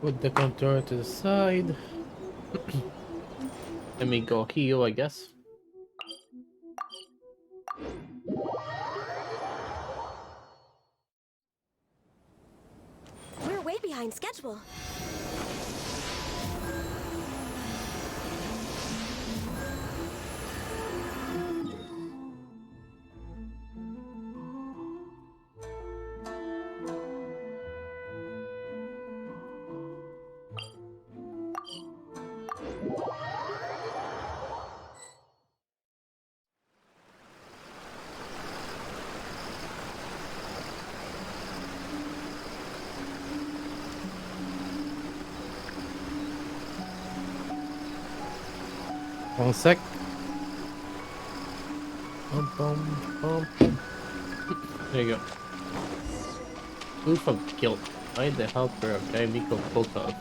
Put the controller to the side. Let me go heal, I guess. We're way behind schedule. One sec. Bum, bum, bum, bum. There you go. Proof of guilt. By the helper of Daimiko Botov.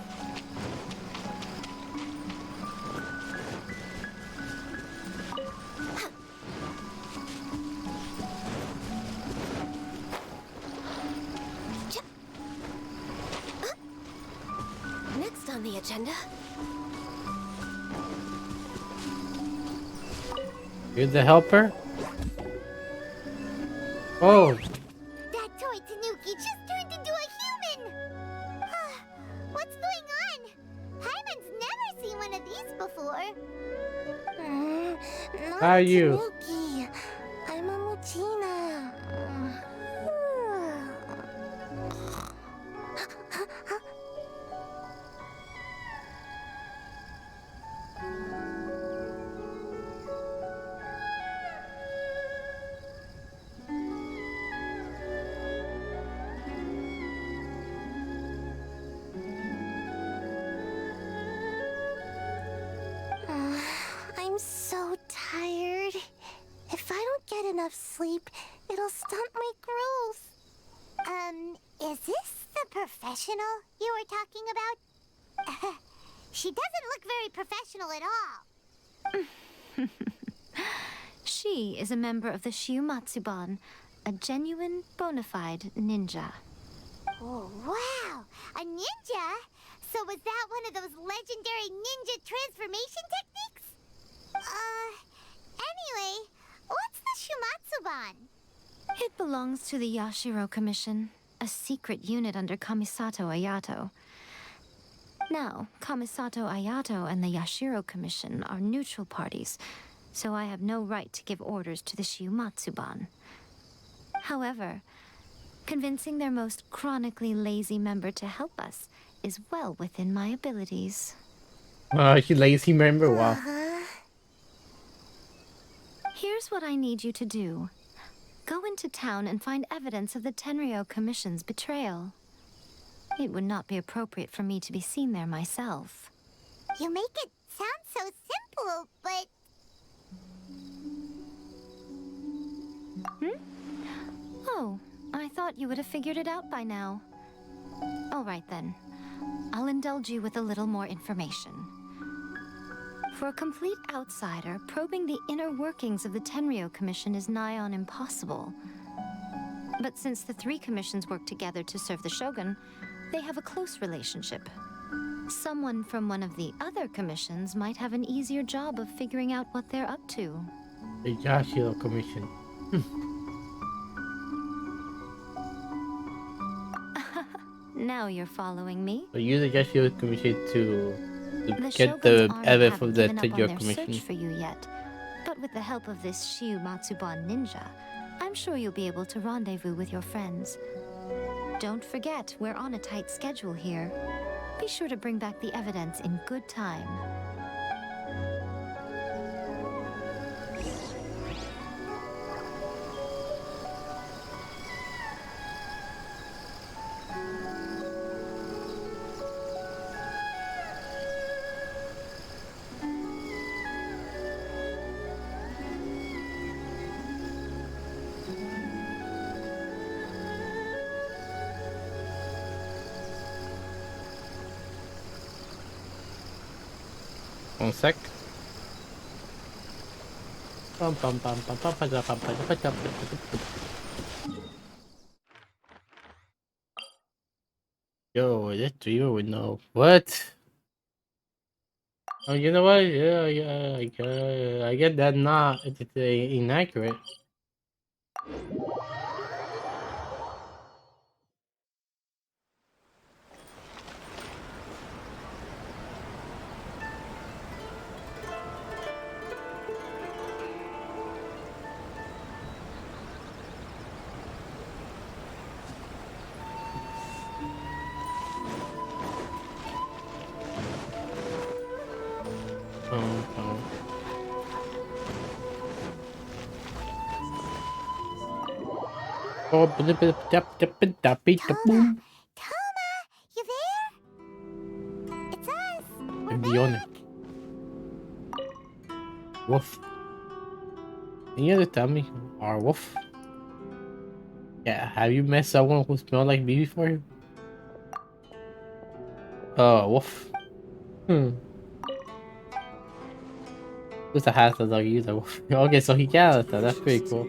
Next on the agenda. You're the helper? Oh, That toy Tanuki just turned into a human! What's going on? Hyman's never seen one of these before. Not how are a you? Tanuki. I'm a Muchina. I'm so tired. If I don't get enough sleep, it'll stunt my growth. Is this the professional you were talking about? She doesn't look very professional at all. She is a member of the Shiumatsuban, a genuine, bona fide ninja. Oh, wow! A ninja? So was that one of those legendary ninja transformation techniques? Anyway, what's the Shumatsuban? It belongs to the Yashiro Commission, a secret unit under Kamisato Ayato. Now, Kamisato Ayato and the Yashiro Commission are neutral parties, so I have no right to give orders to the Shiumatsuban. However, convincing their most chronically lazy member to help us is well within my abilities. She lazy member? Wow. Here's what I need you to do. Go into town and find evidence of the Tenryo Commission's betrayal. It would not be appropriate for me to be seen there myself. You make it sound so simple, but... Oh, I thought you would have figured it out by now. All right then. I'll indulge you with a little more information. For a complete outsider, probing the inner workings of the Tenryo Commission is nigh on impossible. But since the three commissions work together to serve the Shogun, they have a close relationship. Someone from one of the other commissions might have an easier job of figuring out what they're up to. The Yashiro Commission. Now you're following me. So use the Yashiro Commission to The get Shogun's the army evidence haven't from the given up on Tenryo their Commission. search for you yet. But with the help of this Shiumatsuban ninja, I'm sure you'll be able to rendezvous with your friends. Don't forget, we're on a tight schedule here. Be sure to bring back the evidence in good time. One sec. Pum, pum, pum, pum, pum, pum, pum, pum, pum, pum, pum, pum. Yo, that dreamer would know. What? Oh, you know what? Yeah, yeah, I get that not it's inaccurate. Oh. Oh, Toma! Toma! You there? It's us! We're Dione. back! Woof. Can you tell me? Or woof? Yeah, have you met someone who smelled like me before? Oh, woof. Who's a hat dog user? Woof. Okay, so he got that. That's pretty cool.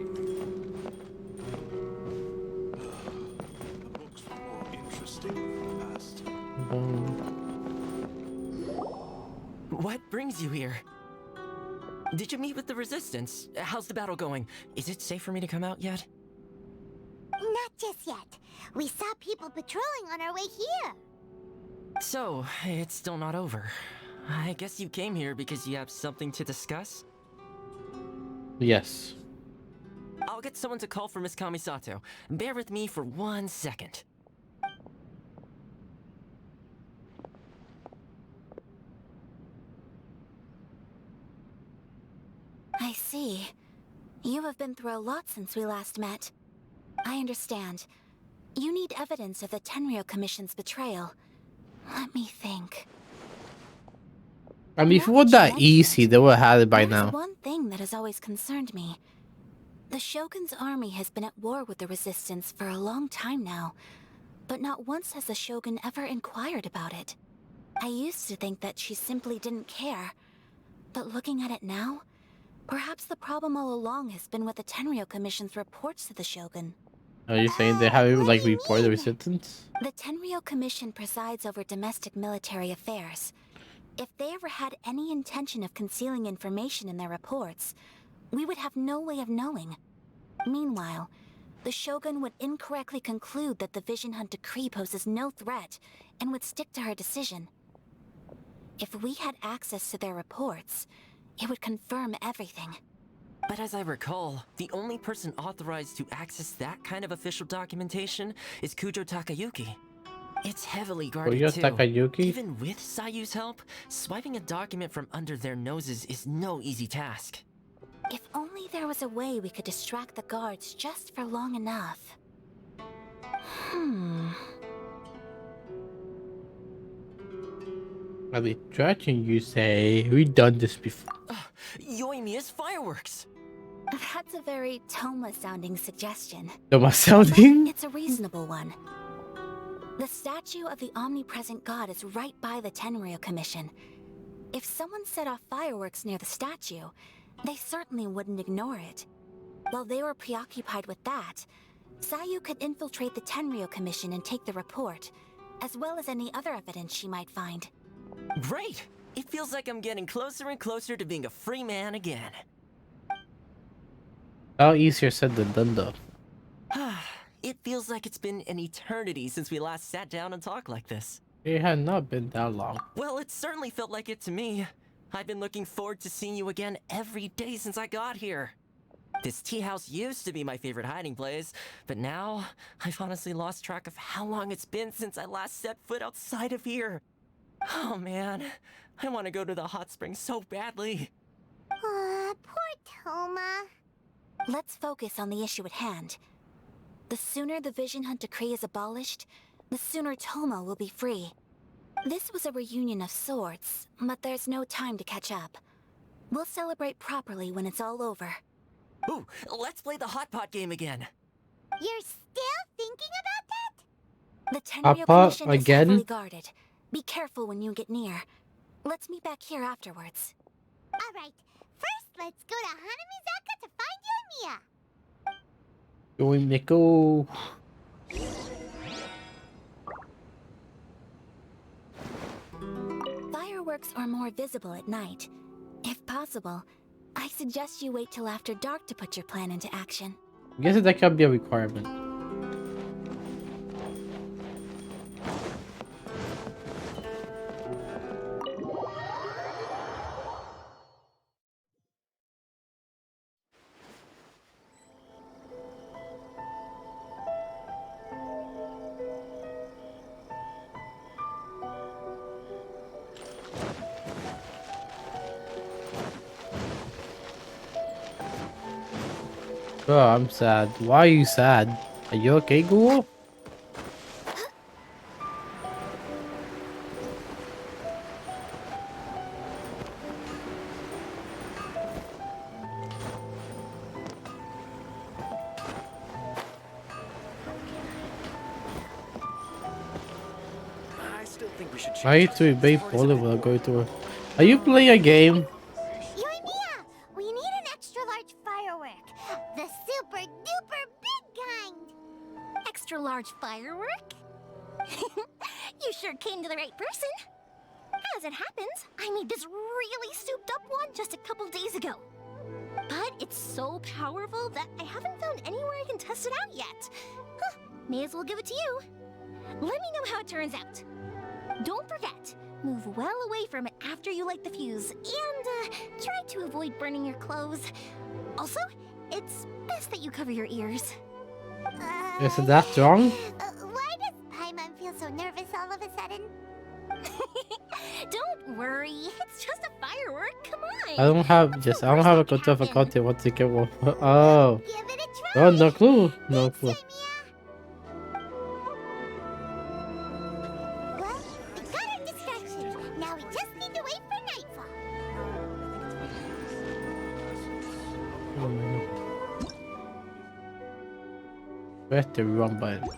The books were more interesting in the past. What brings you here? Did you meet with the Resistance? How's the battle going? Is it safe for me to come out yet? Not just yet. We saw people patrolling on our way here. So, it's still not over. I guess you came here because you have something to discuss? Yes. I'll get someone to call for Miss Kamisato. Bear with me for 1 second. I see. You have been through a lot since we last met. I understand. You need evidence of the Tenryou Commission's betrayal. Let me think. I mean, if it was Now that you mention easy, they would have had it by There's now. one thing that has always concerned me. The Shogun's army has been at war with the Resistance for a long time now, but not once has the Shogun ever inquired about it. I used to think that she simply didn't care, but looking at it now, perhaps the problem all along has been with the Tenryou Commission's reports to the Shogun. Are you saying they have What like do you report the mean? resistance? The Tenryou Commission presides over domestic military affairs. If they ever had any intention of concealing information in their reports, we would have no way of knowing. Meanwhile, the Shogun would incorrectly conclude that the Vision Hunt decree poses no threat and would stick to her decision. If we had access to their reports, it would confirm everything. But as I recall, the only person authorized to access that kind of official documentation is Kujo Takayuki. It's heavily guarded Kujo too. Takayuki? Even with Sayu's help, swiping a document from under their noses is no easy task. If only there was a way we could distract the guards just for long enough. Are they judging you? Say we done this before. Yoimiya's fireworks! That's a very Toma-sounding suggestion. Am I But sounding? it's a reasonable one. The statue of the omnipresent god is right by the Tenryou Commission. If someone set off fireworks near the statue, they certainly wouldn't ignore it. While they were preoccupied with that, Sayu could infiltrate the Tenryou Commission and take the report, as well as any other evidence she might find. Great! It feels like I'm getting closer and closer to being a free man again. How easier said than done though. It feels like it's been an eternity since we last sat down and talked like this. It had not been that long. Well, it certainly felt like it to me. I've been looking forward to seeing you again every day since I got here. This tea house used to be my favorite hiding place, but now I've honestly lost track of how long it's been since I last set foot outside of here. Oh man, I want to go to the hot springs so badly. Aw, poor Toma. Let's focus on the issue at hand. The sooner the Vision Hunt decree is abolished, the sooner Toma will be free. This was a reunion of sorts, but there's no time to catch up. We'll celebrate properly when it's all over. Ooh, let's play the hot pot game again. You're still thinking about that? The Tenryou Appa, Commission is again? heavily guarded. Be careful when you get near. Let's meet back here afterwards. Alright, first let's go to Hanamizaka to find Yoimiya. Going Miko. fireworks are more visible at night. If possible, I suggest you wait till after dark to put your plan into action. I guess that can be a requirement. Oh, I'm sad. Why are you sad? Are you okay, Google? I still think we should change I hate to be Oliver go to. Are you playing a game? Yoimiya, we need an extra large firework. The super duper big kind. Extra large firework? You sure came to the right person. As it happens, I made this really souped up one just a couple days ago. But it's so powerful that I haven't found anywhere I can test it out yet. Huh, may as well give it to you. Let me know how it turns out. Don't forget, move well away from it after you light the fuse, and try to avoid burning your clothes. Also, it's best that you cover your ears. Is it that strong? Why does Paimon feel so nervous all of a sudden? Don't worry, it's just a firework, come on. I don't have a control of account. What to get one? Oh. Give it a try. Oh, no clue. No clue. Well, we got our distractions. Now we just need to wait for nightfall. Where's the run button?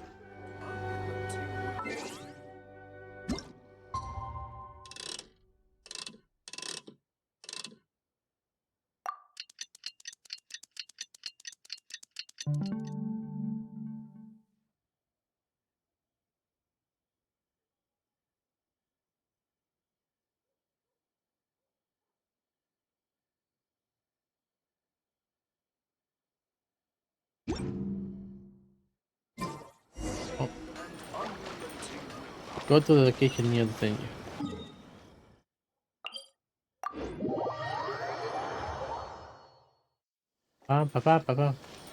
Go to the location near the thing.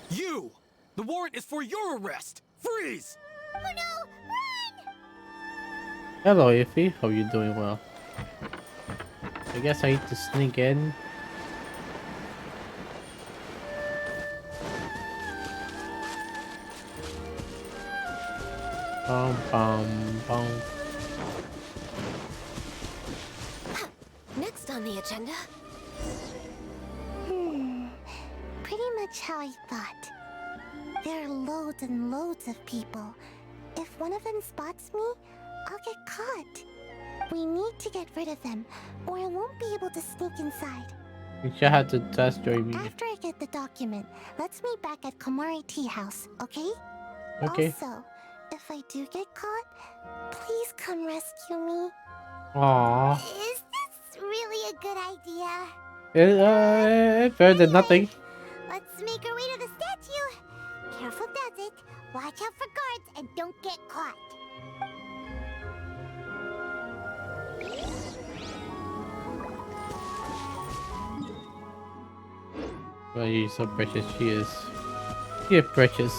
You! The warrant is for your arrest! Freeze! Oh no! Run! Hello, Iffy. Hope you're doing well. I guess I need to sneak in. Bum bum bum. Next on the agenda. Pretty much how I thought. There are loads and loads of people. If one of them spots me, I'll get caught. We need to get rid of them, or I won't be able to sneak inside. You should have to test your immediate. After I get the document, let's meet back at Komari Tea House, okay? Okay. Also, if I do get caught, please come rescue me. Aww. Is this really a good idea? It's better than nothing. Let's make our way to the statue. Careful does it. Watch out for guards and don't get caught. Well, you're so precious. She is. You're precious.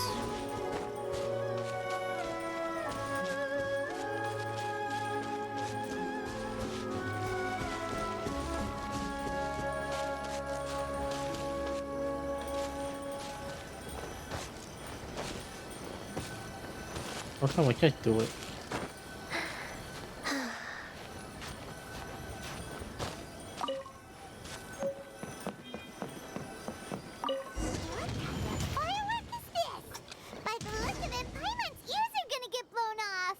Oh, come on, can't do it. Firework is this? By the look of it, Paimon's ears are gonna get blown off.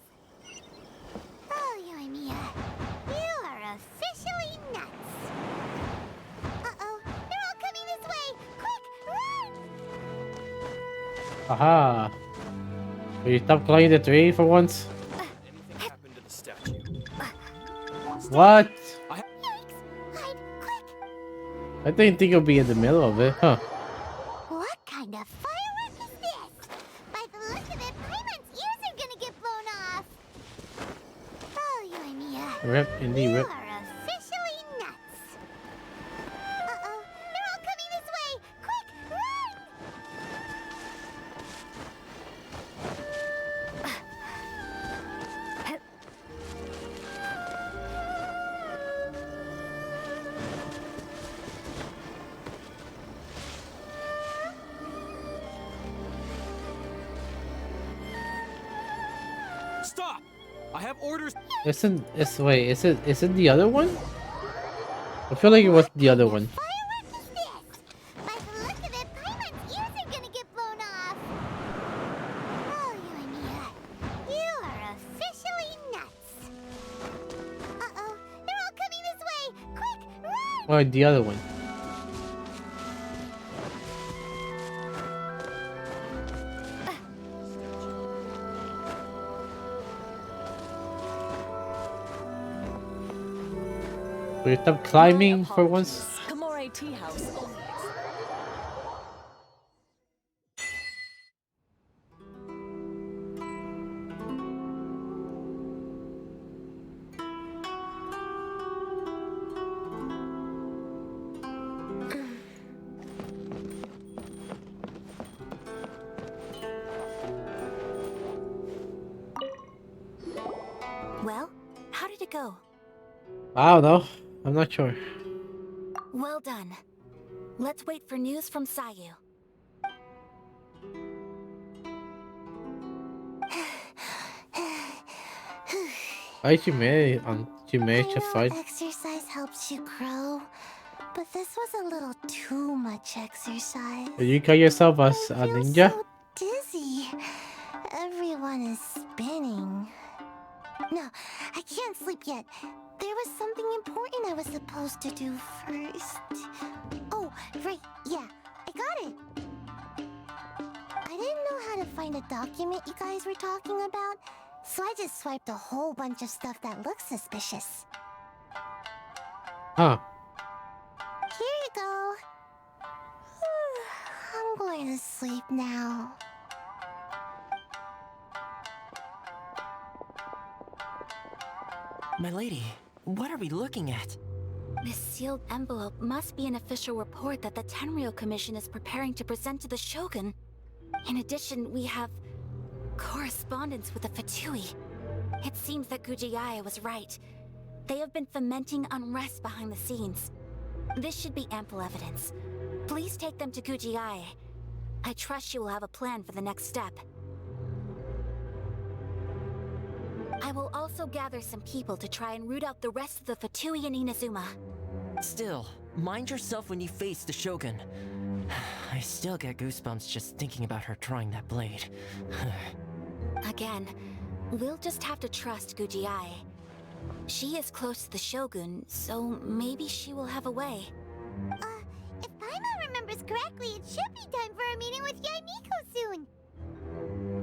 Oh, Yoimiya, you are officially nuts. Uh-oh, they're all coming this way. Quick, run! Aha! Will you stop climbing the tree for once? Anything happened to the statue? What? I I didn't think it'll be in the middle of it, huh? What kind of firework is this? By the look of it, Paimon's ears are gonna get blown off. Oh, you and Mia. Rip, indeed, You rip. are officially nuts. Uh-oh, they're all coming this way. Quick, run! Stop! I have orders. Is it the other one? I feel like it was the other one. Firework is this? By the look of it, Paimon's ears are gonna get blown off. Oh, you and Mia. You are officially nuts. Uh-oh, they're all coming this way. Quick, run! Or the other one. Will you stop climbing for once? Kamore Tea House only. Well, how did it go? I don't know. I'm not sure. Well done. Let's wait for news from Sayu. I she managed to I fight. know exercise helps you grow, but this was a little too much exercise. Did you call yourself as a I feel ninja? so dizzy. Everyone is spinning. No, I can't sleep yet. There was something important I was supposed to do first. Oh, right, yeah, I got it. I didn't know how to find a document you guys were talking about, so I just swiped a whole bunch of stuff that looks suspicious. Huh. Here you go. I'm going to sleep now. My lady, what are we looking at? This sealed envelope must be an official report that the Tenryou Commission is preparing to present to the Shogun. In addition, we have correspondence with the Fatui. It seems that Gujiaya was right. They have been fomenting unrest behind the scenes. This should be ample evidence. Please take them to Gujiaya. I trust she will have a plan for the next step. I will also gather some people to try and root out the rest of the Fatui in Inazuma. Still, mind yourself when you face the Shogun. I still get goosebumps just thinking about her drawing that blade. Again, we'll just have to trust Gujiai. She is close to the Shogun, so maybe she will have a way. If Paimon remembers correctly, it should be time for a meeting with Yaimiko soon.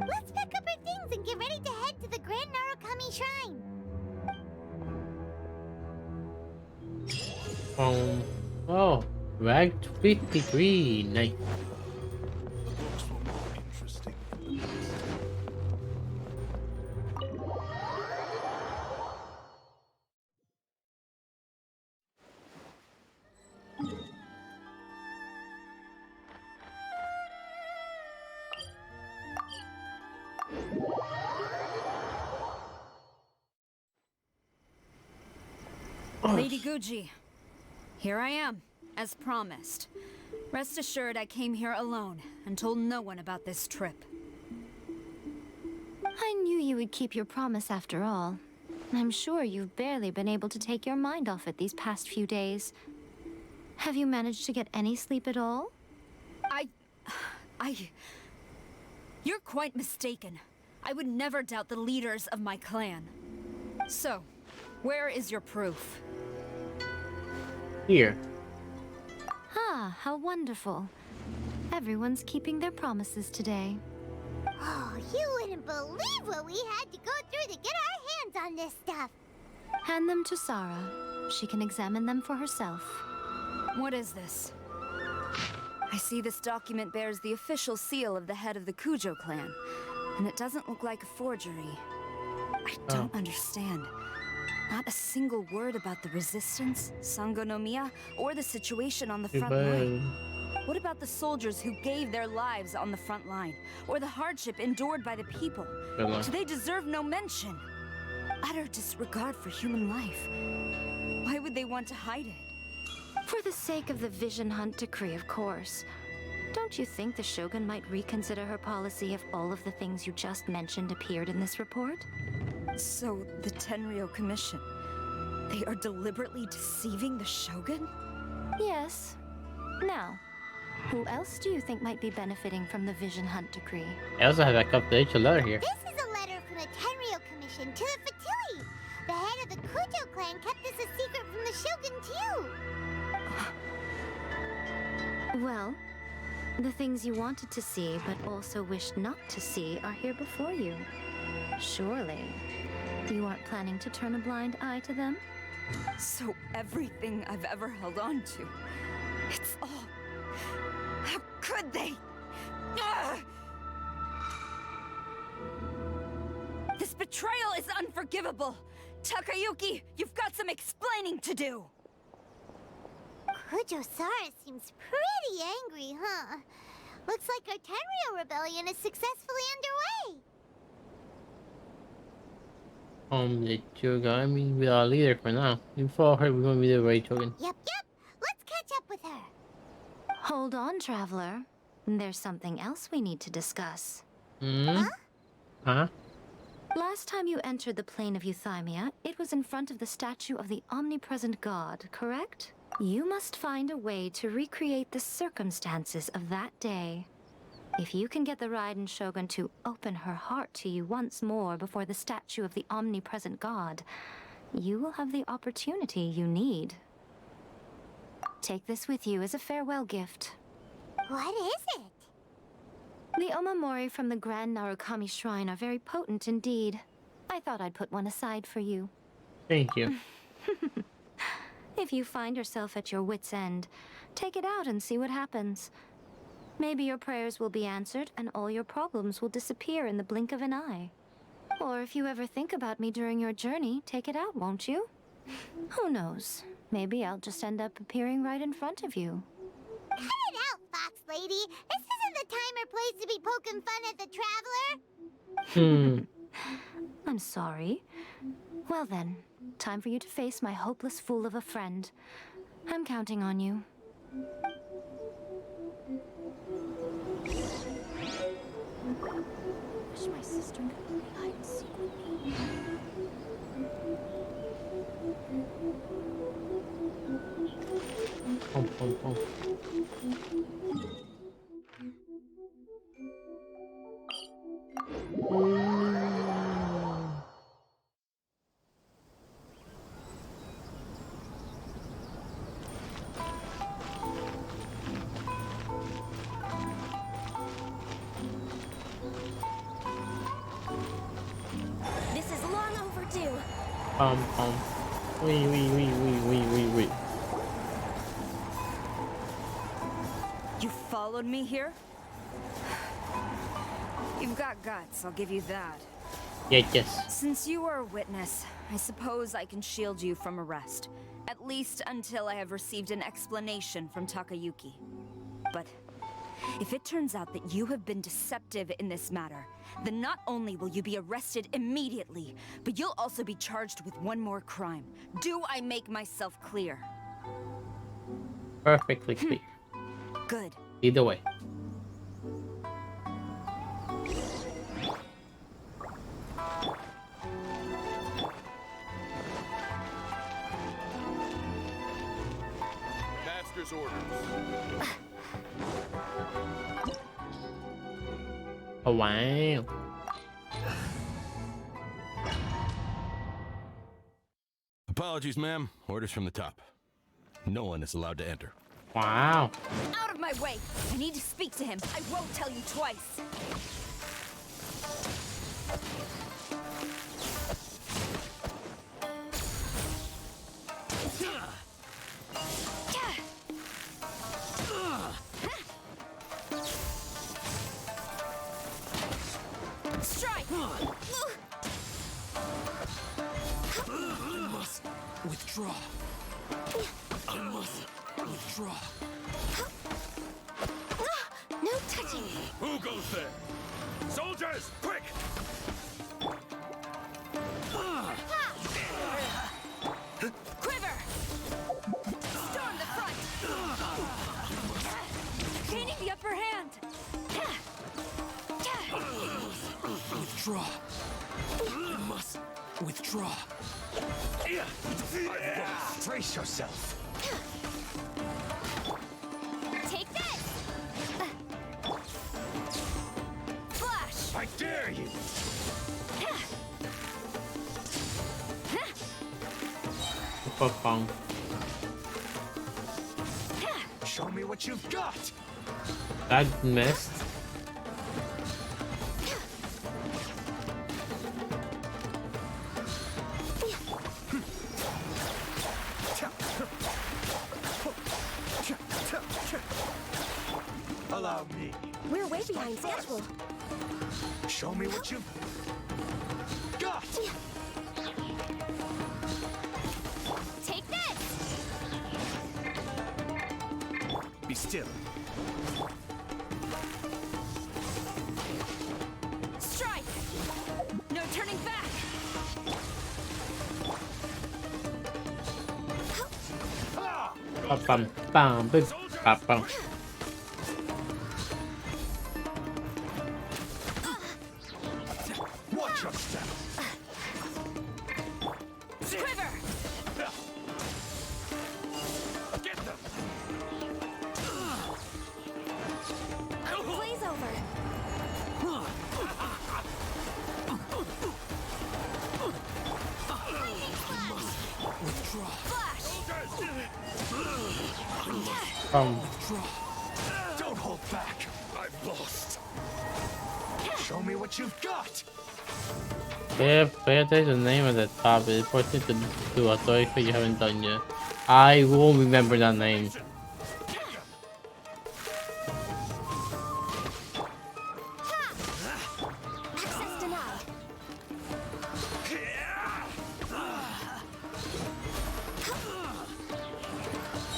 Let's pack up our things and get ready to head to the Grand Narukami Shrine. Oh, Rag 53. Nice. The books were more interesting. Lady Guji, here I am, as promised. Rest assured I came here alone and told no one about this trip. I knew you would keep your promise after all. I'm sure you've barely been able to take your mind off it these past few days. Have you managed to get any sleep at all? You're quite mistaken. I would never doubt the leaders of my clan. So, where is your proof? Here. Ah, how wonderful. Everyone's keeping their promises today. Oh, you wouldn't believe what we had to go through to get our hands on this stuff. Hand them to Sarah. She can examine them for herself. What is this? I see this document bears the official seal of the head of the Kujo clan, and it doesn't look like a forgery. I don't understand. Not a single word about the resistance, Sangonomiya, or the situation on the front line. What about the soldiers who gave their lives on the front line, or the hardship endured by the people? Do they deserve no mention? Utter disregard for human life. Why would they want to hide it? For the sake of the Vision Hunt decree, of course. Don't you think the Shogun might reconsider her policy if all of the things you just mentioned appeared in this report? So, the Tenryou Commission, they are deliberately deceiving the Shogun? Yes. Now, who else do you think might be benefiting from the Vision Hunt decree? I also have a confidential letter here. This is a letter from the Tenryou Commission to the Fatui. The head of the Kujo clan kept this a secret from the Shogun, too. Well, the things you wanted to see but also wished not to see are here before you. Surely, you aren't planning to turn a blind eye to them? So everything I've ever held on to, it's all... How could they? Ugh! This betrayal is unforgivable! Takayuki, you've got some explaining to do! Kujo-Sara seems pretty angry, huh? Looks like our Tenryou rebellion is successfully underway. The Shogun. I mean, we're our leader for now. You follow her, we're gonna be the right Shogun. Yep. Let's catch up with her. Hold on, Traveler. There's something else we need to discuss. Huh? Last time you entered the plane of Euthymia, it was in front of the statue of the omnipresent god, correct? You must find a way to recreate the circumstances of that day. If you can get the Raiden Shogun to open her heart to you once more before the statue of the omnipresent god, you will have the opportunity you need. Take this with you as a farewell gift. What is it? The Omamori from the Grand Narukami Shrine are very potent indeed. I thought I'd put one aside for you. Thank you. If you find yourself at your wit's end, take it out and see what happens. Maybe your prayers will be answered and all your problems will disappear in the blink of an eye. Or if you ever think about me during your journey, take it out, won't you? Who knows? Maybe I'll just end up appearing right in front of you. Cut it out, Fox Lady. This isn't the time or place to be poking fun at the Traveler. I'm sorry. Well then, time for you to face my hopeless fool of a friend. I'm counting on you. Wish my sister could play hide and seek with me. This is long overdue. Wait. You followed me here? You've got guts, I'll give you that. Yes. Since you are a witness, I suppose I can shield you from arrest. At least until I have received an explanation from Takayuki. But if it turns out that you have been deceptive in this matter, then not only will you be arrested immediately, but you'll also be charged with one more crime. Do I make myself clear? Perfectly clear. Good. Either way. Master's orders. Oh, wow. Apologies, ma'am. Orders from the top. No one is allowed to enter. Wow. Out of my way! I need to speak to him. I won't tell you twice. Withdraw. I must withdraw. No touching. Who goes there? Soldiers, quick! Quiver! Storm the front! Gaining the upper hand! Withdraw. I must withdraw. Brace yourself. Take this! Flash! I dare you. Ba-bum. Show me what you've got. That missed. Allow me. We're way behind schedule. Show me what you've got. Take this! Be still. Strike! No turning back! Ba-bum. Bam. Boop. Ba-bum. Watch your step. Quiver! Get them. Blaze over. Flash! Don't hold back. I've lost. Show me what you've got. Pay attention to the name of the top. It's important to do a story you haven't done yet. I will remember that name. Access denied.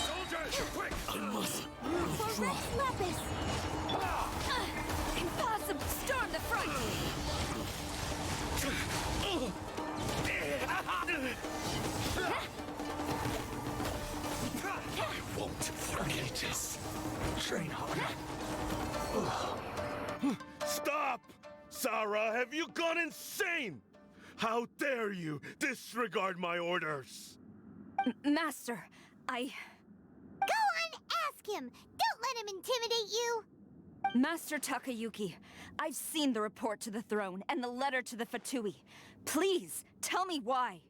Soldiers, quick! I must For withdraw. Rex Lapis. Impossible! Storm the front! I won't forget this. Train harder. Stop! Sarah, have you gone insane? How dare you disregard my orders? Master, I... Go on, ask him. Don't let him intimidate you. Master Takayuki, I've seen the report to the throne and the letter to the Fatui. Please, tell me why.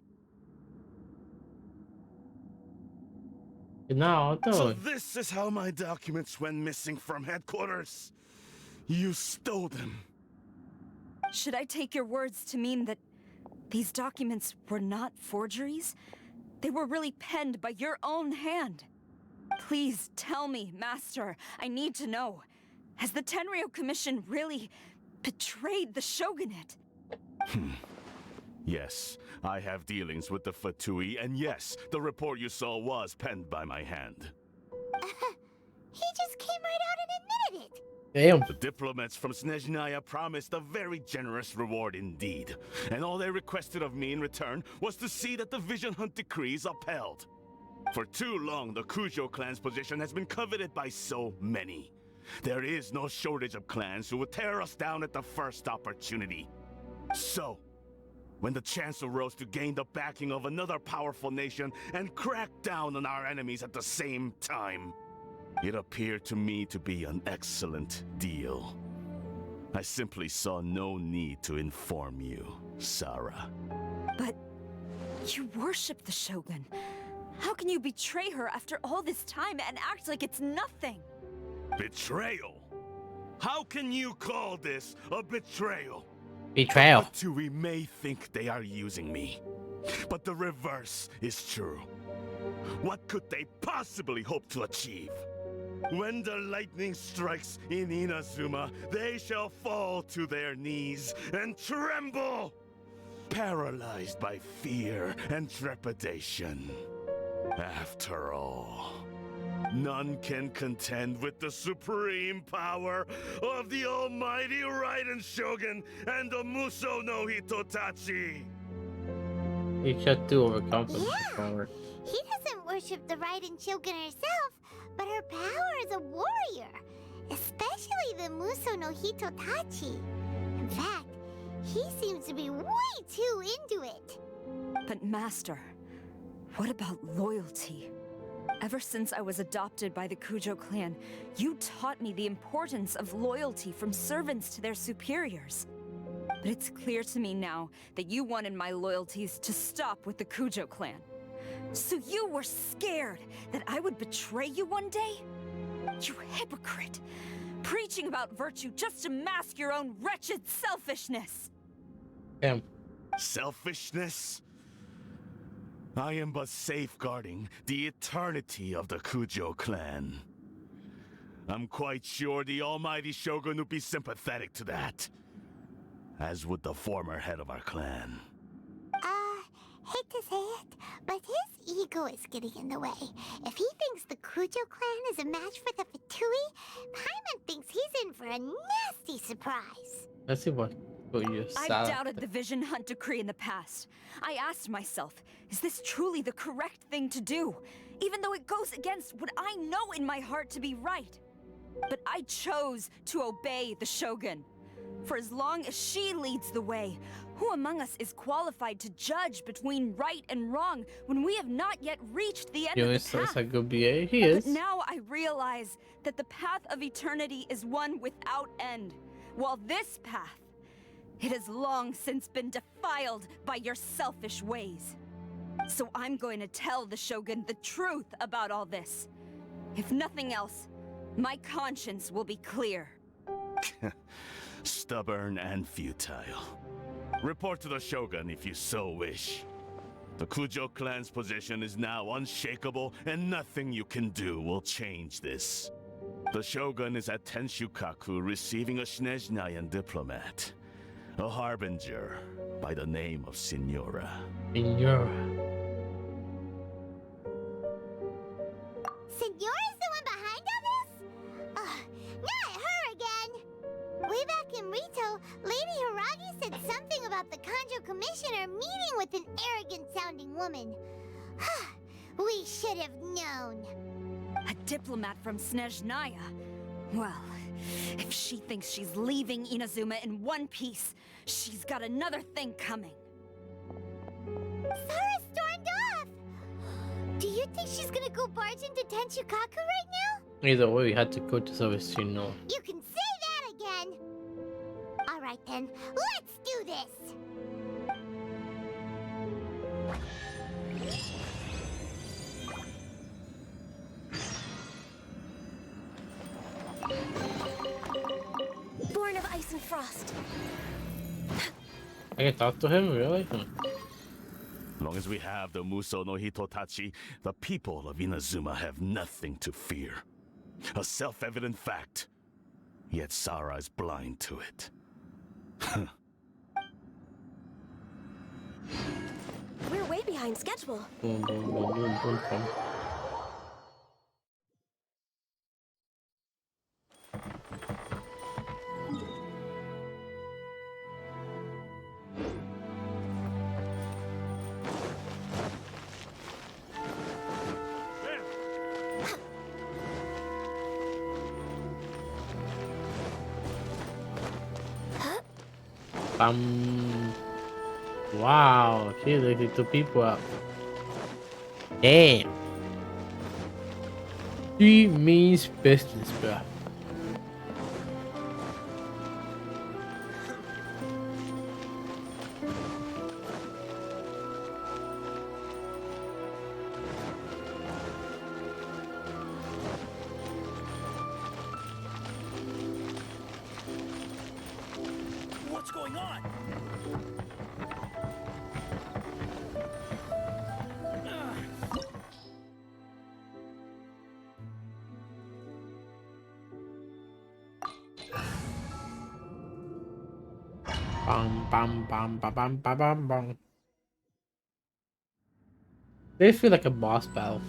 No, So don't. this is how my documents went missing from headquarters. You stole them. Should I take your words to mean that these documents were not forgeries? They were really penned by your own hand. Please tell me, Master. I need to know. Has the Tenryo Commission really betrayed the Shogunate? Yes, I have dealings with the Fatui, and yes, the report you saw was penned by my hand. He just came right out and admitted it. Damn. The diplomats from Snezhnaya promised a very generous reward indeed, and all they requested of me in return was to see that the Vision Hunt decrees upheld. For too long, the Kujo clan's position has been coveted by so many. There is no shortage of clans who would tear us down at the first opportunity. So, when the chance arose to gain the backing of another powerful nation and crack down on our enemies at the same time, it appeared to me to be an excellent deal. I simply saw no need to inform you, Sarah. But you worship the Shogun. How can you betray her after all this time and act like it's nothing? Betrayal? How can you call this a betrayal? Betrayal. Fatui may think they are using me, but the reverse is true. What could they possibly hope to achieve? When the lightning strikes in Inazuma, they shall fall to their knees and tremble, paralyzed by fear and trepidation. After all, none can contend with the supreme power of the almighty Raiden Shogun and the Muso no Hitotachi. He shot two overconfident Yeah. power. He doesn't worship the Raiden Shogun herself, but her power as a warrior, especially the Muso no Hitotachi. In fact, he seems to be way too into it. But Master, what about loyalty? Ever since I was adopted by the Kujo clan, you taught me the importance of loyalty from servants to their superiors. But it's clear to me now that you wanted my loyalties to stop with the Kujo clan. So you were scared that I would betray you one day? You hypocrite! Preaching about virtue just to mask your own wretched selfishness! Damn. Selfishness? I am but safeguarding the eternity of the Kujo clan. I'm quite sure the almighty Shogun would be sympathetic to that, as would the former head of our clan. Hate to say it, but his ego is getting in the way. If he thinks the Kujo clan is a match for the Fatui, Paimon thinks he's in for a nasty surprise. Let's see what you I've doubted the Vision Hunt decree in the past. I asked myself, is this truly the correct thing to do? Even though it goes against what I know in my heart to be right. But I chose to obey the Shogun. For as long as she leads the way, who among us is qualified to judge between right and wrong when we have not yet reached the end of the path? a good BA. He is. But now I realize that the path of eternity is one without end, while this path, it has long since been defiled by your selfish ways. So I'm going to tell the Shogun the truth about all this. If nothing else, my conscience will be clear. Stubborn and futile. Report to the Shogun if you so wish. The Kujo clan's position is now unshakable, and nothing you can do will change this. The Shogun is at Tenshukaku receiving a Snezhnayan diplomat, a harbinger by the name of Signora. Signora's the one behind all this? Ugh, not her again! Way back in Rito, Lady Hiragi said something about the Kanjo Commissioner meeting with an arrogant-sounding woman. We should have known. A diplomat from Snezhnaya? Well, if she thinks she's leaving Inazuma in one piece, she's got another thing coming. Sara stormed off! Do you think she's gonna go barge into Tenshukaku right now? Either way, we had to go to service, you know. You can say that again! Alright then, let's do this! Born of ice and frost. I can talk to him, really? As long as we have the Muso no Hitotachi, the people of Inazuma have nothing to fear. A self-evident fact. Yet Sara is blind to it. We're way behind schedule. Boom, boom, boom, boom, boom, boom. Wow, she lifted two people up. Damn. She means business, bruh. What's going on? Bam, bam, bam, bam, bam, bam, bam, bam. They feel like a boss battle.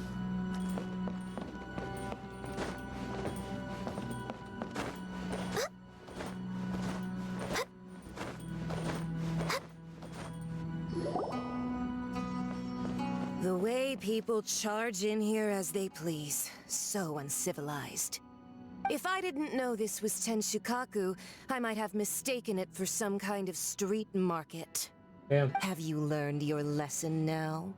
The way people charge in here as they please. So uncivilized. If I didn't know this was Tenshukaku, I might have mistaken it for some kind of street market. Damn. Have you learned your lesson now?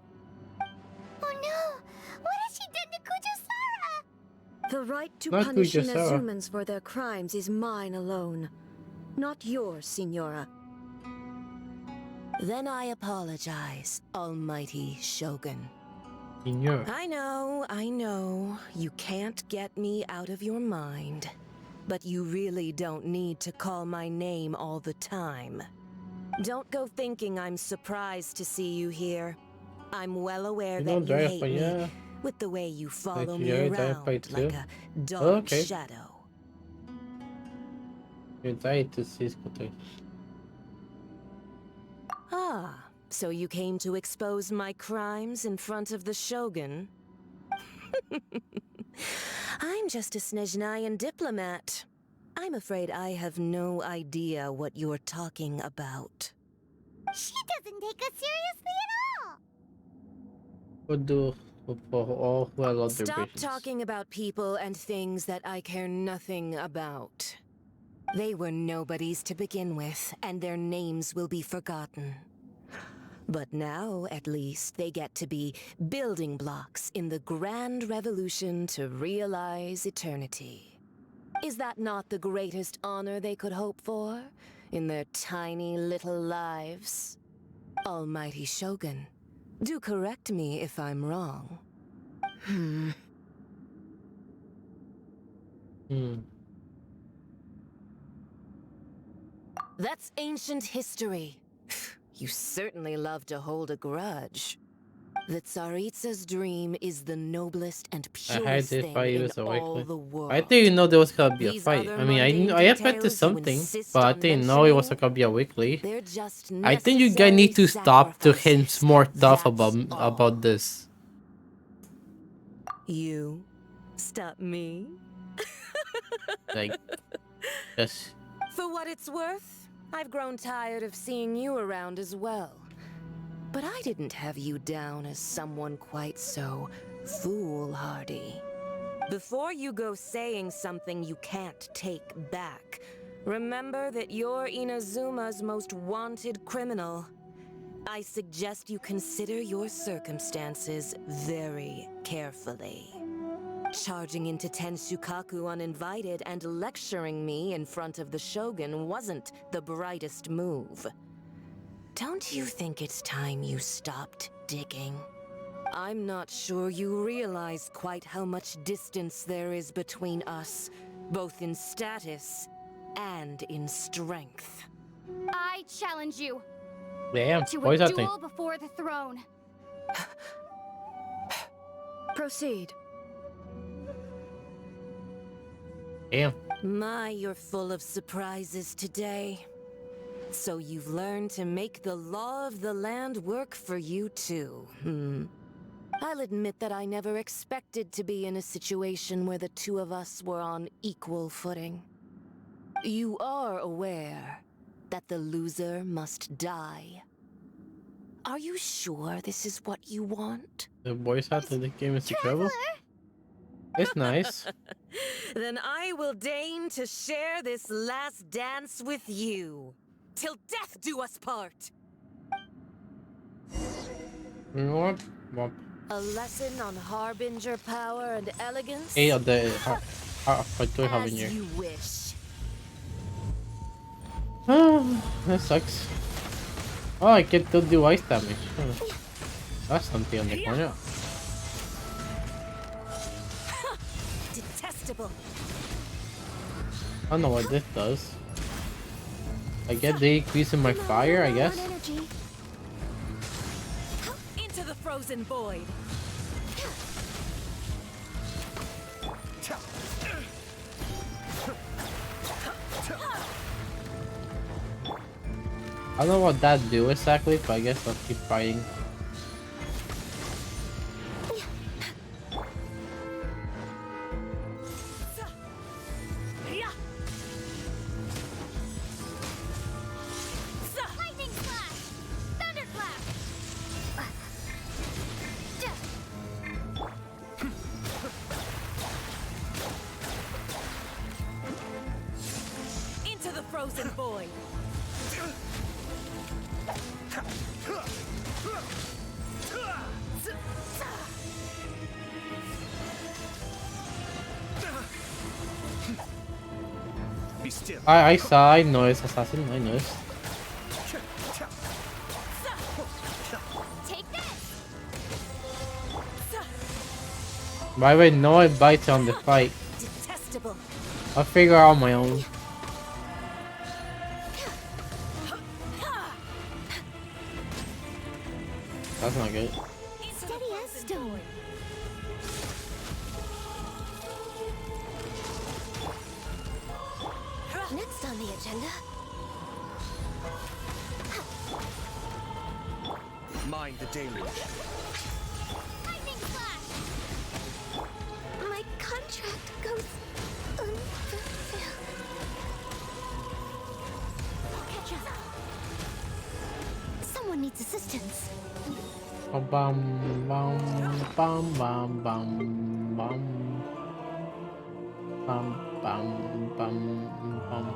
Oh no! What has she done to Kujusara? The right to Not punish Kujusara. Inazumans for their crimes is mine alone. Not yours, Signora. Then I apologize, Almighty Shogun. Senior. I know. You can't get me out of your mind. But you really don't need to call my name all the time. Don't go thinking I'm surprised to see you here. I'm well aware that you hate me with the way you follow me around like a dark shadow. Eu daí tu se escutou. Ah, so you came to expose my crimes in front of the Shogun? I'm just a Snezhnayan diplomat. I'm afraid I have no idea what you're talking about. She doesn't take us seriously at all! Would do for all well other Stop visions. talking about people and things that I care nothing about. They were nobodies to begin with, and their names will be forgotten. But now, at least, they get to be building blocks in the grand revolution to realize eternity. Is that not the greatest honor they could hope for in their tiny little lives? Almighty Shogun, do correct me if I'm wrong. That's ancient history. You certainly love to hold a grudge. The Tsaritsa's dream is the noblest and purest thing in all the world. I didn't know there was gonna be a fight. I mean, I expected something, but I didn't know it was gonna be a weekly. I think you guys need to stop to hint more stuff about this. You stop me? Like, yes. For what it's worth, I've grown tired of seeing you around as well. But I didn't have you down as someone quite so foolhardy. Before you go saying something you can't take back, remember that you're Inazuma's most wanted criminal. I suggest you consider your circumstances very carefully. Charging into Tenshukaku uninvited and lecturing me in front of the Shogun wasn't the brightest move. Don't you think it's time you stopped digging? I'm not sure you realize quite how much distance there is between us, both in status and in strength. I challenge you Damn, to what is a that thing? duel before the throne. Proceed. Damn. My, you're full of surprises today. So you've learned to make the law of the land work for you too, I'll admit that I never expected to be in a situation where the two of us were on equal footing. You are aware that the loser must die. Are you sure this is what you want? The voice actor in the game is incredible. It's nice. Then I will deign to share this last dance with you. Till death do us part! You know what? Well, A lesson on harbinger power and elegance? I do have in As here. you wish. That sucks. Oh, I get to do ice damage. That's something on the corner. Detestable. I don't know what this does. I get the increase in my fire, I guess. Into the frozen void. I don't know what that do exactly, but I guess I'll keep fighting. I saw. I noticed assassin. I noticed. Take this. By the way, no one bites on the fight. Detestable. I'll figure out my own. That's not good. Steady as stone. Next on the agenda. Mind the deluge. Lightning flash. My contract goes unfulfilled. I'll catch up. Someone needs assistance. Bum bum bum bum bum bum bum bum bum bum bum.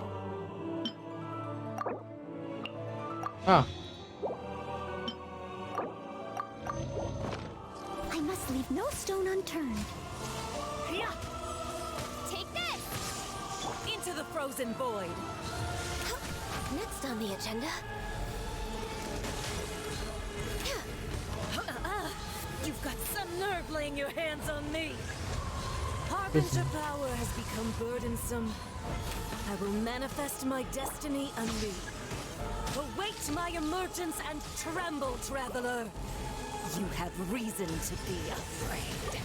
Ah, I must leave no stone unturned. Take this. Into the frozen void. Next on the agenda. You've got some nerve laying your hands on me. Harbinger power has become burdensome. I will manifest my destiny anew. Await my emergence and tremble, traveler. You have reason to be afraid.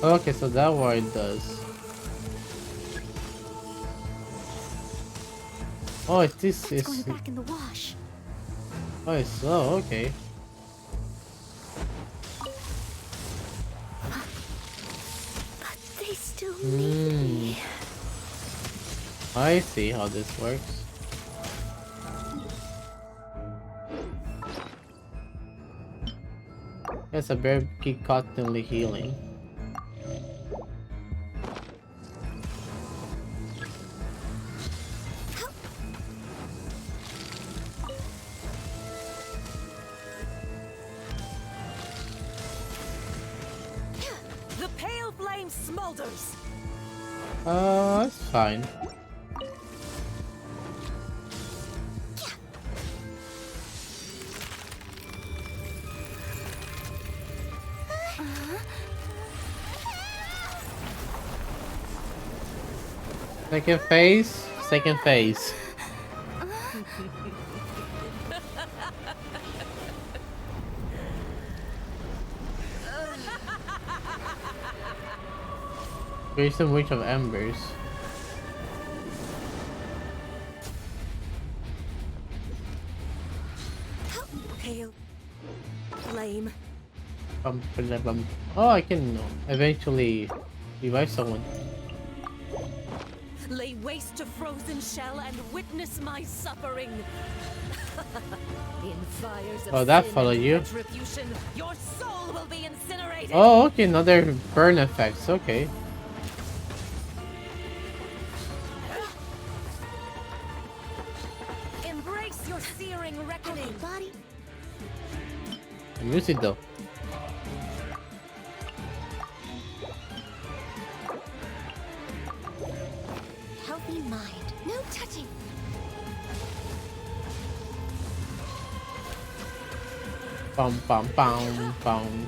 okay, so that's what it does. Oh, this That's is. going back in the wash. Oh, it's slow. Okay. But they still need me. I see how this works. Yes, a bear keep constantly healing. The pale flame smolders. That's fine. Second phase, second phase. Recent Witch of Embers. Pale flame. Oh, I can eventually revive someone. Lay waste to frozen shell and witness my suffering. In fires of Oh, that sin followed and you. retribution, your soul will be incinerated. Oh, okay, another burn effects. Okay. Embrace your searing reckoning. Body. I'm using though. Healthy mind. No touching. Bum bum bum bum.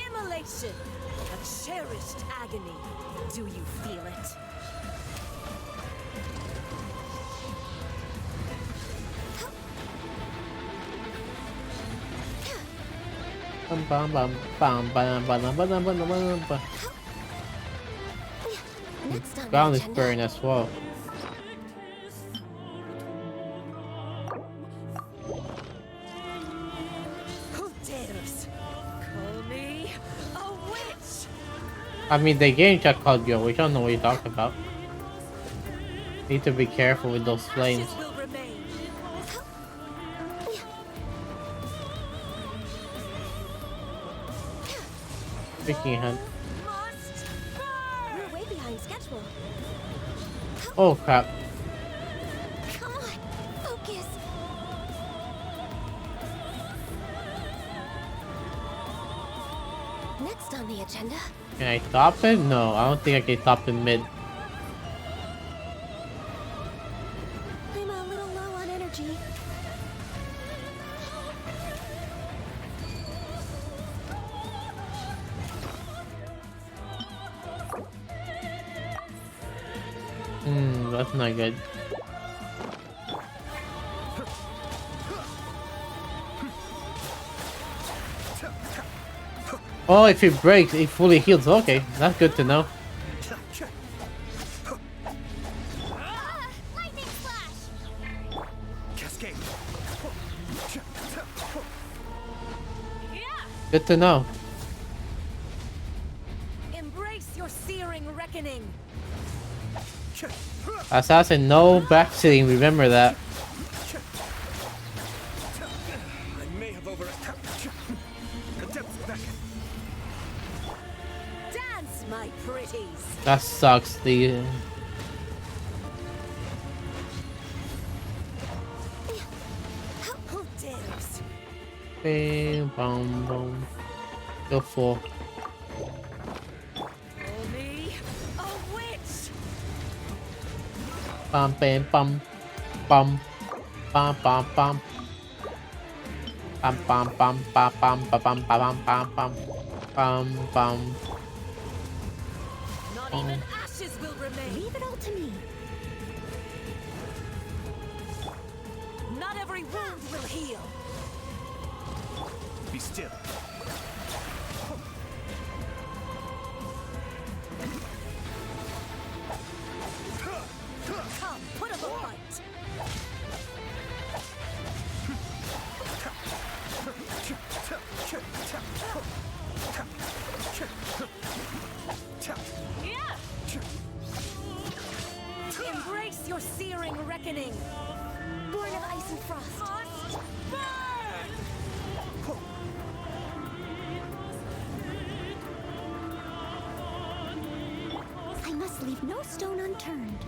Immolation. A cherished agony. Do you feel it? Bum bum bum bum bum bum bum bum bum bum. Next on Ground the is agenda. burned as well. Who dares call me a witch? I mean, the game just called you, we don't know what you're talking about. Need to be careful with those flames. Ashes will remain. Freaking hunt. Must burn. We're way behind schedule. Oh crap. Come on. Focus. Any agenda? Can I top it? No, I don't think I can top it mid. I'm a little low on energy. That's not good. Oh, if it breaks, it fully heals. Okay, that's good to know. Lightning flash! Cascade. Good to know. Embrace your searing reckoning. Assassin, no backseating. Remember that. I may have Dance, my pretties. That sucks. The Who dares? bam, bam, bam. Go for. Call me a witch. Bam, bam, bam, bam, bam, bam, bam. Bam, bam, bam, bam, bam, bam, bam, bam, bam, bam, bam, bam. Not even ashes will remain. Leave it all to me. Not every wound will heal. Be still. Come, put up a fight. Embrace your searing reckoning. Born of ice and frost. Must burn! I must leave no stone unturned.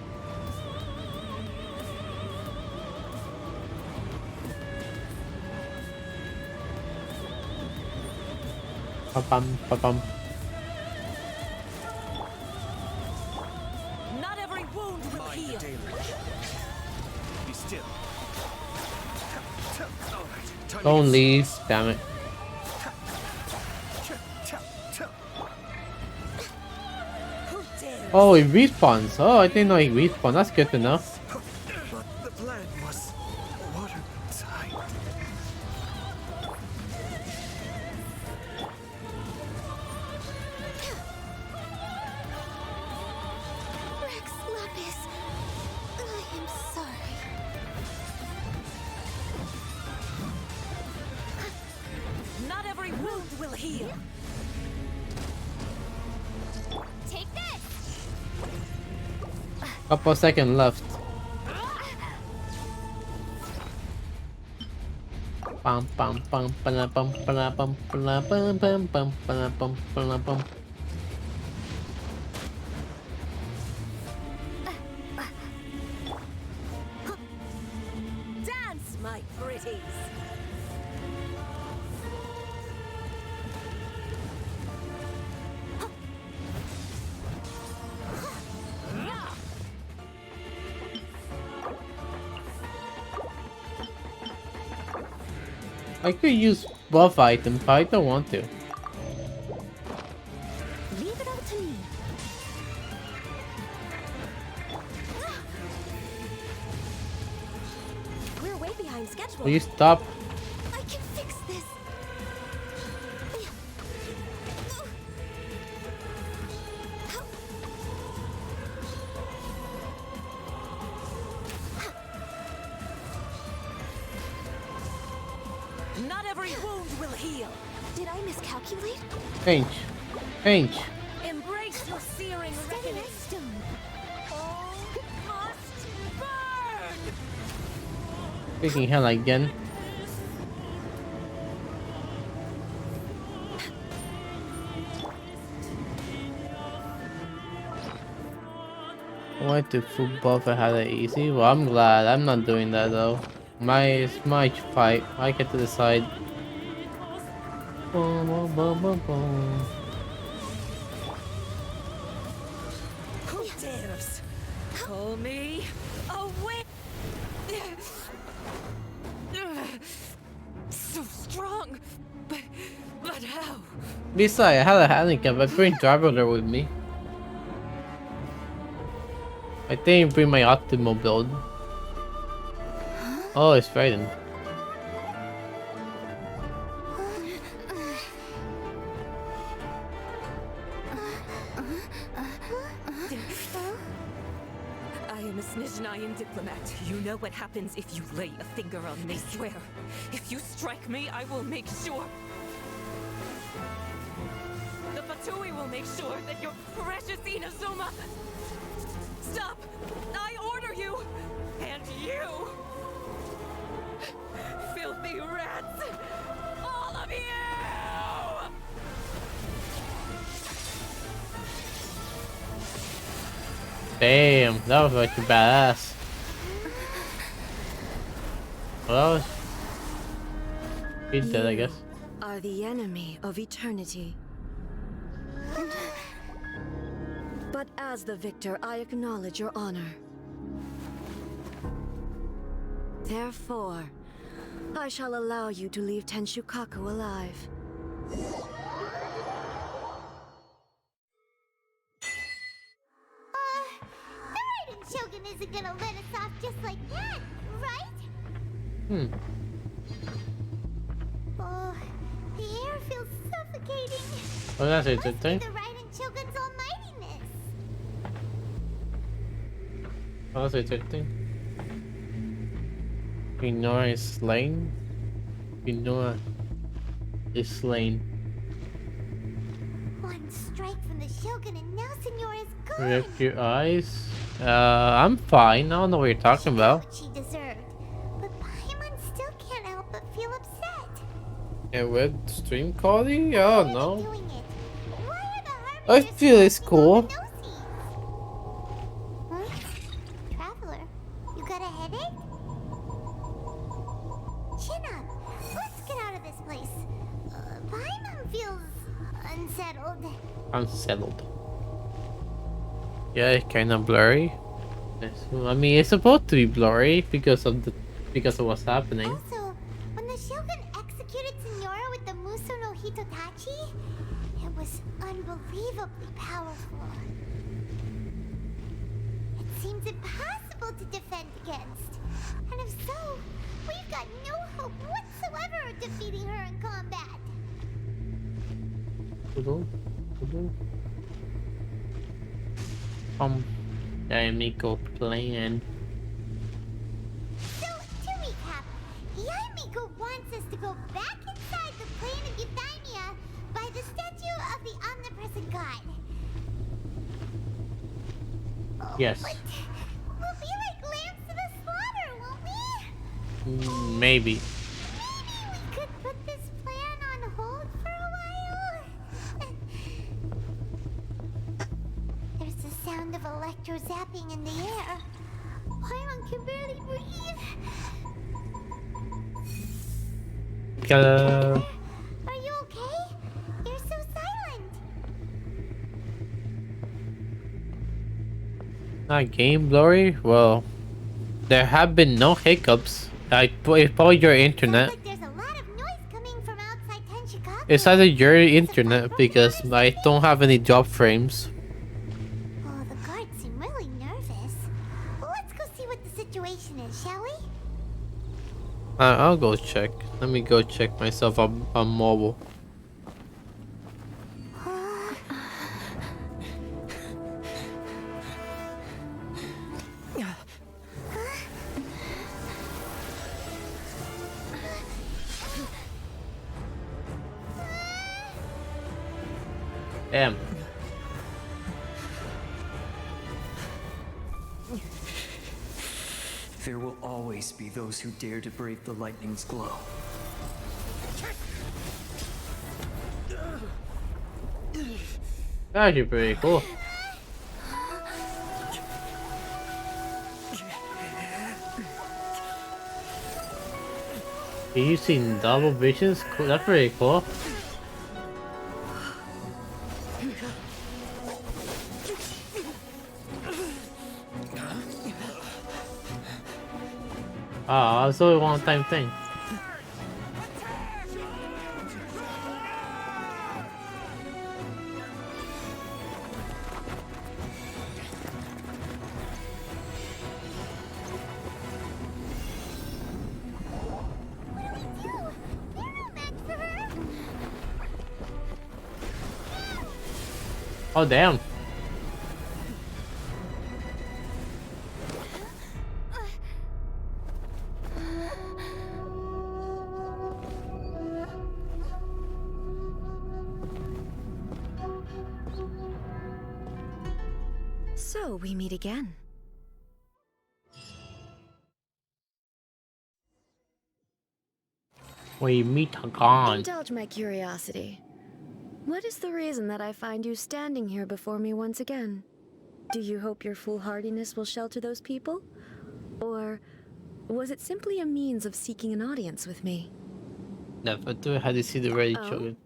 Bam, bam, bam, bam. Not every wound will heal. Be still. Alright. Don't leave. Damn it. Who dares? Oh, it respawns. Oh, I didn't know it respawned. That's good to know. But the plan was watertight. Rex Lapis. I am sorry. Not every wound will heal. Take this! Couple seconds left. Bam, bam, bam, bam, bam, bam, bam, bam, bam, bam, bam, bam, bam, bam. Dance, my pretties. I could use buff items, but I don't want to. Leave it all to me. We're way behind schedule. Will you stop? I can fix this. Not every wound will heal. Did I miscalculate? Change. Change. Embrace your searing Steady reckoning. as stone. All must burn. Freaking hell again. I wanted to full buff. I had it easy. Well, I'm glad. I'm not doing that though. It's my fight. I get to decide. Boom, boom, boom, boom, boom. dance. Pull me away. So strong, but how? Besides, I had a handicap. I bring Traveler with me. I think I bring my optimal build. Oh, it's frightened. I am a Snezhnayan diplomat. You know what happens if you lay a finger on me, swear. If you strike me, I will make sure. The Fatui will make sure that your precious Inazuma. Stop! I order you! And you! Filthy rats! All of you! Damn, that was like badass. Well, he's dead, I guess. Are the enemy of eternity. But as the victor, I acknowledge your honor. Therefore, I shall allow you to leave Tenshukaku alive. The Raiden Shogun isn't gonna let us off just like that, right? Oh, the air feels suffocating. Well, that's Must be interesting. the Raiden Shogun's almightiness. Oh, that's interesting. Minoa is slain. Minoa is slain. One strike from the Shogun and now Senor is gone. Rip your eyes. I'm fine. I don't know what you're talking about. What she deserved. But Paimon still can't help but feel upset. Yeah, with stream quality? Oh no. Doing it. Why are the I Harbingers feel it's collecting cool. all the no-seeds? Huh? Traveler, you got a headache? Chin up. Let's get out of this place. Paimon feels unsettled. Unsettled. Yeah, it's kind of blurry. I mean, it's supposed to be blurry because of what's happening. Also, when the Shogun executed Senora with the Muso no Hitotachi, it was unbelievably powerful. It seems impossible to defend against. And if so, we've got no hope whatsoever of defeating her in combat. Yaemiko plan. So, to recap, Yaemiko wants us to go back inside the plane of Euthymia by the statue of the omnipresent god. Oh, Yes. But we'll be like lambs to the slaughter, won't we? Maybe. Maybe we could put this plan on hold for a while. There's the sound of electro zapping in the air. Paimon can barely breathe. Are you okay? You're so silent. Not game blurry? Well, there have been no hiccups. It's probably your internet. Like there's a lot of noise coming from outside Tenshukaku. It's either your internet because I don't have any drop frames. Oh, the guards seem really nervous. Let's go see what the situation is, shall we? I'll go check. Let me go check myself on mobile. Damn. There will always be those who dare to brave the lightning's glow. That's actually pretty cool. Are you seeing double visions? Cool. That's pretty cool. Ah, it's only a one-time thing. Oh damn. So we meet again. We meet again. Indulge my curiosity. What is the reason that I find you standing here before me once again? Do you hope your foolhardiness will shelter those people? Or was it simply a means of seeking an audience with me? Never do had to see the ready Oh? children.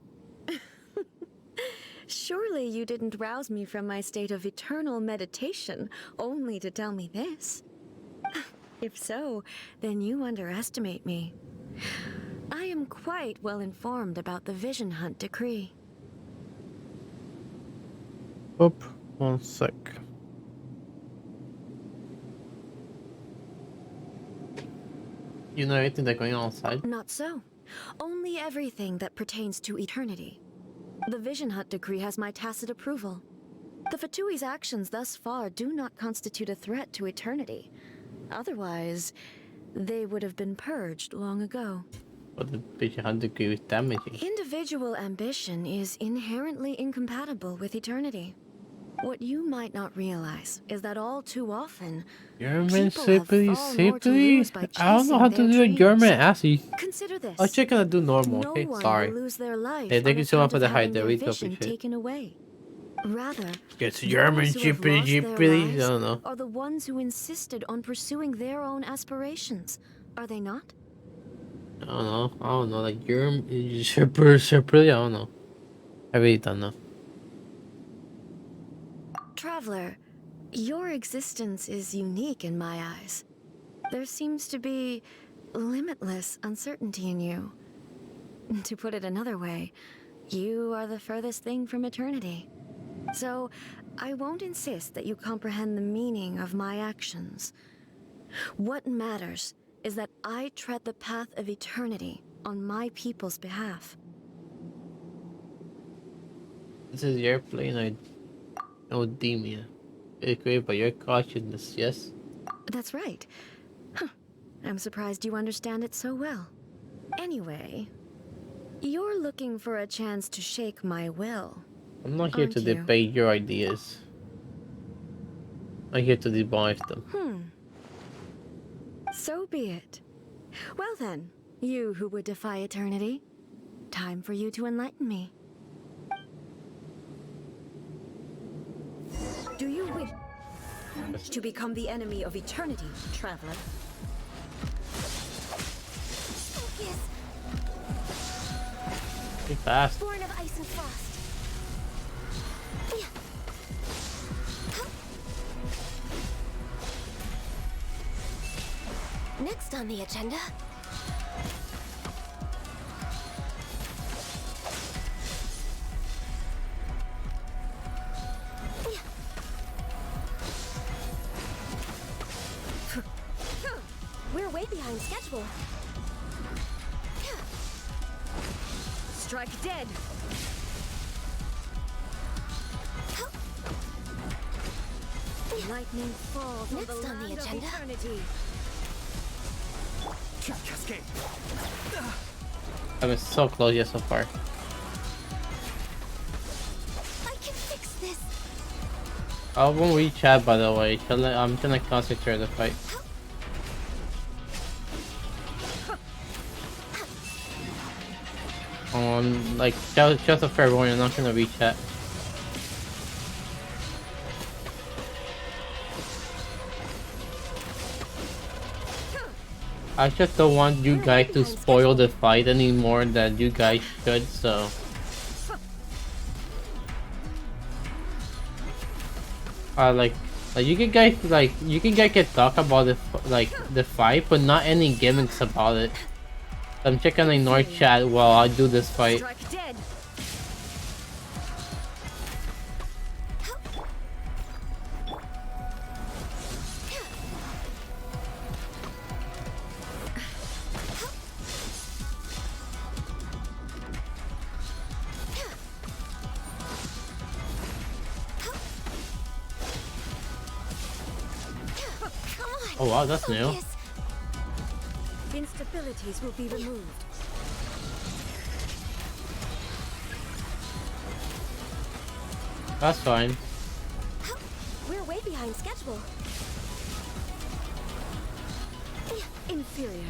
Surely you didn't rouse me from my state of eternal meditation only to tell me this. If so, then you underestimate me. I am quite well informed about the Vision Hunt decree. Oop, 1 sec. You know anything that's going on outside? Not so. Only everything that pertains to eternity. The Vision Hunt decree has my tacit approval. The Fatui's actions thus far do not constitute a threat to eternity. Otherwise, they would have been purged long ago. But the Vision Hunt decree was damaging. Individual ambition is inherently incompatible with eternity. What you might not realize is that all too often, German people have simply, far more to simply. lose by I don't know how to chasing do their a German dreams. assy. Consider this. I'll check and do normal, No okay? one Sorry. will lose their life Hey, thank on you so much account for of the having hype there. their We vision appreciate it. taken away. Rather, It's German, those who have jippity lost their jippity. I lives don't know. are the ones who insisted on pursuing their own aspirations. Are they not? I don't know. Like German, separately. I don't know. I really don't know. Traveler, your existence is unique in my eyes. There seems to be limitless uncertainty in you. To put it another way, you are the furthest thing from eternity. So, I won't insist that you comprehend the meaning of my actions. What matters is that I tread the path of eternity on my people's behalf. This is your plane. No demia. It's great by your cautiousness, yes? That's right. Huh. I'm surprised you understand it so well. Anyway, you're looking for a chance to shake my will. I'm not here to Aren't you? debate your ideas. I'm here to debunk them. So be it. Well then, you who would defy eternity, time for you to enlighten me. Do you wish to become the enemy of eternity, traveler? Focus. Be fast. Born of ice and frost. Next on the agenda. We're way behind schedule. Strike dead! Lightning falls Next on the on the land of agenda. eternity. Cascade. I've been so close yet so far. I can fix this. I won't reach chat by the way. I'm gonna concentrate on the fight. Like just a fair warning, I'm not gonna reach chat. I just don't want you guys to spoil the fight any more than you guys should, so. Like, Like you guys can talk about the fight, but not any gimmicks about it. I'm checking ignore chat while I do this fight. Strike dead. Oh wow, that's new. Instabilities will be removed. That's fine. We're way behind schedule. Inferior.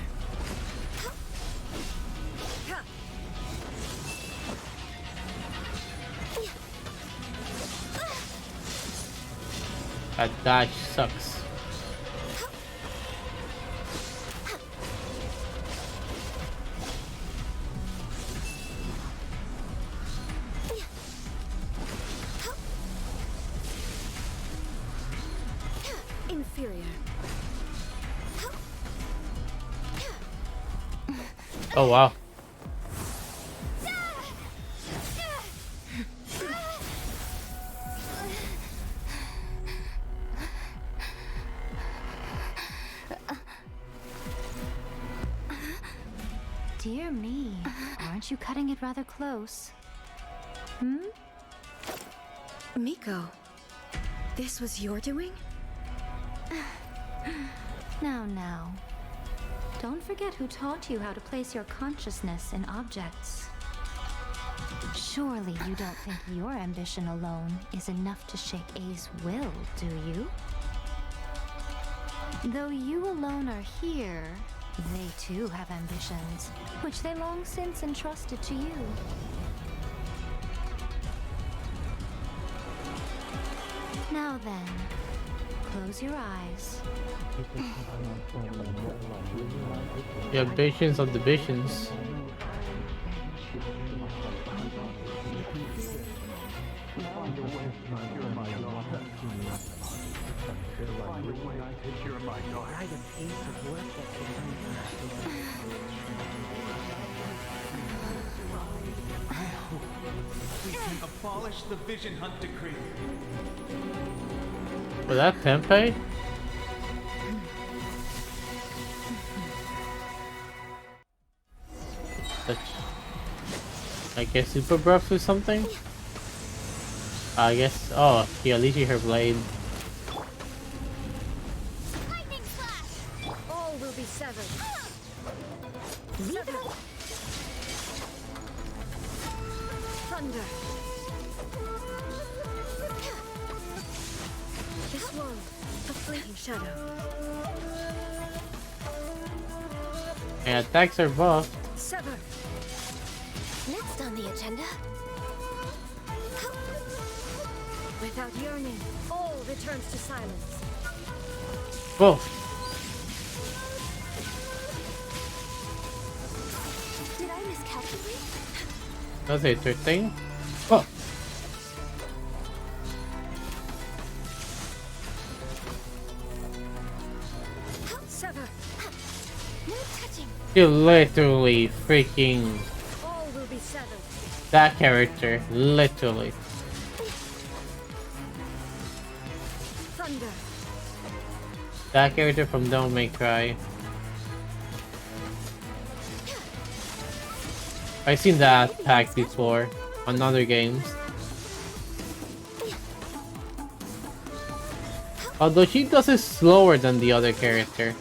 That dash sucks. Inferior. Oh wow. Dear me, aren't you cutting it rather close? Hmm? Miko, this was your doing? Now. Don't forget who taught you how to place your consciousness in objects. Surely you don't think your ambition alone is enough to shake A's will, do you? Though you alone are here, they too have ambitions, which they long since entrusted to you. Now then, close your eyes. The ambitions of the visions. We can abolish the Vision Hunt decree. Was that Tempe? I guess super breath or something? I guess. Oh, yeah, at least you her blade. Lightning slash. All will be severed. Severed. Thunder. This one, a fleeting shadow. And attacks are buffed. Sever. Next on the agenda. Without yearning, all returns to silence. Whoa. Did I miscalculate? That's interesting. Oh. Sever. No touching. You literally freaking All will be severed. that character. Literally. Thunder. That character from Don't Make Cry. I've seen that attack before on other games. Although she does it slower than the other character.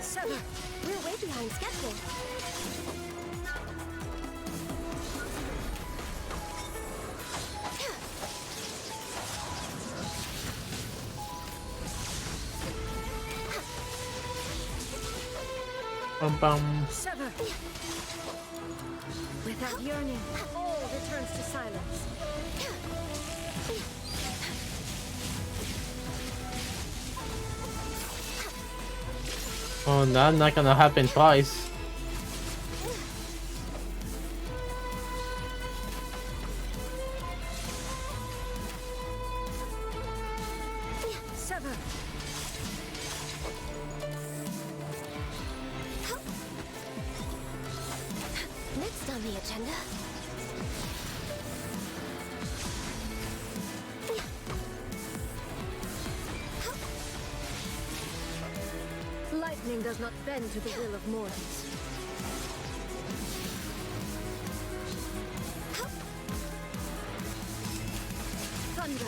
Sever. We're way behind schedule. Bum. Sever. Without yearning, all returns to silence. Oh, that's not gonna happen twice. Sever. Next on the agenda. Lightning does not bend to the will of mortals. Thunder.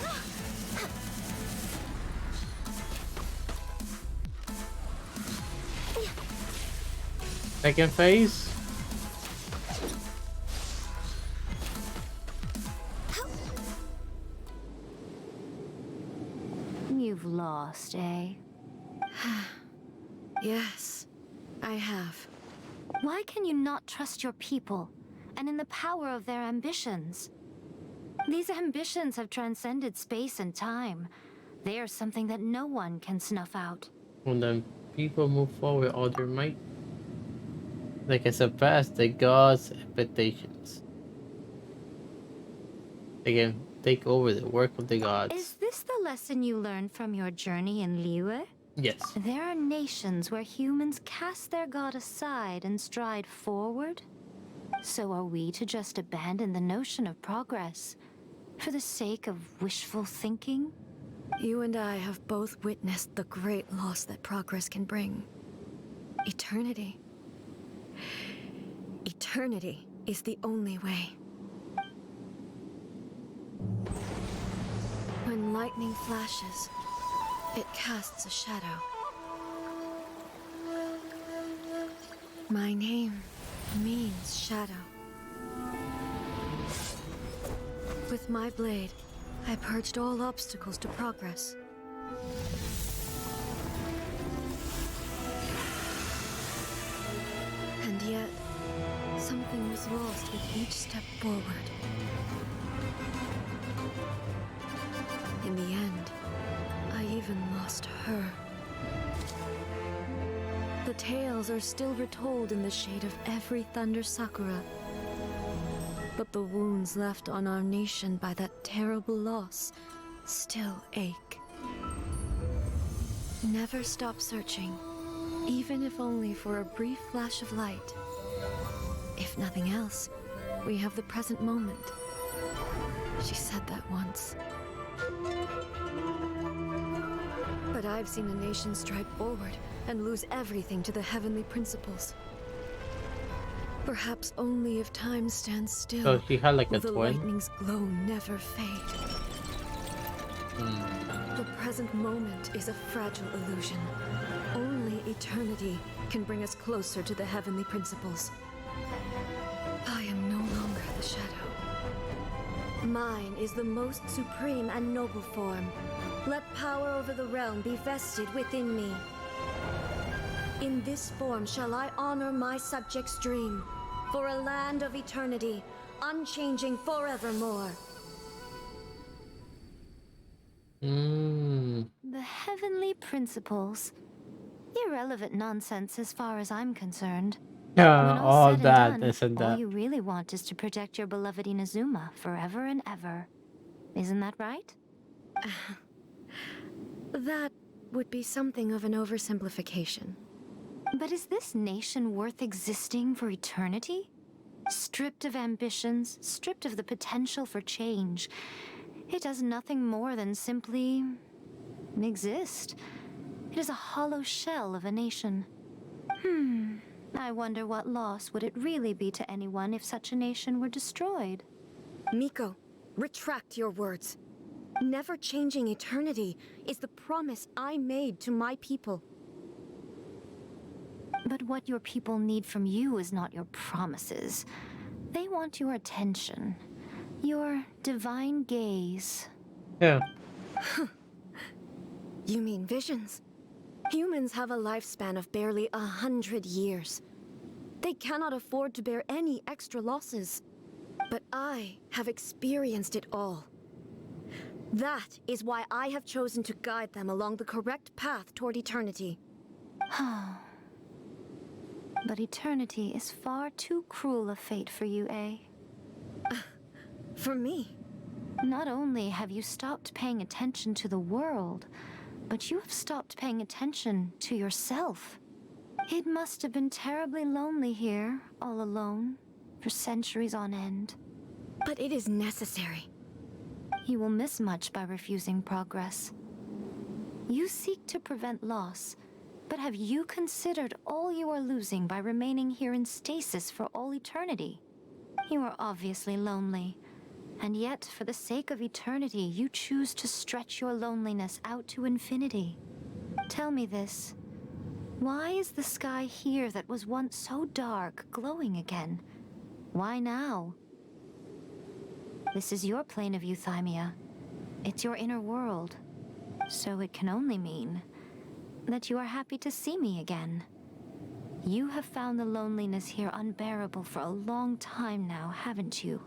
Second phase. You've lost, eh? Yes, I have. Why can you not trust your people, and in the power of their ambitions? These ambitions have transcended space and time. They are something that no one can snuff out. When the people move forward all their might, they can surpass the gods' expectations. They can take over the work of the gods. Is this the lesson you learned from your journey in Liyue? Yes. There are nations where humans cast their god aside and stride forward. So are we to just abandon the notion of progress for the sake of wishful thinking? You and I have both witnessed the great loss that progress can bring. Eternity. Eternity is the only way. When lightning flashes, it casts a shadow. My name means shadow. With my blade, I purged all obstacles to progress. And yet, something was lost with each step forward. In the end, I even lost her. The tales are still retold in the shade of every Thunder Sakura. But the wounds left on our nation by that terrible loss still ache. Never stop searching, even if only for a brief flash of light. If nothing else, we have the present moment. She said that once. But I've seen a nation stride forward and lose everything to the heavenly principles. Perhaps only if time stands still, So she had like a will the twin? lightning's glow never fade. The present moment is a fragile illusion. Only eternity can bring us closer to the heavenly principles. I am no longer the shadow. Mine is the most supreme and noble form. Let power over the realm be vested within me. In this form shall I honor my subjects' dream, for a land of eternity, unchanging forevermore. The heavenly principles. Irrelevant nonsense as far as I'm concerned. Yeah, When all said that, and this and all that. you really want is to protect your beloved Inazuma forever and ever. Isn't that right? That would be something of an oversimplification. But is this nation worth existing for eternity? Stripped of ambitions, stripped of the potential for change. It does nothing more than simply exist. It is a hollow shell of a nation. I wonder what loss would it really be to anyone if such a nation were destroyed? Miko, retract your words. Never changing eternity is the promise I made to my people. But what your people need from you is not your promises. They want your attention. Your divine gaze. Yeah. You mean visions? Humans have a lifespan of barely 100 years. They cannot afford to bear any extra losses. But I have experienced it all. That is why I have chosen to guide them along the correct path toward eternity. But eternity is far too cruel a fate for you, eh? For me? Not only have you stopped paying attention to the world, but you have stopped paying attention to yourself. It must have been terribly lonely here, all alone, for centuries on end. But it is necessary. You will miss much by refusing progress. You seek to prevent loss, but have you considered all you are losing by remaining here in stasis for all eternity? You are obviously lonely, and yet for the sake of eternity, you choose to stretch your loneliness out to infinity. Tell me this. Why is the sky here that was once so dark glowing again? Why now? This is your plane of euthymia. It's your inner world. So it can only mean that you are happy to see me again. You have found the loneliness here unbearable for a long time now, haven't you?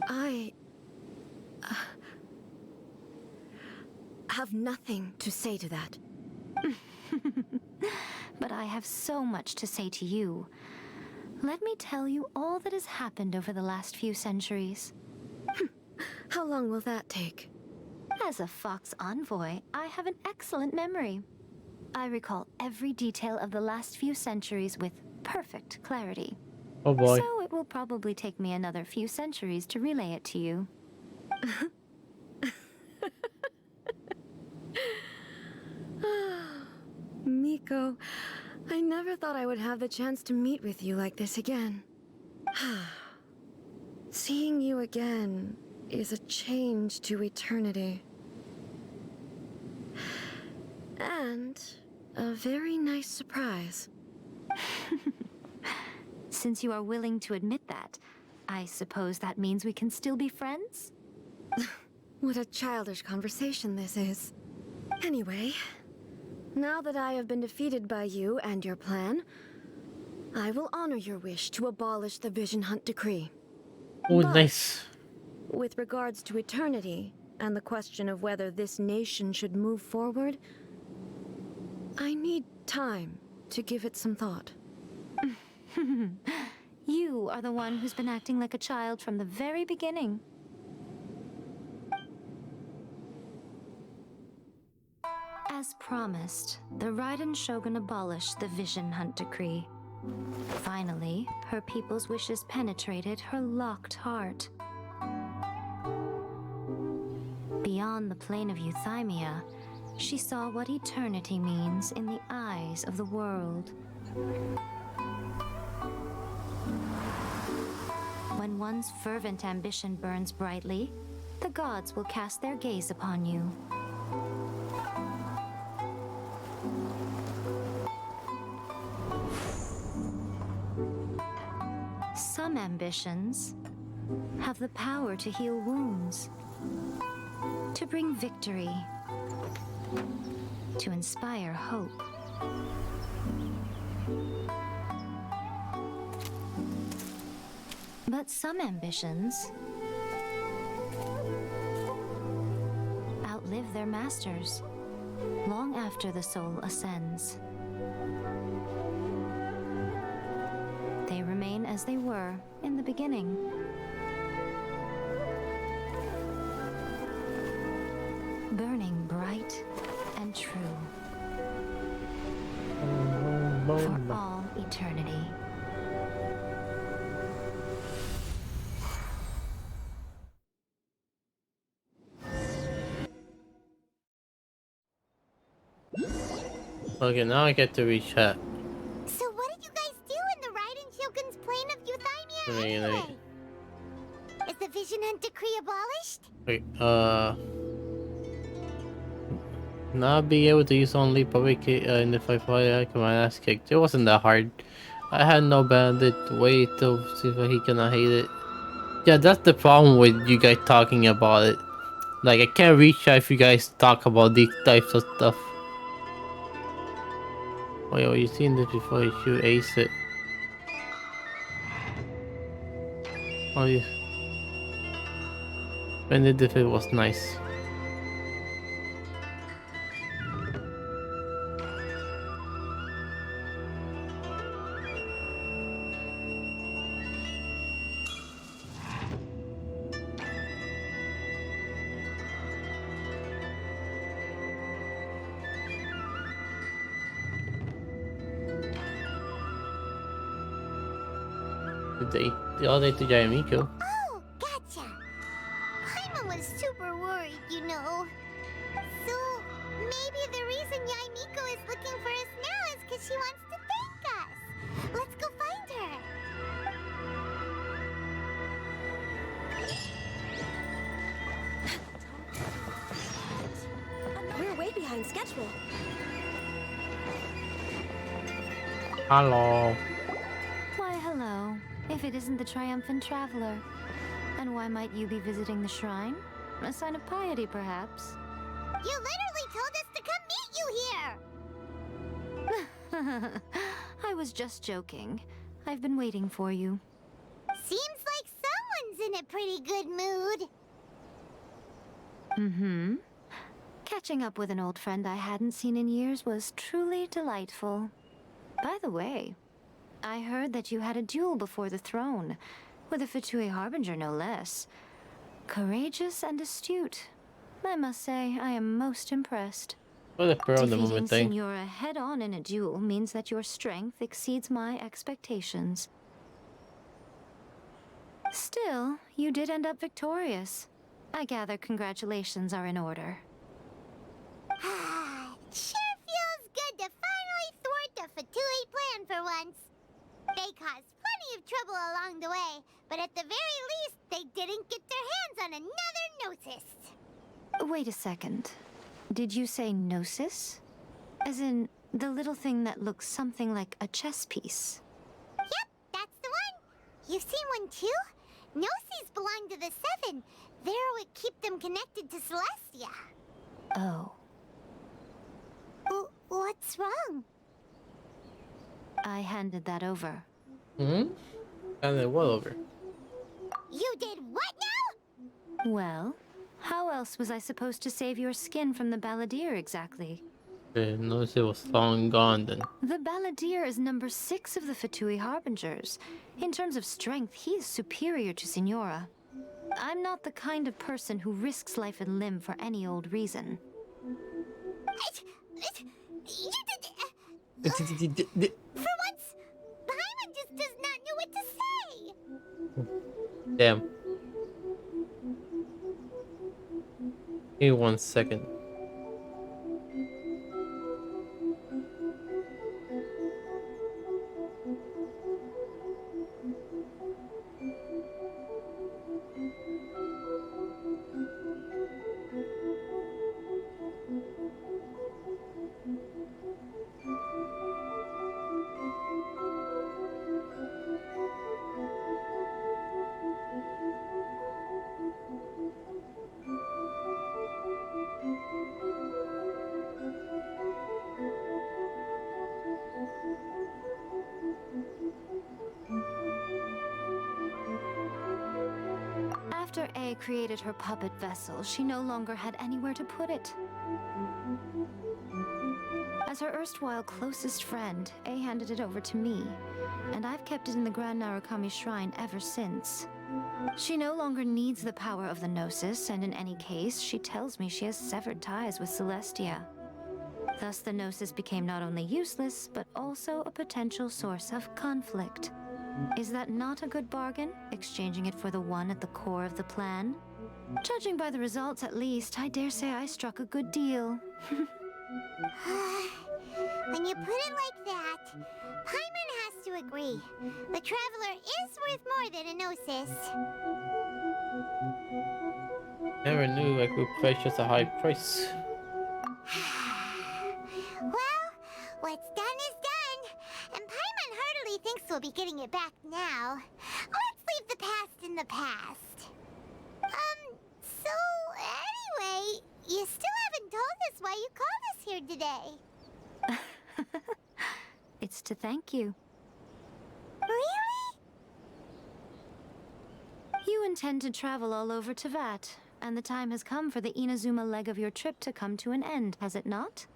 I have nothing to say to that. But I have so much to say to you. Let me tell you all that has happened over the last few centuries. How long will that take? As a Fox envoy, I have an excellent memory. I recall every detail of the last few centuries with perfect clarity. Oh boy. So it will probably take me another few centuries to relay it to you. Miko, I never thought I would have the chance to meet with you like this again. Seeing you again is a change to eternity. And a very nice surprise. Since you are willing to admit that, I suppose that means we can still be friends? What a childish conversation this is. Anyway, now that I have been defeated by you and your plan, I will honor your wish to abolish the Vision Hunt Decree. Oh, But nice. with regards to eternity, and the question of whether this nation should move forward, I need time to give it some thought. You are the one who's been acting like a child from the very beginning. As promised, the Raiden Shogun abolished the Vision Hunt Decree. Finally, her people's wishes penetrated her locked heart. Beyond the plane of euthymia, she saw what eternity means in the eyes of the world. When one's fervent ambition burns brightly, the gods will cast their gaze upon you. Some ambitions have the power to heal wounds, to bring victory, to inspire hope. But some ambitions outlive their masters long after the soul ascends. They remain as they were in the beginning. Burning bright and true for all eternity. Okay, now I get to reach that. So what did you guys do in the Raiden Shogun's plane of euthymia Wait, anyway? Is the Vision Hunt Decree abolished? Wait, not being able to use only public in the fight I got my ass kicked. It wasn't that hard. I had no bandit way to see if he gonna hate it. Yeah, that's the problem with you guys talking about it. Like, I can't reach out if you guys talk about these types of stuff. Oh yeah, well, you've seen this before, you should ace it. Oh yeah. When the defeat was nice. They all day to Yamiko. Oh, gotcha. Paimon was super worried, you know. So, maybe the reason Yaimiko is looking for us now is because she wants to thank us. Let's go find her. We're way behind schedule. Hello. Why, hello. If it isn't the triumphant traveler. And why might you be visiting the shrine? A sign of piety, perhaps? You literally told us to come meet you here. I was just joking. I've been waiting for you. Seems like someone's in a pretty good mood. Mm-hmm. Catching up with an old friend I hadn't seen in years was truly delightful. By the way, I heard that you had a duel before the throne, with a Fatui Harbinger no less. Courageous and astute. I must say, I am most impressed. What a pro the Defeating moment thing. Signora head-on in a duel means that your strength exceeds my expectations. Still, you did end up victorious. I gather congratulations are in order. Sure feels good to finally thwart the Fatui plan for once. They caused plenty of trouble along the way, but at the very least, they didn't get their hands on another Gnosis. Wait a second. Did you say Gnosis? As in, the little thing that looks something like a chess piece? Yep, that's the one. You've seen one too? Gnosis belong to the Seven. They're what keep them connected to Celestia. Oh. What's wrong? I handed that over. Hmm? And then what over? You did what now? Well, how else was I supposed to save your skin from the Balladeer exactly? Notice it was long gone then. The Balladeer is number 6 of the Fatui Harbingers. In terms of strength, he is superior to Signora. I'm not the kind of person who risks life and limb for any old reason. You did... For once, Paimon just does not know what to say. Damn. Give me 1 second. After A created her puppet vessel, she no longer had anywhere to put it. As her erstwhile closest friend, A handed it over to me, and I've kept it in the Grand Narukami Shrine ever since. She no longer needs the power of the Gnosis, and in any case, she tells me she has severed ties with Celestia. Thus, the Gnosis became not only useless, but also a potential source of conflict. Is that not a good bargain, exchanging it for the one at the core of the plan? Judging by the results, at least, I dare say I struck a good deal. When you put it like that, Paimon has to agree. The Traveler is worth more than a Gnosis. Never knew I could pay such a high price. Well, what's done is done, and Paimon heartily thinks we'll be getting it back now. Let's leave the past in the past. So anyway, you still haven't told us why you called us here today. It's to thank you. Really? You intend to travel all over Teyvat, and the time has come for the Inazuma leg of your trip to come to an end, has it not?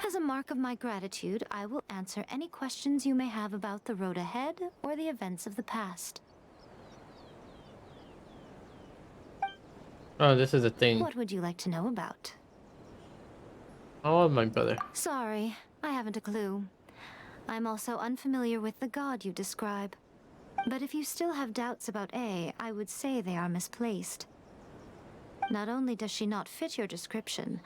As a mark of my gratitude, I will answer any questions you may have about the road ahead or the events of the past. Oh, this is a thing. What would you like to know about? Oh, my brother. Sorry, I haven't a clue. I'm also unfamiliar with the god you describe. But if you still have doubts about A, I would say they are misplaced. Not only does she not fit your description,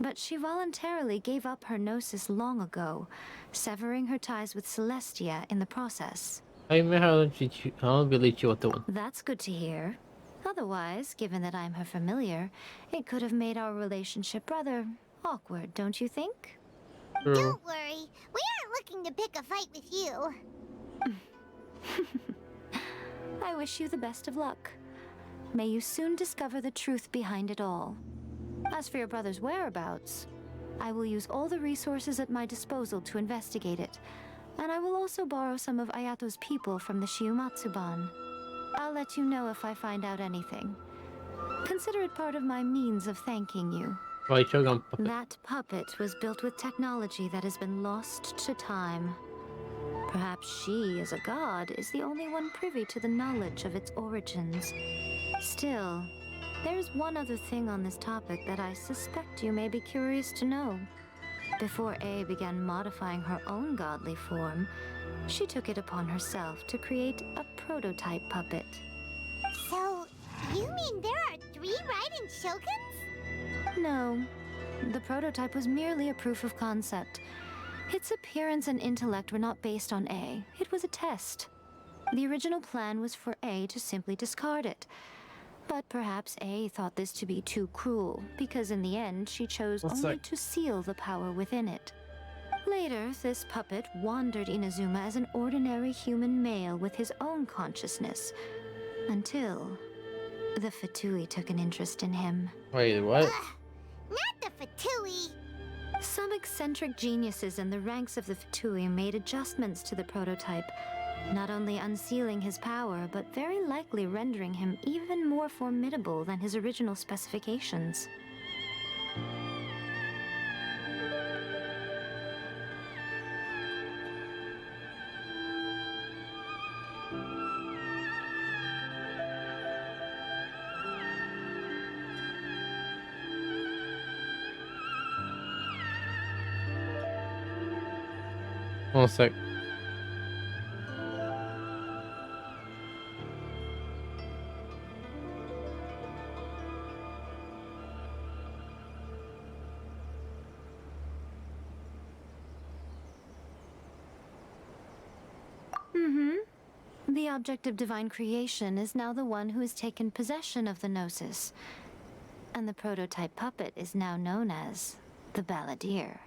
but she voluntarily gave up her gnosis long ago, severing her ties with Celestia in the process. Ay, may believe you doon. That's good to hear. Otherwise, given that I'm her familiar, it could have made our relationship rather awkward, don't you think? True. Don't worry, we aren't looking to pick a fight with you. I wish you the best of luck. May you soon discover the truth behind it all. As for your brother's whereabouts, I will use all the resources at my disposal to investigate it, and I will also borrow some of Ayato's people from the Shiumatsuban. I'll let you know if I find out anything. Consider it part of my means of thanking you. Right, you're gonna puppet. That puppet was built with technology that has been lost to time. Perhaps she, as a god, is the only one privy to the knowledge of its origins. Still, there's one other thing on this topic that I suspect you may be curious to know. Before A began modifying her own godly form, she took it upon herself to create a prototype puppet. So, you mean there are 3 Raiden Shoguns? No, the prototype was merely a proof of concept. Its appearance and intellect were not based on A. It was a test. The original plan was for A to simply discard it. But perhaps A thought this to be too cruel, because in the end she chose only to seal the power within it. Later, this puppet wandered Inazuma as an ordinary human male with his own consciousness, until the Fatui took an interest in him. Wait, what? Not the Fatui! Some eccentric geniuses in the ranks of the Fatui made adjustments to the prototype, not only unsealing his power, but very likely rendering him even more formidable than his original specifications. One sec. The object of divine creation is now the one who has taken possession of the Gnosis. And the prototype puppet is now known as the Balladeer.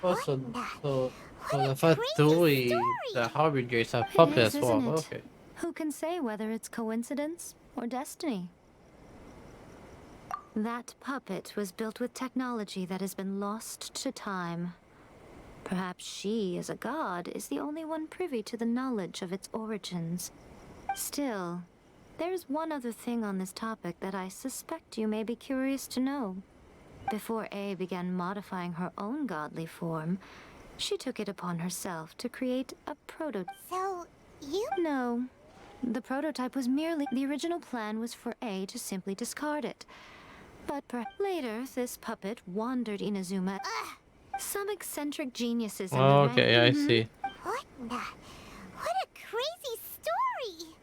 Oh, so the Fatui, the Harbingers have puppet as well. Isn't it? Okay. Who can say whether it's coincidence or destiny? That puppet was built with technology that has been lost to time. Perhaps she, as a god, is the only one privy to the knowledge of its origins. Still, there's one other thing on this topic that I suspect you may be curious to know. Before A began modifying her own godly form, she took it upon herself to create a prototype. So, you... No. The prototype was merely... The original plan was for A to simply discard it. But later, this puppet wandered Inazuma. Some eccentric geniuses in the rank... Okay, I see. What a crazy story!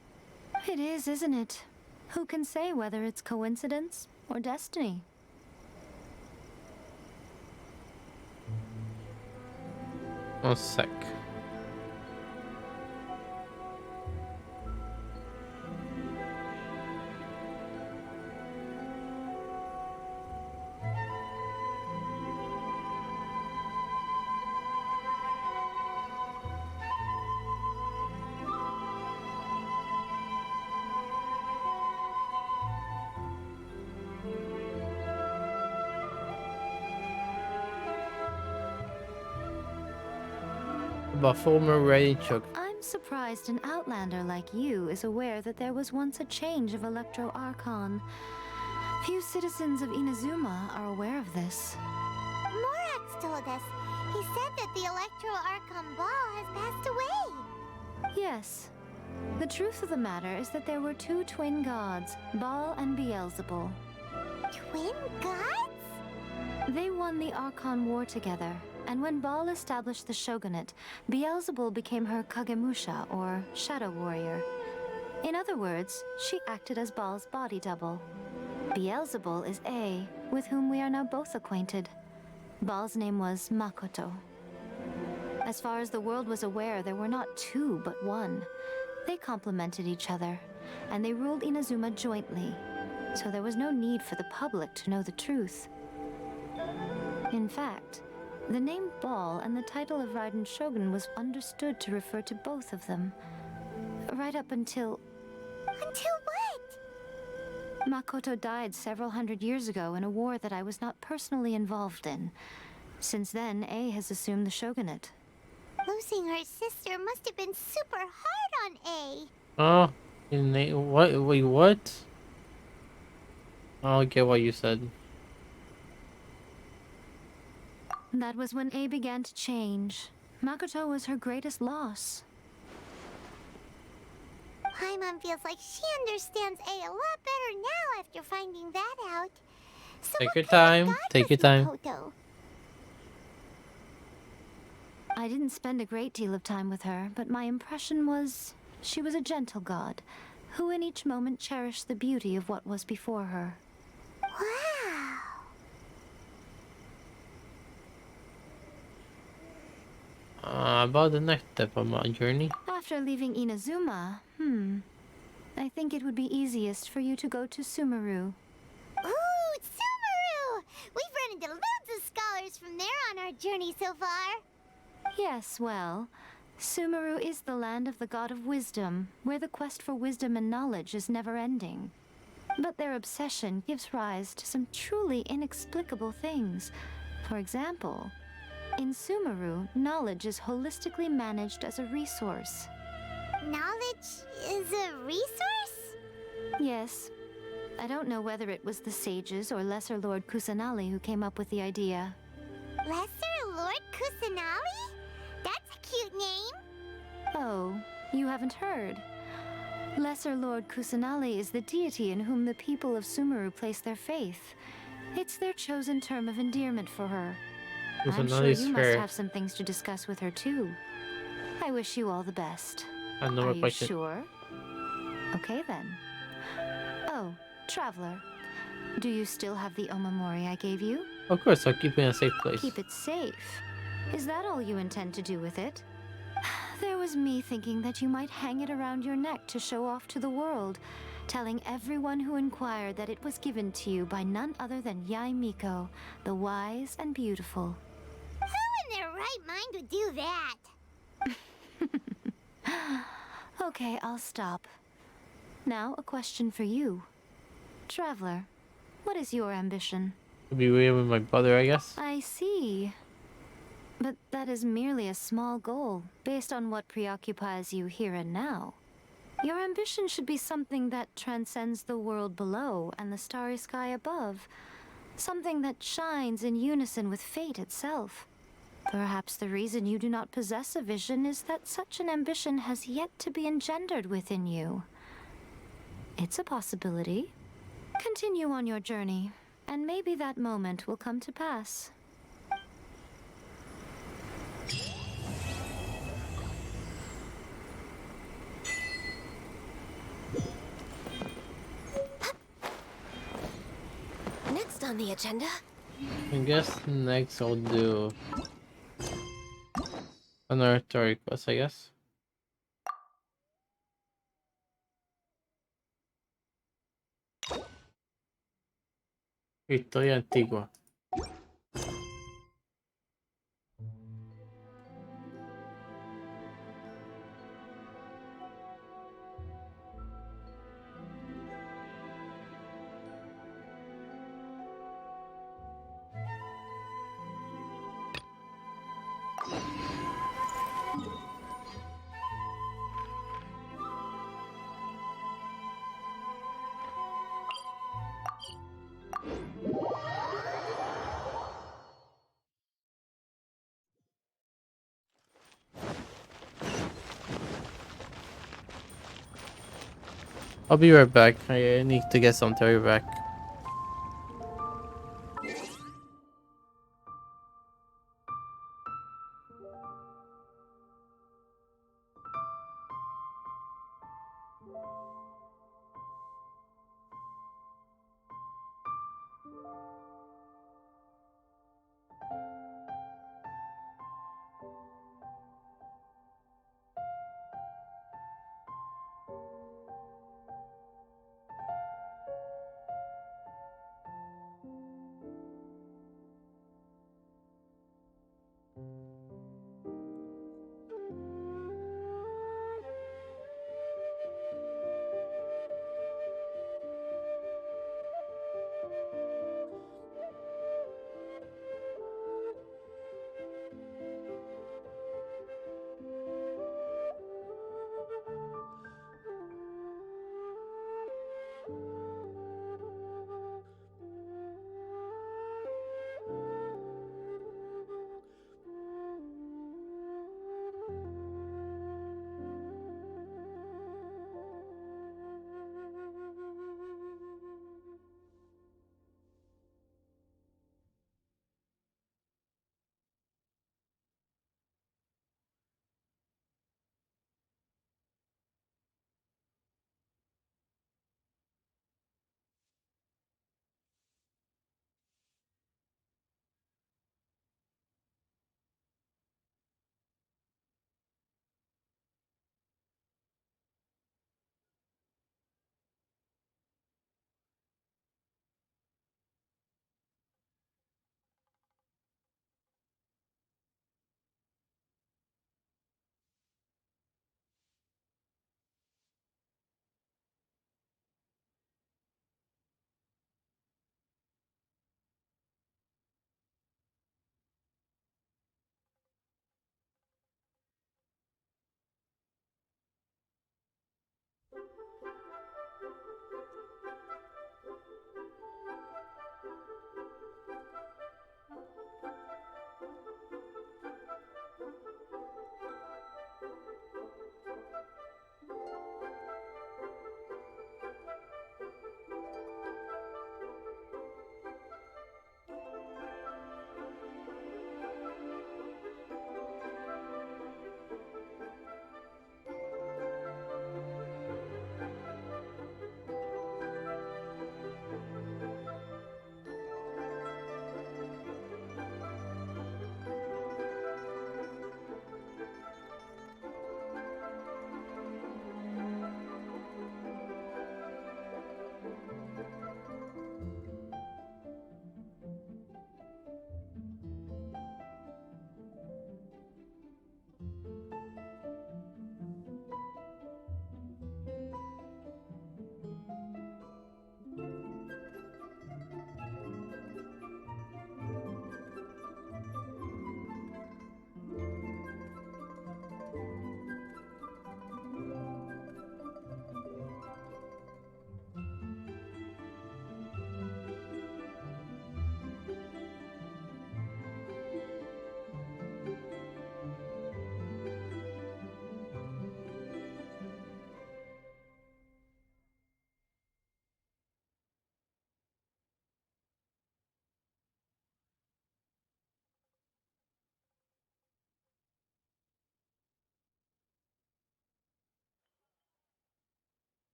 It is, isn't it? Who can say whether it's coincidence or destiny? One sec. But former Rachel. I'm surprised an outlander like you is aware that there was once a change of Electro Archon. Few citizens of Inazuma are aware of this. Morax told us. He said that the Electro Archon Ball has passed away. Yes. The truth of the matter is that there were 2 twin gods, Baal and Beelzebul. Twin gods? They won the Archon War together, and when Baal established the shogunate, Beelzebul became her Kagemusha, or shadow warrior. In other words, she acted as Baal's body double. Beelzebul is A, with whom we are now both acquainted. Baal's name was Makoto. As far as the world was aware, there were not two, but one. They complemented each other, and they ruled Inazuma jointly, so there was no need for the public to know the truth. In fact, the name Baal and the title of Raiden Shogun was understood to refer to both of them. Right up until... Until what? Makoto died several hundred years ago in a war that I was not personally involved in. Since then, A has assumed the shogunate. Losing her sister must have been super hard on A. Oh, what? Wait, what? I don't get what you said. That was when A began to change. Makoto was her greatest loss. Paimon feels like she understands A a lot better now after finding that out. So Take your time. Take your time. Makoto? I didn't spend a great deal of time with her, but my impression was she was a gentle god, who in each moment cherished the beauty of what was before her. Wow. About the next step of my journey. After leaving Inazuma, I think it would be easiest for you to go to Sumeru. Ooh, Sumeru! We've run into loads of scholars from there on our journey so far. Yes, well, Sumeru is the land of the god of wisdom, where the quest for wisdom and knowledge is never-ending. But their obsession gives rise to some truly inexplicable things. For example, in Sumeru, knowledge is holistically managed as a resource. Knowledge is a resource? Yes. I don't know whether it was the sages or Lesser Lord Kusanali who came up with the idea. Lesser Lord Kusanali? That's a cute name. Oh, you haven't heard. Lesser Lord Kusanali is the deity in whom the people of Sumeru place their faith. It's their chosen term of endearment for her. I'm sure you must have some things to discuss with her too. I wish you all the best. Are you sure? Okay then. Oh, Traveler. Do you still have the Omamori I gave you? Of course, I'll keep it in a safe place. Keep it safe? Is that all you intend to do with it? There was me thinking that you might hang it around your neck to show off to the world, telling everyone who inquired that it was given to you by none other than Yae Miko, the wise and beautiful. Who in their right mind would do that? Okay, I'll stop. Now, a question for you. Traveler, what is your ambition? To be with my brother, I guess. I see. But that is merely a small goal, based on what preoccupies you here and now. Your ambition should be something that transcends the world below and the starry sky above. Something that shines in unison with fate itself. Perhaps the reason you do not possess a vision is that such an ambition has yet to be engendered within you. It's a possibility. Continue on your journey, and maybe that moment will come to pass. Next on the agenda. I guess next I'll do another story quest, I guess. Historia antigua. I'll be right back. I need to get some Terry back.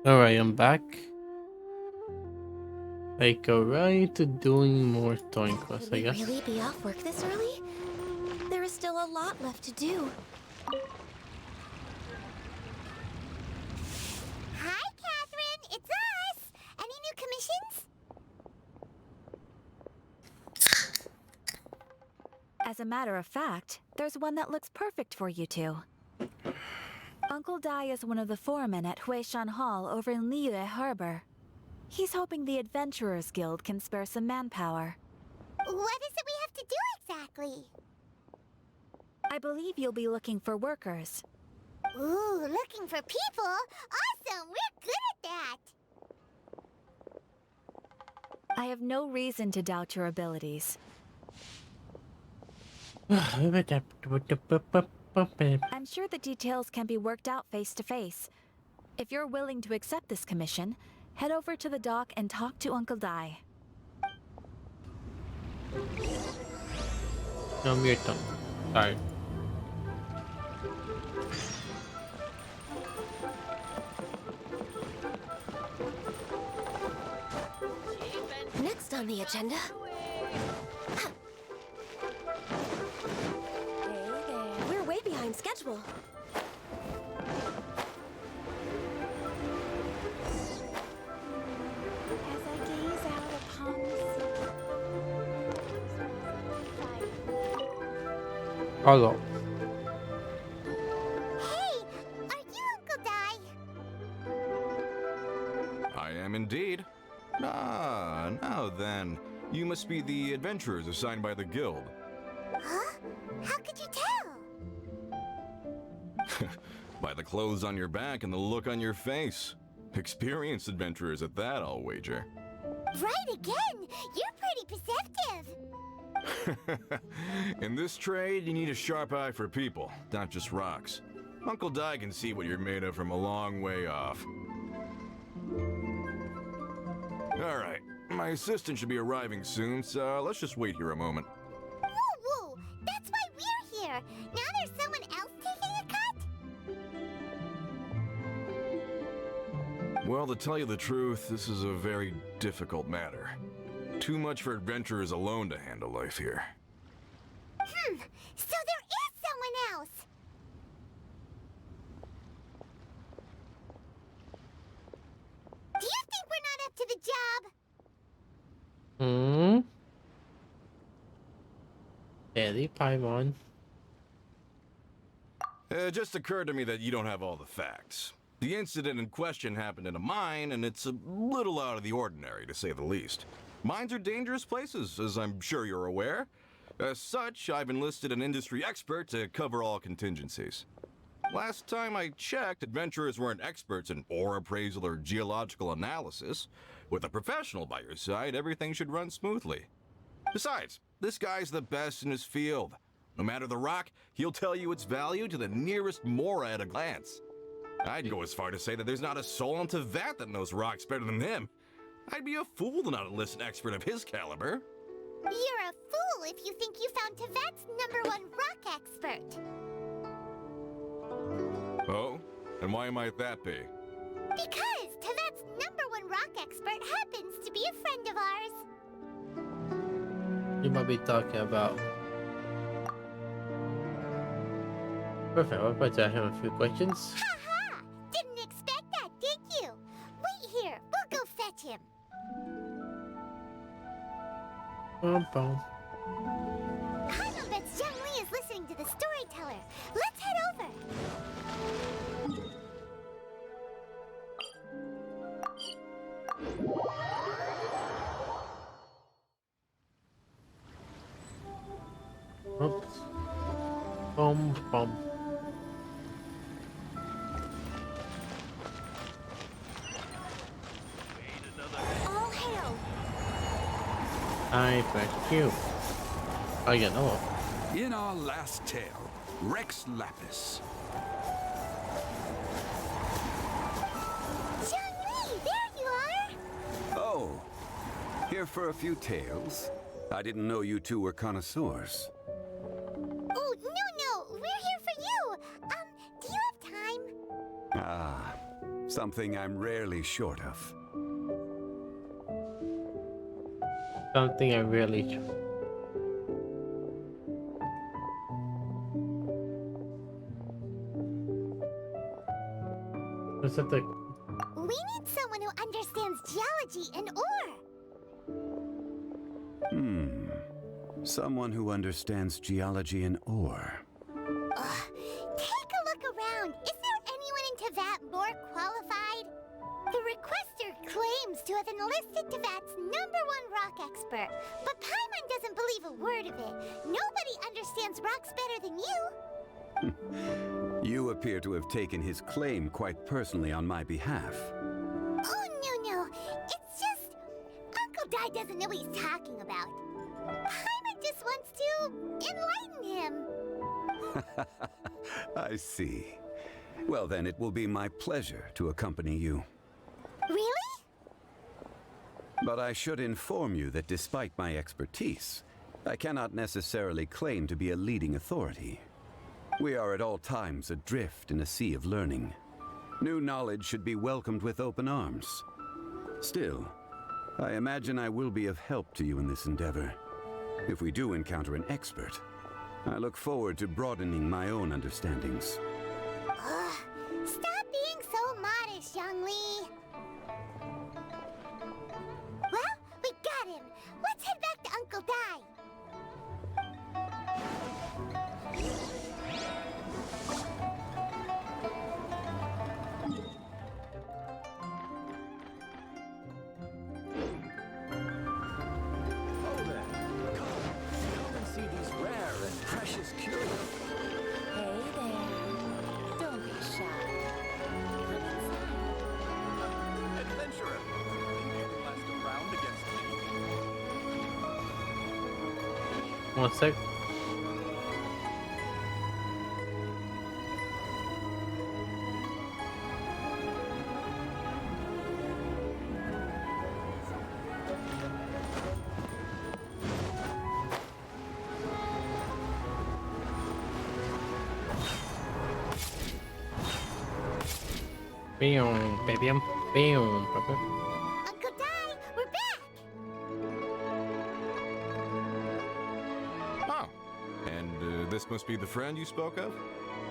Alright, I'm back. I go right to doing more towing quests, Could I we guess. really be off work this early? There is still a lot left to do. Hi, Catherine. It's us. Any new commissions? As a matter of fact, there's one that looks perfect for you two. Uncle Dai is one of the foremen at Huishan Hall over in Liyue Harbor. He's hoping the Adventurers Guild can spare some manpower. What is it we have to do exactly? I believe you'll be looking for workers. Ooh, looking for people? Awesome! We're good at that! I have no reason to doubt your abilities. I'm sure the details can be worked out face to face. If you're willing to accept this commission, head over to the dock and talk to Uncle Dai. No, mute them. Sorry. Next on the agenda. We're way behind schedule. As I gaze out upon the Hello. Hey, are you Uncle Dai? I am indeed. Ah, now then. You must be the adventurers assigned by the guild. Huh? How could you tell? By the clothes on your back and the look on your face. Experienced adventurers at that, I'll wager. Right again! You're pretty perceptive! In this trade, you need a sharp eye for people, not just rocks. Uncle Dai can see what you're made of from a long way off. Alright, my assistant should be arriving soon, so let's just wait here a moment. Woo woo! That's why we're here! Now there's someone else taking a cut? Well, to tell you the truth, this is a very difficult matter. Too much for adventurers alone to handle life here. So there is someone else! Do you think we're not up to the job? Daddy Paimon. It just occurred to me that you don't have all the facts. The incident in question happened in a mine, and it's a little out of the ordinary, to say the least. Mines are dangerous places, as I'm sure you're aware. As such, I've enlisted an industry expert to cover all contingencies. Last time I checked, adventurers weren't experts in ore appraisal or geological analysis. With a professional by your side, everything should run smoothly. Besides, this guy's the best in his field. No matter the rock, he'll tell you its value to the nearest mora at a glance. I'd go as far to say that there's not a soul on Tevat that knows rocks better than him. I'd be a fool to not enlist an expert of his caliber. You're a fool if you think you found Tevat's #1 rock expert. Oh? And why might that be? Because Tevat's #1 rock expert happens to be a friend of ours. You might be talking about. Perfect. I'll put him a few questions. Ha! Didn't expect that, did you? Wait here. We'll go fetch him. Bum, bum. Oops. Boom, boom. All hail! I thank you. I get no. In our last tale, Rex Lapis. Zhongli, there you are! Oh, here for a few tales. I didn't know you two were connoisseurs. Oh, no, we're here for you. Do you have time? Ah, something I'm rarely short of. Something I really. What's that? The We need someone who understands geology and ore. Someone who understands geology and ore. Take a look around. Is there anyone in Teyvat more qualified? The requester claims to have enlisted Teyvat's #1 rock expert, but Paimon doesn't believe a word of it. Nobody understands rocks better than you. You appear to have taken his claim quite personally on my behalf. Oh, no. It's just... Uncle Dai doesn't know what he's talking about. Paimon just wants to enlighten him. I see. Well, then it will be my pleasure to accompany you. Really? But I should inform you that despite my expertise, I cannot necessarily claim to be a leading authority. We are at all times adrift in a sea of learning. New knowledge should be welcomed with open arms. Still, I imagine I will be of help to you in this endeavor. If we do encounter an expert, I look forward to broadening my own understandings. Stop being so modest, Zhongli. Well, we got him. Let's head back to Uncle Dai. Precious curios. Hey there. Don't be shy. Come inside. Adventurer, think you can last a round against me? 1 sec. Boom, baby, boom. Uncle Dai, we're back! Oh, and this must be the friend you spoke of?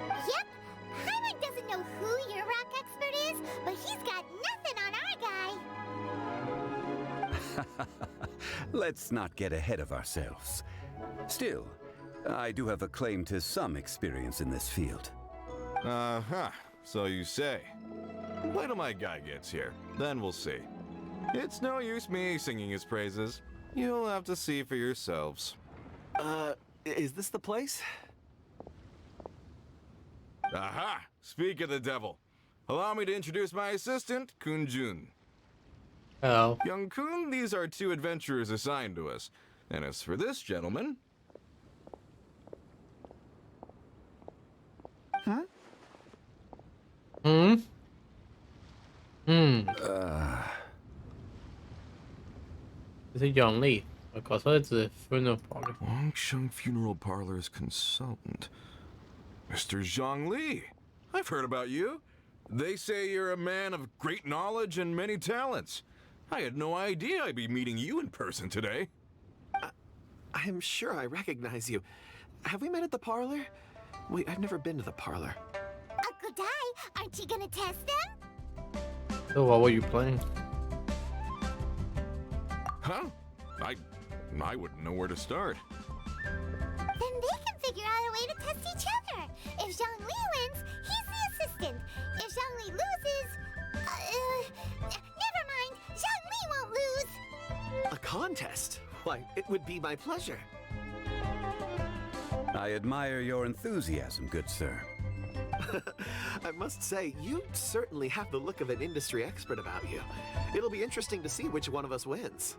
Yep. Paimon doesn't know who your rock expert is, but he's got nothing on our guy. Let's not get ahead of ourselves. Still, I do have a claim to some experience in this field. Uh-huh, so you say. Wait till my guy gets here, then we'll see. It's no use me singing his praises. You'll have to see for yourselves. Is this the place? Aha! Speak of the devil. Allow me to introduce my assistant, Kun-jun. Hello. Young Kun, these are 2 adventurers assigned to us. And as for this gentleman... Hmm? This is Zhongli. It's a funeral parlor. Wangsheng Funeral Parlor's consultant. Mr. Zhongli. I've heard about you. They say you're a man of great knowledge and many talents. I had no idea I'd be meeting you in person today. I'm sure I recognize you. Have we met at the parlor? Wait, I've never been to the parlor. Uncle Dai, aren't you gonna test them? So what were you playing? Huh? I wouldn't know where to start. Then they can figure out a way to test each other. If Zhongli wins, he's the assistant. If Zhongli loses... never mind. Zhongli contest. Why, it would be my pleasure. I admire your enthusiasm, good sir. I must say, you certainly have the look of an industry expert about you. It'll be interesting to see which one of us wins.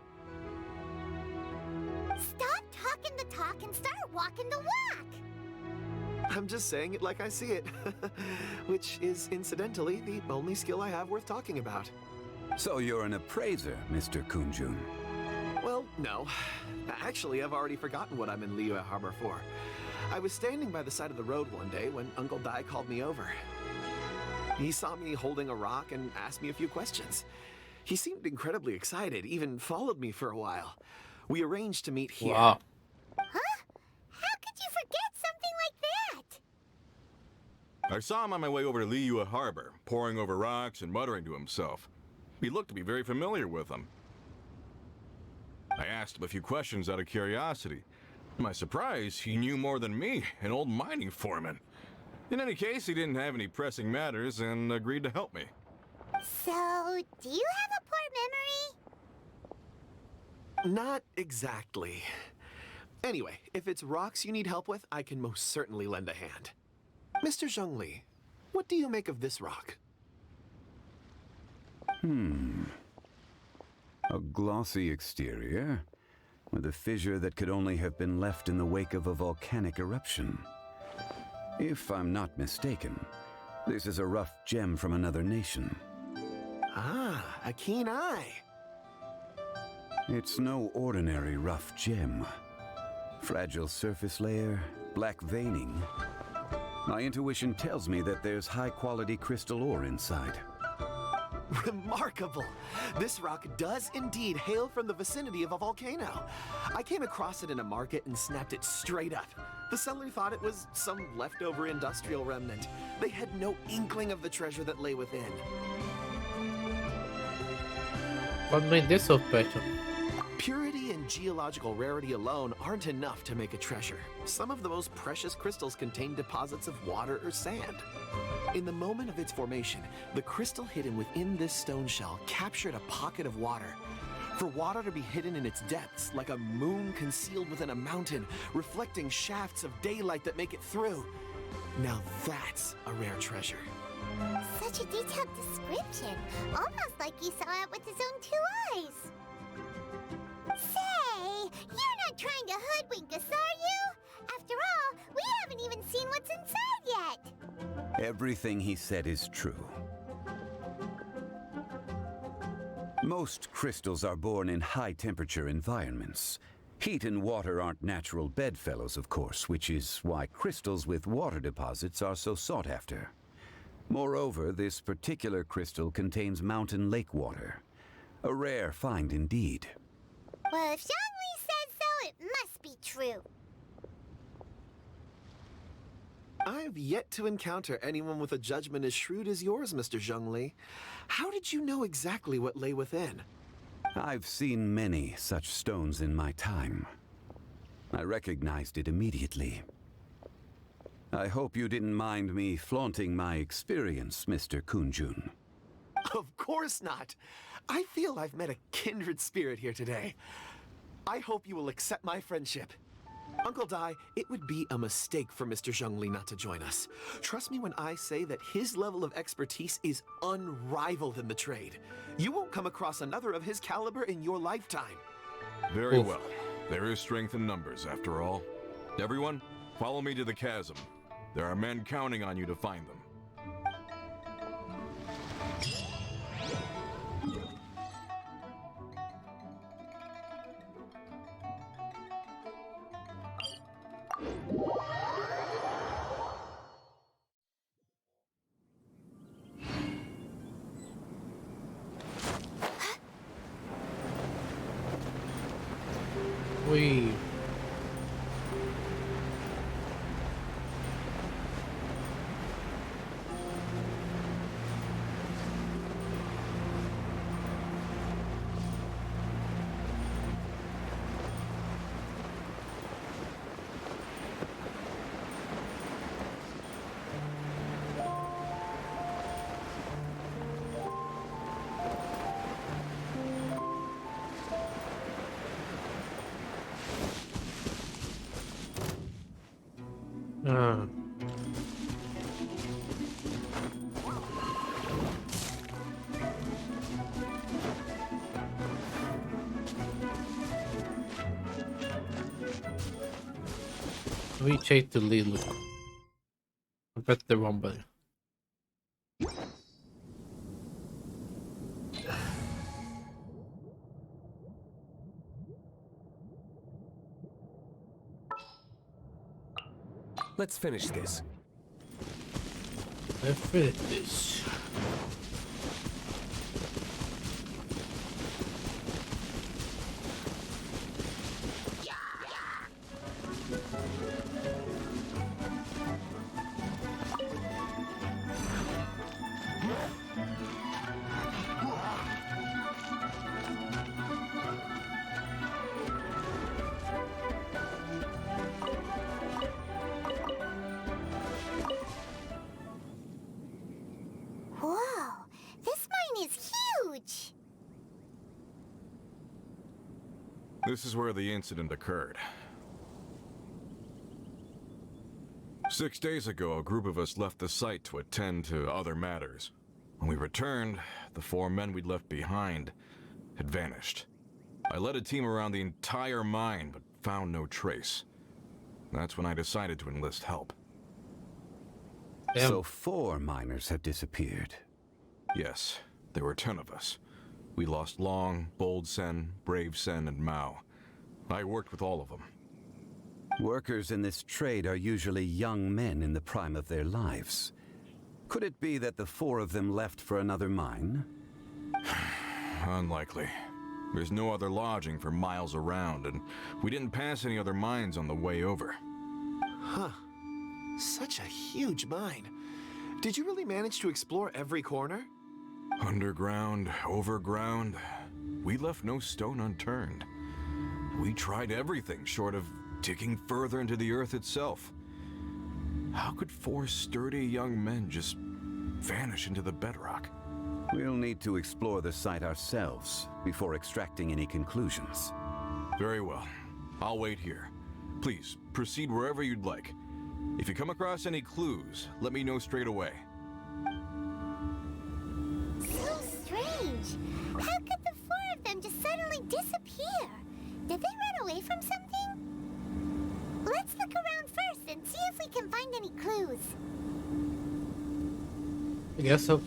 Stop talking the talk and start walking the walk! I'm just saying it like I see it. Which is, incidentally, the only skill I have worth talking about. So you're an appraiser, Mr. Kunjun. Well, no. Actually, I've already forgotten what I'm in Liyue Harbor for. I was standing by the side of the road one day when Uncle Dai called me over. He saw me holding a rock and asked me a few questions. He seemed incredibly excited, even followed me for a while. We arranged to meet here. Wow. Huh? How could you forget something like that? I saw him on my way over to Liyue Harbor, poring over rocks and muttering to himself. He looked to be very familiar with them. I asked him a few questions out of curiosity. To my surprise, he knew more than me, an old mining foreman. In any case, he didn't have any pressing matters and agreed to help me. So, do you have a poor memory? Not exactly. Anyway, if it's rocks you need help with, I can most certainly lend a hand. Mr. Zhongli, what do you make of this rock? A glossy exterior, with a fissure that could only have been left in the wake of a volcanic eruption. If I'm not mistaken, this is a rough gem from another nation. Ah, a keen eye. It's no ordinary rough gem. Fragile surface layer, black veining. My intuition tells me that there's high-quality crystal ore inside. Remarkable! This rock does indeed hail from the vicinity of a volcano. I came across it in a market and snapped it straight up. The seller thought it was some leftover industrial remnant. They had no inkling of the treasure that lay within. What made this so special? Purity and geological rarity alone aren't enough to make a treasure. Some of the most precious crystals contain deposits of water or sand. In the moment of its formation, the crystal hidden within this stone shell captured a pocket of water. For water to be hidden in its depths, like a moon concealed within a mountain, reflecting shafts of daylight that make it through. Now that's a rare treasure. Such a detailed description. Almost like he saw it with his own 2 eyes. Say, you're not trying to hoodwink us, are you? After all, we haven't even seen what's inside yet. Everything he said is true. Most crystals are born in high-temperature environments. Heat and water aren't natural bedfellows, of course, which is why crystals with water deposits are so sought after. Moreover, this particular crystal contains mountain lake water. A rare find indeed. Well, if Zhongli says so, it must be true. I've yet to encounter anyone with a judgment as shrewd as yours, Mr. Zhongli. How did you know exactly what lay within? I've seen many such stones in my time. I recognized it immediately. I hope you didn't mind me flaunting my experience, Mr. Kunjun. Of course not. I feel I've met a kindred spirit here today. I hope you will accept my friendship. Uncle Dai, it would be a mistake for Mr. Zhongli not to join us. Trust me when I say that his level of expertise is unrivaled in the trade. You won't come across another of his caliber in your lifetime. Very well. There is strength in numbers, after all. Everyone, follow me to the chasm. There are men counting on you to find them. We. We chase the lead. I pressed the wrong button. Let's finish this. Let's finish this. Whoa, this mine is huge! This is where the incident occurred. 6 days ago, a group of us left the site to attend to other matters. When we returned, the 4 men we'd left behind had vanished. I led a team around the entire mine, but found no trace. That's when I decided to enlist help. So 4 miners have disappeared. Yes, there were 10 of us. We lost Long, Bold Sen, Brave Sen, and Mao. I worked with all of them. Workers in this trade are usually young men in the prime of their lives. Could it be that the 4 of them left for another mine? Unlikely. There's no other lodging for miles around, and we didn't pass any other mines on the way over. Huh. Such a huge mine. Did you really manage to explore every corner? Underground, overground, we left no stone unturned. We tried everything short of digging further into the earth itself. How could 4 sturdy young men just vanish into the bedrock? We'll need to explore the site ourselves before extracting any conclusions. Very well. I'll wait here. Please, proceed wherever you'd like. If you come across any clues, let me know straight away. So strange. How could the 4 of them just suddenly disappear? Did they run away from something? Let's look around first and see if we can find any clues. I guess so.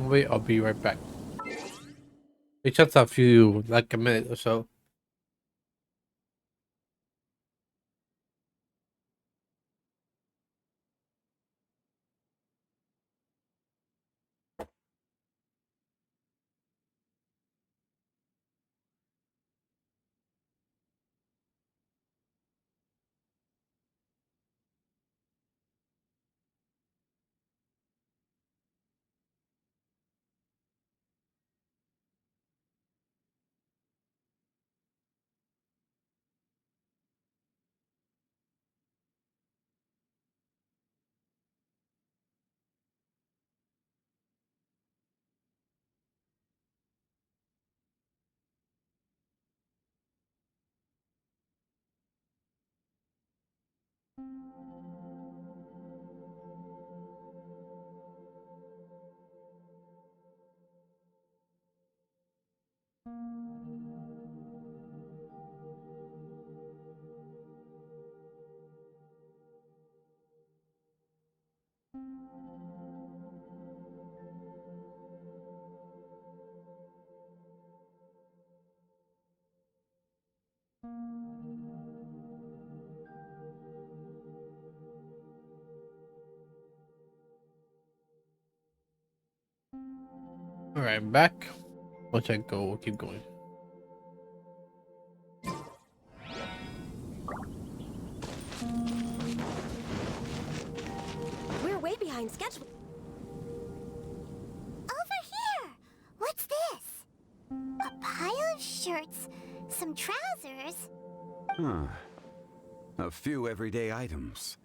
Wait, I'll be right back. It just a few, like a minute or so. Alright, back. Once I go, we'll keep going. We're way behind schedule. Over here! What's this? A pile of shirts, some trousers. Huh. A few everyday items.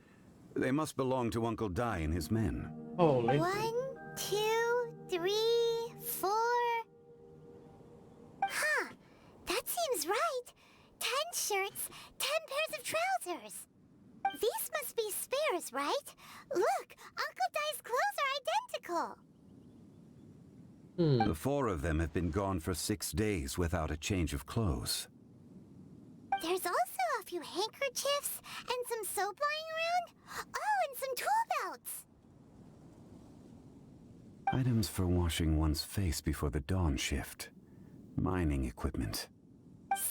They must belong to Uncle Dai and his men. Holy. 1, 2, 3, colors. These must be spares, right? Look, Uncle Dai's clothes are identical. The 4 of them have been gone for 6 days without a change of clothes. There's also a few handkerchiefs and some soap lying around. Oh, and some tool belts. Items for washing one's face before the dawn shift. Mining equipment.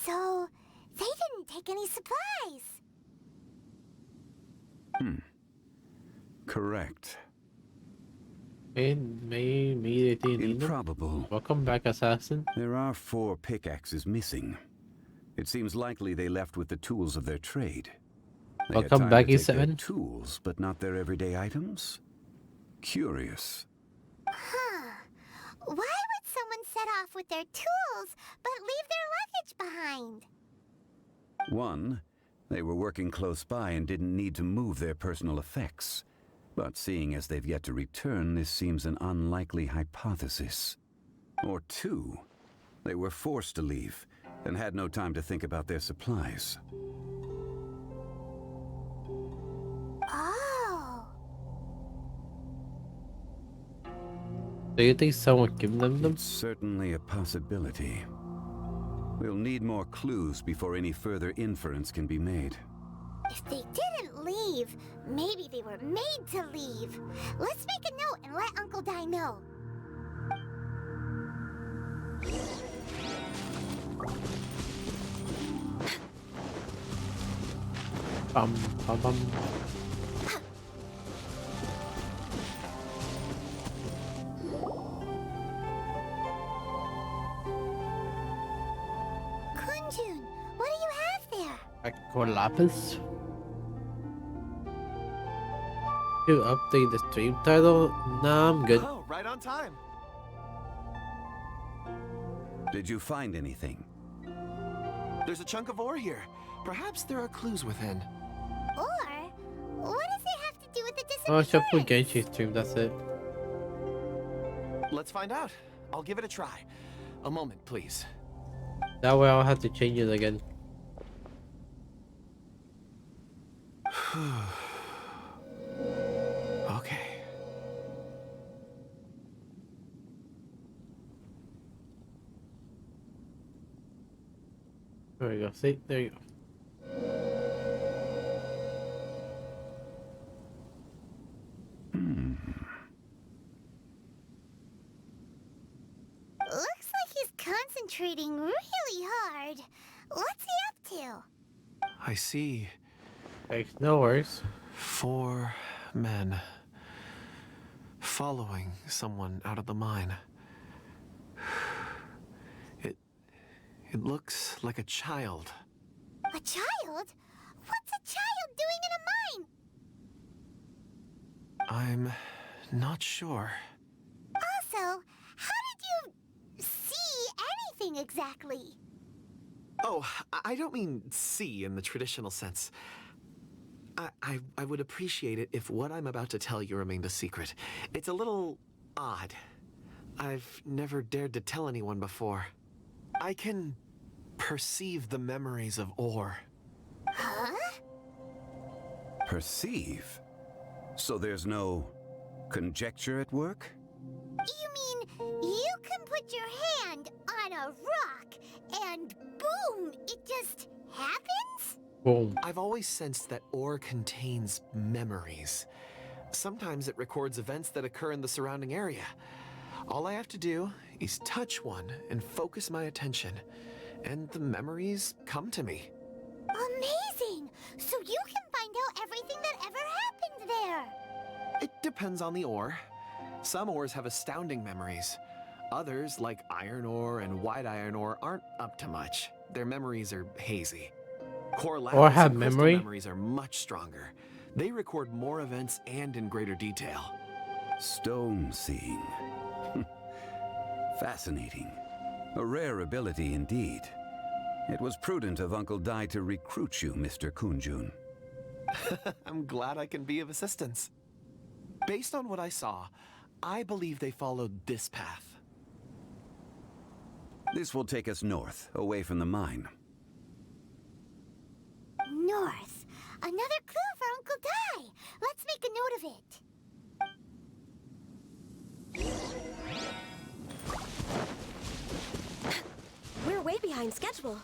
So, they didn't take any supplies. Correct. Improbable. Welcome back, assassin. There are 4 pickaxes missing. It seems likely they left with the tools of their trade. They had Welcome time back, to take their E7. tools, but not their everyday items? Curious. Huh. Why would someone set off with their tools, but leave their luggage behind? 1, they were working close by and didn't need to move their personal effects. But seeing as they've yet to return, this seems an unlikely hypothesis. Or 2, they were forced to leave and had no time to think about their supplies. Oh. Do you think someone gave them? It's certainly a possibility. We'll need more clues before any further inference can be made. If they didn't leave, maybe they were made to leave. Let's make a note and let Uncle Dai know. Bum, bum, bum. Kunjun, what do you have there? Aqua Lapis. You update the stream title? Nah, I'm good. Oh, right on time. Did you find anything? There's a chunk of ore here. Perhaps there are clues within. Or, what does it have to do with the Oh, I should put disappearance? Genshin stream, that's it. Let's find out. I'll give it a try. A moment, please. That way I'll have to change it again. Okay. There we go. See, there you go. Looks like he's concentrating really hard. What's he up to? I see. Thanks, no worries. 4 men following someone out of the mine. It looks like a child. A child? What's a child doing in a mine? I'm not sure. Also, how did you see anything exactly? Oh, I don't mean see in the traditional sense. I would appreciate it if what I'm about to tell you remained a secret. It's a little odd. I've never dared to tell anyone before. I can perceive the memories of ore. Huh? Perceive? So there's no conjecture at work? You mean you can put your hand on a rock and boom, it just happens? Boom. I've always sensed that ore contains memories. Sometimes it records events that occur in the surrounding area. All I have to do is touch one and focus my attention, and the memories come to me. Amazing! So you can find out everything that ever happened there. It depends on the ore. Some ores have astounding memories. Others, like iron ore and white iron ore, aren't up to much. Their memories are hazy. Core lapis have and crystal memory? memories are much stronger. They record more events and in greater detail. Stone seeing. Fascinating. A rare ability indeed. It was prudent of Uncle Dai to recruit you, Mr. Kunjun. I'm glad I can be of assistance. Based on what I saw, I believe they followed this path. This will take us north, away from the mine. North. A Another clue for Uncle Dai. Let's make a note of it. We're way behind schedule.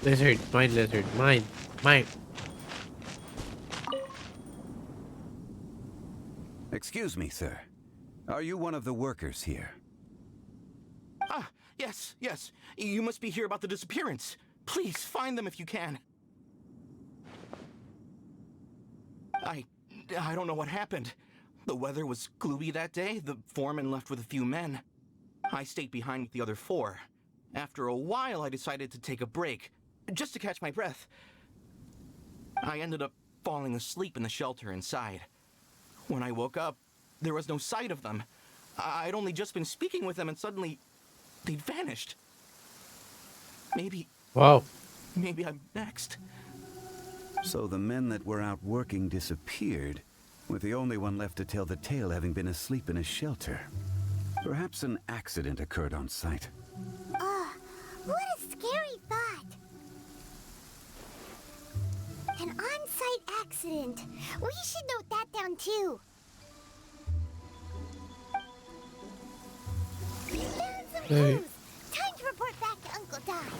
Lizard, mine, lizard, mine, mine. Excuse me, sir. Are you one of the workers here? Ah, yes, yes. You must be here about the disappearance. Please, find them if you can. I don't know what happened. The weather was gloomy that day. The foreman left with a few men. I stayed behind with the other 4. After a while, I decided to take a break, just to catch my breath. I ended up falling asleep in the shelter inside. When I woke up, there was no sight of them. I'd only just been speaking with them and suddenly they'd vanished. Maybe I'm next. So the men that were out working disappeared, with the only one left to tell the tale having been asleep in a shelter. Perhaps an accident occurred on site. What a scary thought. An on-site accident. We should note that down too. Found some clues. Time to report back to Uncle Dai.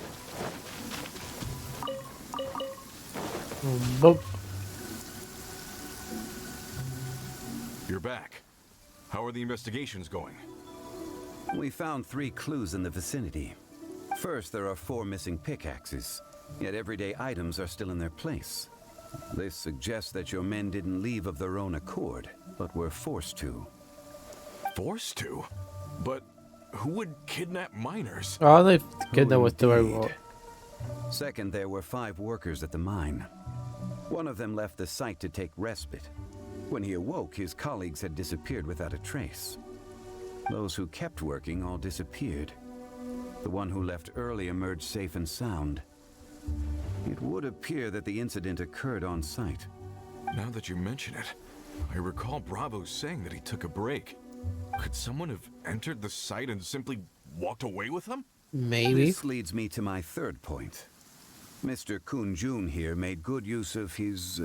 You're back. How are the investigations going? We found 3 clues in the vicinity. First, there are 4 missing pickaxes, yet everyday items are still in their place. This suggests that your men didn't leave of their own accord, but were forced to. Forced to? But who would kidnap miners? Oh, they kidnap with the right. Second, there were 5 workers at the mine. One of them left the site to take respite. When he awoke, his colleagues had disappeared without a trace. Those who kept working all disappeared. The one who left early emerged safe and sound. It would appear that the incident occurred on site. Now that you mention it, I recall Bravo saying that he took a break. Could someone have entered the site and simply walked away with him? Maybe. This leads me to my third point. Mr. Kun-jun here made good use of his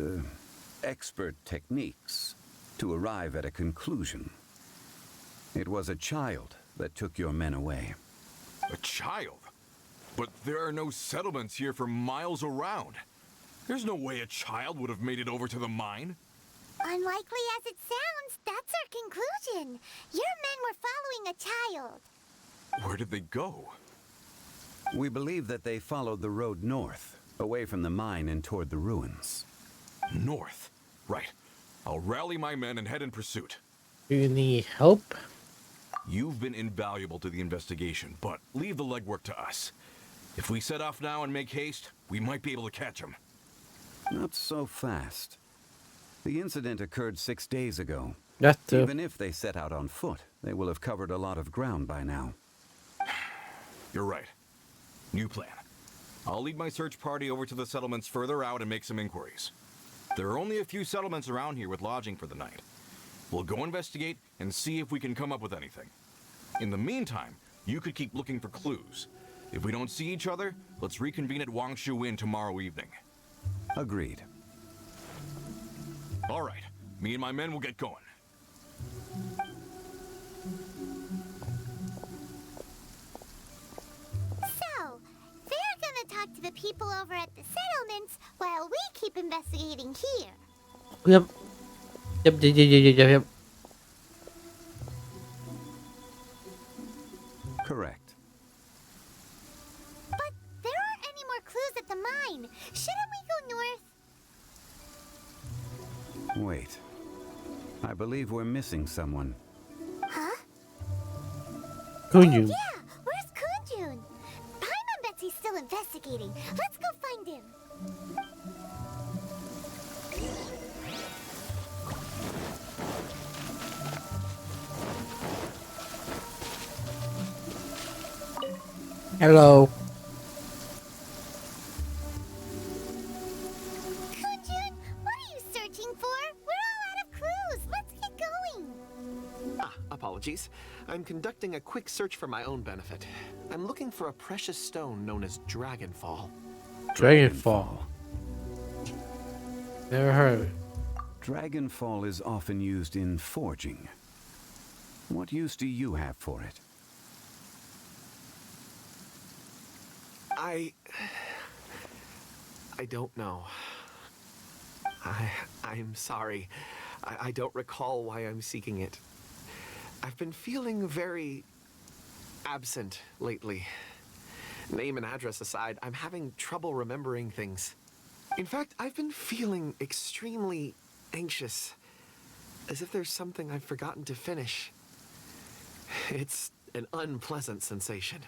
expert techniques to arrive at a conclusion. It was a child that took your men away. A child? But there are no settlements here for miles around. There's no way a child would have made it over to the mine. Unlikely as it sounds, that's our conclusion. Your men were following a child. Where did they go? We believe that they followed the road north, away from the mine and toward the ruins. North? Right. I'll rally my men and head in pursuit. Do you need help? You've been invaluable to the investigation, but leave the legwork to us. If we set off now and make haste, we might be able to catch them. Not so fast. The incident occurred 6 days ago. That's Even if they set out on foot, they will have covered a lot of ground by now. You're right. New plan. I'll lead my search party over to the settlements further out and make some inquiries. There are only a few settlements around here with lodging for the night. We'll go investigate and see if we can come up with anything. In the meantime, you could keep looking for clues. If we don't see each other, let's reconvene at Wangshu Inn tomorrow evening. Agreed. All right. Me and my men will get going. So, they're gonna talk to the people over at the settlements while we keep investigating here. Yep. Yep. Correct. But there aren't any more clues at the mine. Shouldn't we go north? Wait. I believe we're missing someone. Huh? Kun-jun. Yeah, where's Kun-jun? Paimon bets he's still investigating. Let's go find him. Hello. Kun-jun, what are you searching for? We're all out of clues. Let's get going. Apologies. I'm conducting a quick search for my own benefit. I'm looking for a precious stone known as Dragonfall. Dragonfall. Never heard of it. Dragonfall is often used in forging. What use do you have for it? I don't know. I'm sorry. I don't recall why I'm seeking it. I've been feeling very absent lately. Name and address aside, I'm having trouble remembering things. In fact, I've been feeling extremely anxious, as if there's something I've forgotten to finish. It's an unpleasant sensation.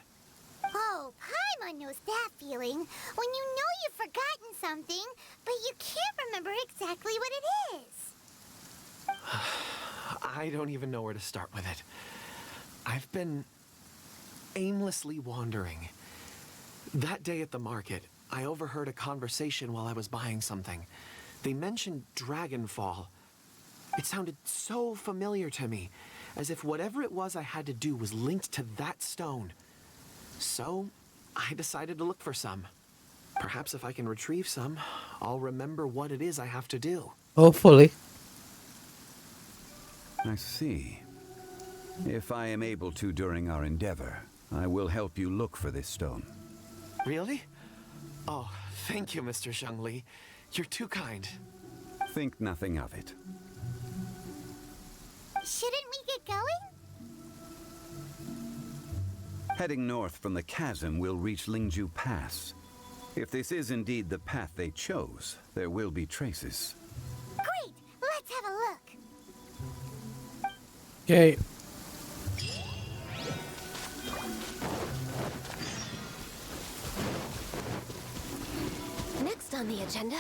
Oh, Paimon knows that feeling. When you know you've forgotten something, but you can't remember exactly what it is. I don't even know where to start with it. I've been aimlessly wandering. That day at the market, I overheard a conversation while I was buying something. They mentioned Dragonfall. It sounded so familiar to me, as if whatever it was I had to do was linked to that stone. So, I decided to look for some. Perhaps if I can retrieve some, I'll remember what it is I have to do. Hopefully. I see. If I am able to during our endeavor, I will help you look for this stone. Really? Oh, thank you, Mr. Zhongli. You're too kind. Think nothing of it. Shouldn't we get going? Heading north from the chasm, we'll reach Lingju Pass. If this is indeed the path they chose, there will be traces. Great! Let's have a look. Okay. Next on the agenda.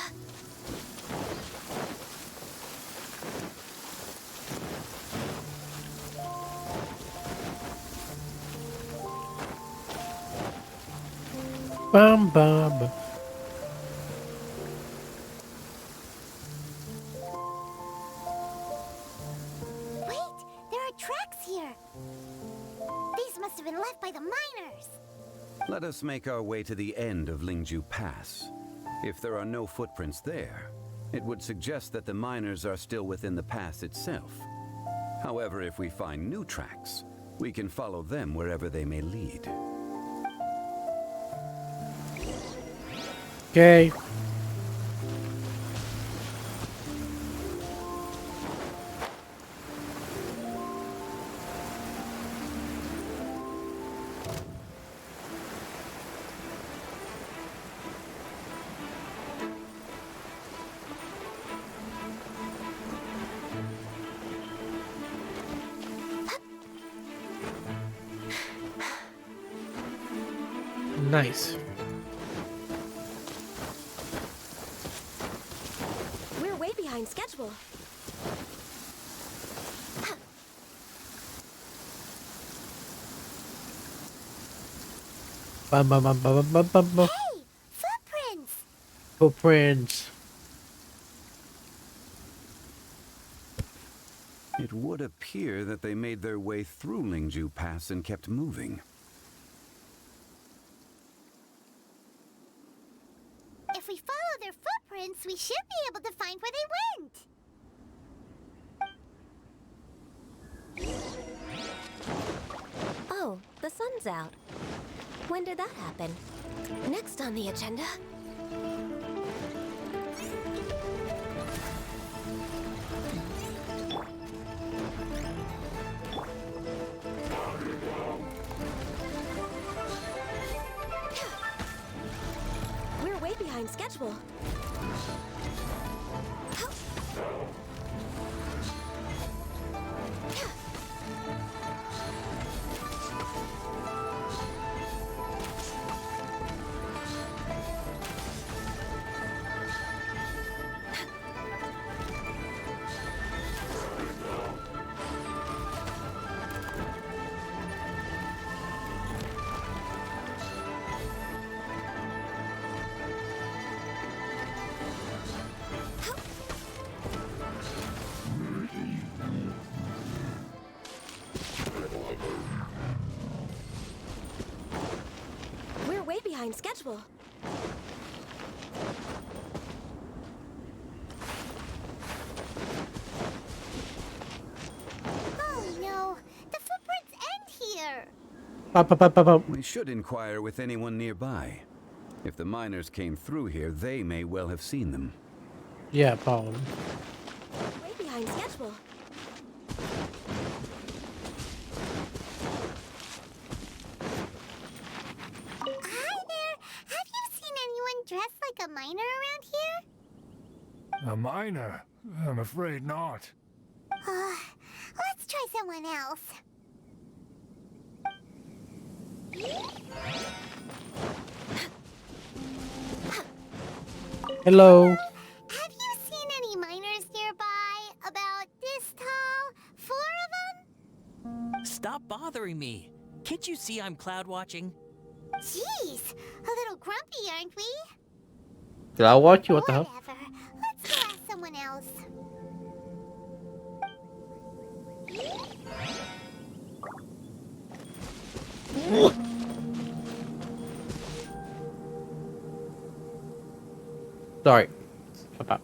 Bam bam. Wait, there are tracks here. These must have been left by the miners. Let us make our way to the end of Lingju Pass. If there are no footprints there, it would suggest that the miners are still within the pass itself. However, if we find new tracks, we can follow them wherever they may lead. Okay. Nice. We're way behind schedule. Bam bam bam bam bam bam bam. Hey, footprints! Footprints. It would appear that they made their way through Lingju Pass and kept moving. If we follow their footprints, we should be able to find where they went. Oh, the sun's out. When did that happen? Next on the agenda. We're way behind schedule. schedule. Oh no, the footprints end here. We should inquire with anyone nearby. If the miners came through here, they may well have seen them. Yeah, probably. Way behind schedule. Hi there. Have you seen anyone dressed like a miner around here? A miner? I'm afraid not. Let's try someone else. Hello. Have you seen any miners nearby? About this tall? 4 of them? Stop bothering me. Can't you see I'm cloud watching? Jeez, a little grumpy, aren't we? Did I watch you? What the hell? Whatever. Let's go ask someone else. Sorry. Papa.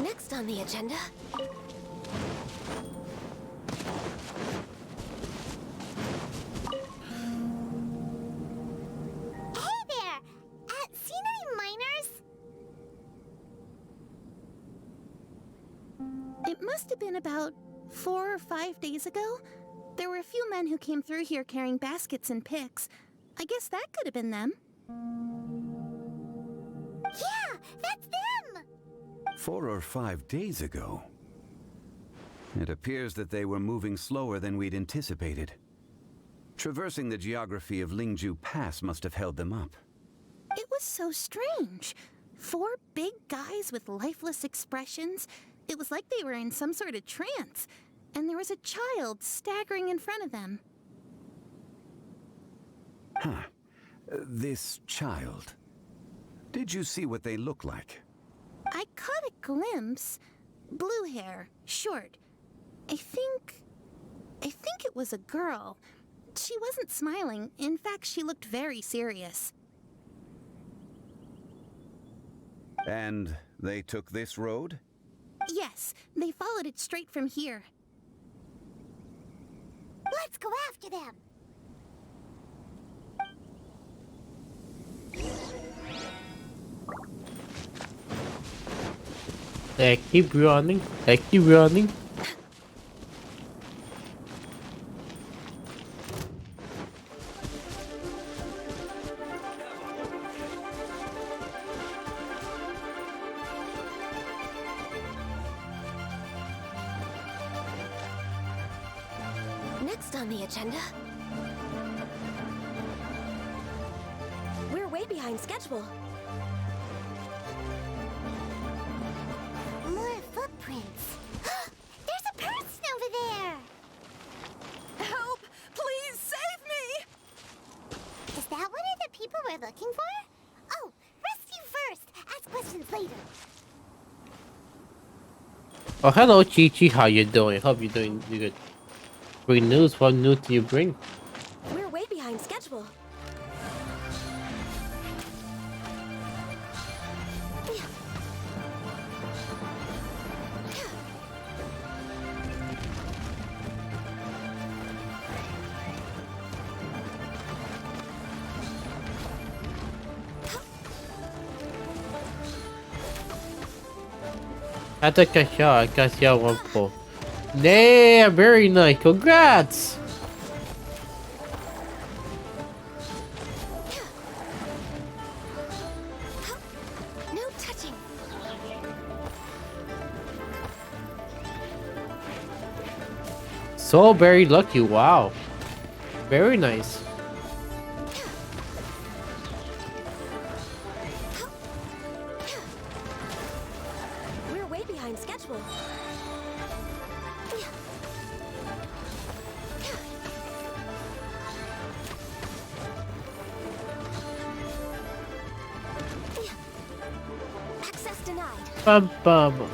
Next on the agenda. Hey there! Seen any miners? It must have been about 4 or 5 days ago. There were a few men who came through here carrying baskets and picks. I guess that could have been them. Yeah, that's them! 4 or 5 days ago. It appears that they were moving slower than we'd anticipated. Traversing the geography of Lingju Pass must have held them up. It was so strange. 4 big guys with lifeless expressions. It was like they were in some sort of trance. And there was a child staggering in front of them. Huh. This child. Did you see what they look like? I caught a glimpse. Blue hair, short. I think it was a girl. She wasn't smiling. In fact, she looked very serious. And they took this road? Yes, they followed it straight from here. Let's go after them! They keep running. They keep running. Next on the agenda. We're way behind schedule. More footprints. There's a person over there! Help! Please save me! Is that one of the people we're looking for? Oh, rescue first! Ask questions later. Oh, hello, Chi-Chi. How you doing? Hope you're doing good. Great news. What news do you bring? We're way behind schedule. Kasha Wampo. Damn, very nice. Congrats! No touching. So very lucky. Wow. Very nice. We're way behind schedule. Access denied. Bum bum.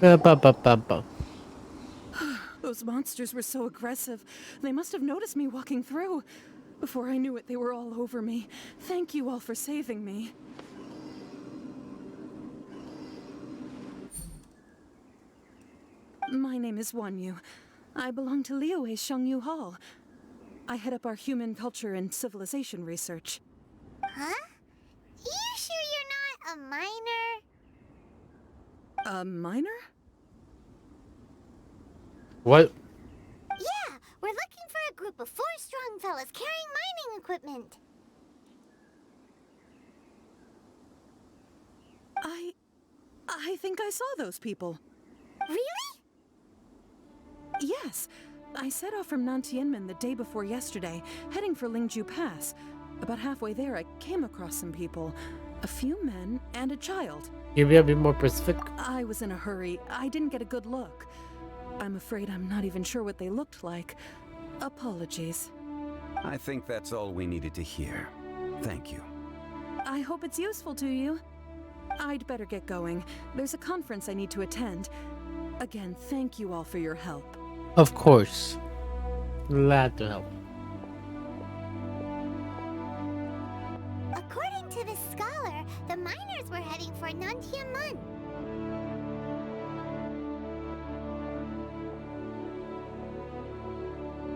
Bum bum bum bum bum. Those Those monsters were so aggressive. They must have noticed me walking through. Before I knew it, they were all over me. Thank you all for saving me. My name is Wanyu. I belong to Liyue's Shengyu Hall. I head up our human culture and civilization research. Huh? You sure you're not a minor? A minor? What? Yeah, we're looking for a group of 4 strong fellas carrying mining equipment. I think I saw those people. Really? Yes. I set off from Nantianmen the day before yesterday, heading for Lingju Pass. About halfway there, I came across some people. A few men and a child. Can you be a bit more specific? I was in a hurry. I didn't get a good look. I'm afraid I'm not even sure what they looked like. Apologies. I think that's all we needed to hear. Thank you. I hope it's useful to you. I'd better get going. There's a conference I need to attend. Again, thank you all for your help. Of course. Glad to help. According to this scholar, the miners were heading for Nantianmen.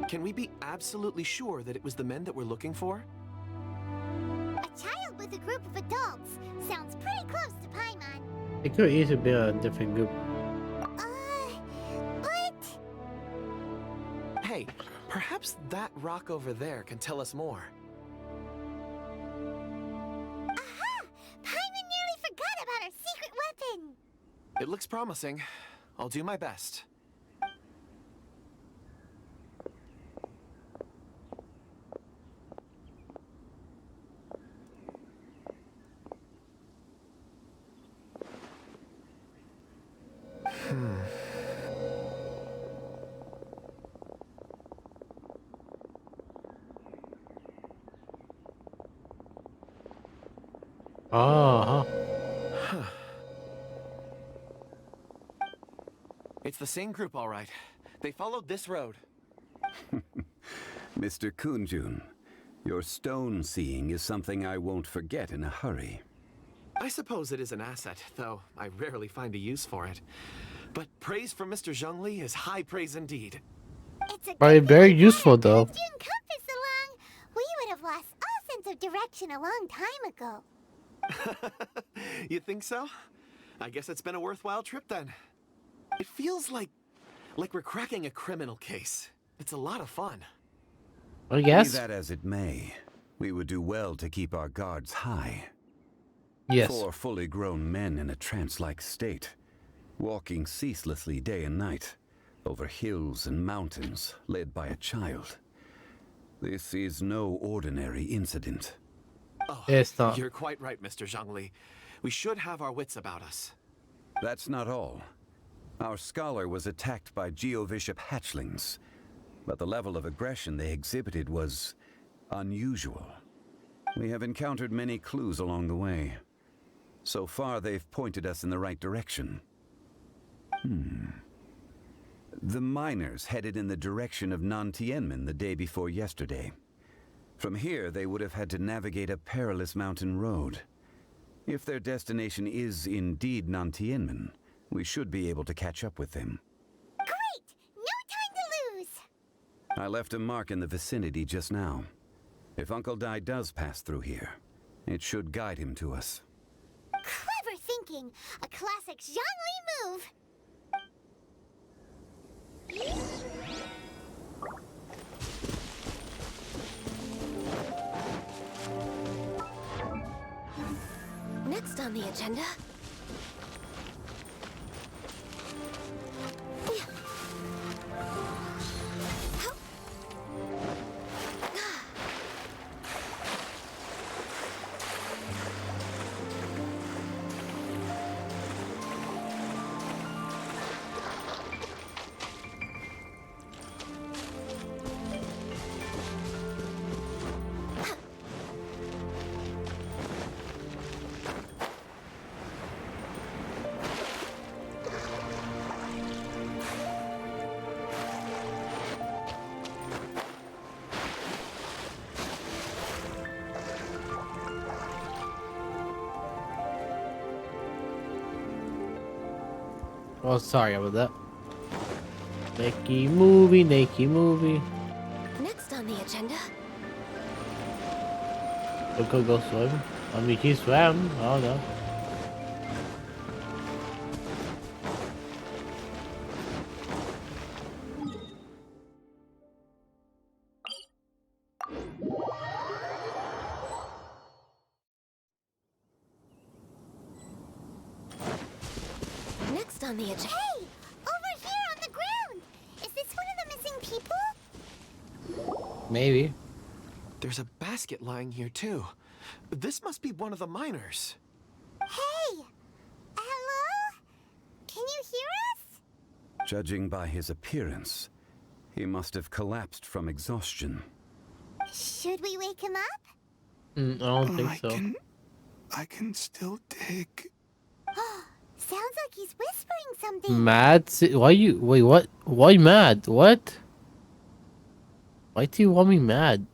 Can we be absolutely sure that it was the men that we're looking for? A child with a group of adults. Sounds pretty close to Paimon. It could easily be a different group. But... Hey, perhaps that rock over there can tell us more. Aha! Paimon nearly forgot about our secret weapon! It looks promising. I'll do my best. Uh-huh. It's the same group, all right. They followed this road. Mr. Kunjun, your stone seeing is something I won't forget in a hurry. I suppose it is an asset, though I rarely find a use for it. But praise from Mr. Zhongli is high praise indeed. It's a Probably very useful though. compass along. We would have lost all sense of direction a long time ago. You think so? I guess it's been a worthwhile trip then. It feels like we're cracking a criminal case. It's a lot of fun. I guess. Be that as it may, we would do well to keep our guards high. Yes. 4 fully grown men in a trance-like state, walking ceaselessly day and night, over hills and mountains, led by a child. This is no ordinary incident. Oh, it's not. You're quite right, Mr. Zhongli. We should have our wits about us. That's not all. Our scholar was attacked by Geovishap hatchlings, but the level of aggression they exhibited was unusual. We have encountered many clues along the way. So far, they've pointed us in the right direction. The miners headed in the direction of Nantianmen the day before yesterday. From here, they would have had to navigate a perilous mountain road. If their destination is indeed Nantianmen, we should be able to catch up with them. Great! No time to lose! I left a mark in the vicinity just now. If Uncle Dai does pass through here, it should guide him to us. Clever thinking! A classic Zhongli move! Next on the agenda... Oh, sorry about that. Nakey movie, nakey movie. Next on the agenda. We could go swim. I mean, he swam. Oh no. Next on the agenda. Hey! Over here on the ground! Is this one of the missing people? Maybe. There's a basket lying here, too. This must be one of the miners. Hey! Hello? Can you hear us? Judging by his appearance, he must have collapsed from exhaustion. Should we wake him up? I don't think so. I can still dig. Sounds like he's whispering something. Mad? Why you? Wait, what? Why mad? What? Why do you want me mad?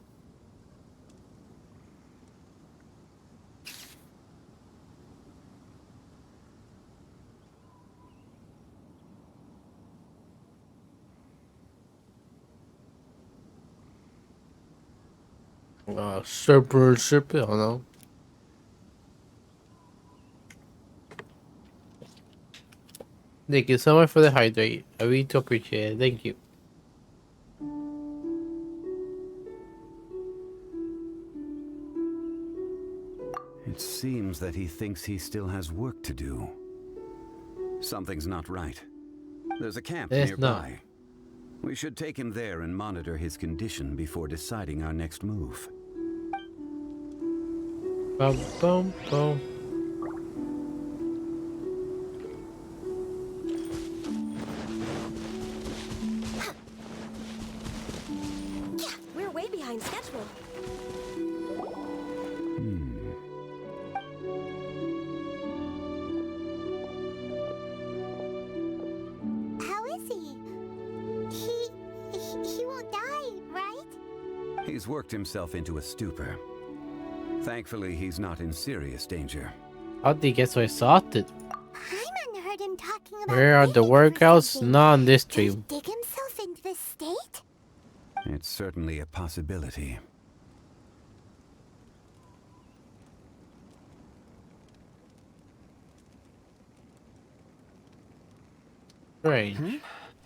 Super, I don't know. Thank you so much for the hydrate. I really do appreciate it. Thank you. It seems that he thinks he still has work to do. Something's not right. There's a camp It's nearby. We should take him there and monitor his condition before deciding our next move. Bum, bum, bum. Yeah, we're way behind schedule. How is he? He won't die, right? He's worked himself into a stupor. Thankfully, he's not in serious danger. How did he get so exhausted? Paimon heard him talking about Where are the workouts? Not on this stream. dig himself into this state? It's certainly a possibility. Right.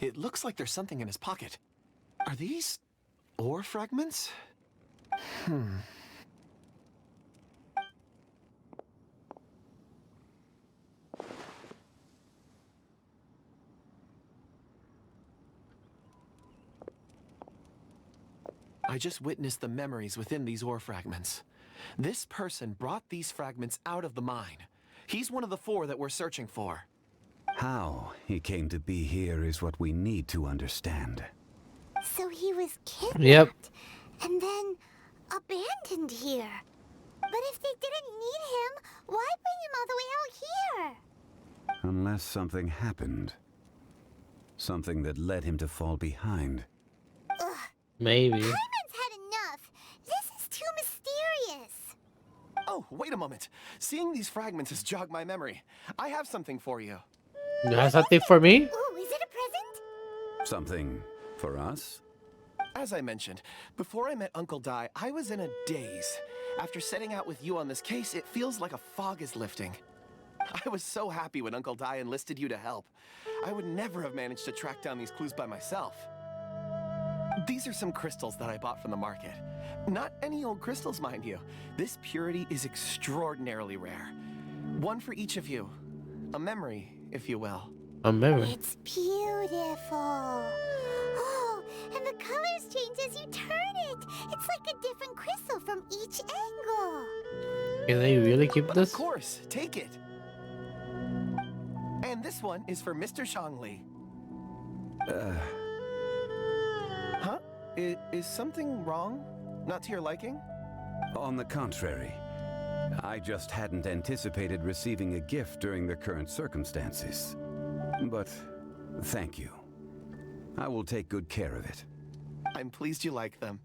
It looks like there's something in his pocket. Are these ore fragments? I just witnessed the memories within these ore fragments. This person brought these fragments out of the mine. He's one of the 4 that we're searching for. How he came to be here is what we need to understand. So he was kidnapped. Yep. And then abandoned here. But if they didn't need him, why bring him all the way out here? Unless something happened. Something that led him to fall behind. Ugh. Maybe. Paimon's had enough. This is too mysterious. Oh, wait a moment. Seeing these fragments has jogged my memory. I have something for you. You have something for me? Ooh, is it a present? Something for us? As I mentioned, before I met Uncle Dai, I was in a daze. After setting out with you on this case, it feels like a fog is lifting. I was so happy when Uncle Dai enlisted you to help. I would never have managed to track down these clues by myself. These are some crystals that I bought from the market. Not any old crystals, mind you. This purity is extraordinarily rare. One for each of you. A memory, if you will. A memory? It's beautiful. Oh, and the colors change as you turn it. It's like a different crystal from each angle. Can I really keep this? Of course, take it. And this one is for Mr. Zhongli. Huh? Is something wrong? Not to your liking? On the contrary. I just hadn't anticipated receiving a gift during the current circumstances. But thank you. I will take good care of it. I'm pleased you like them.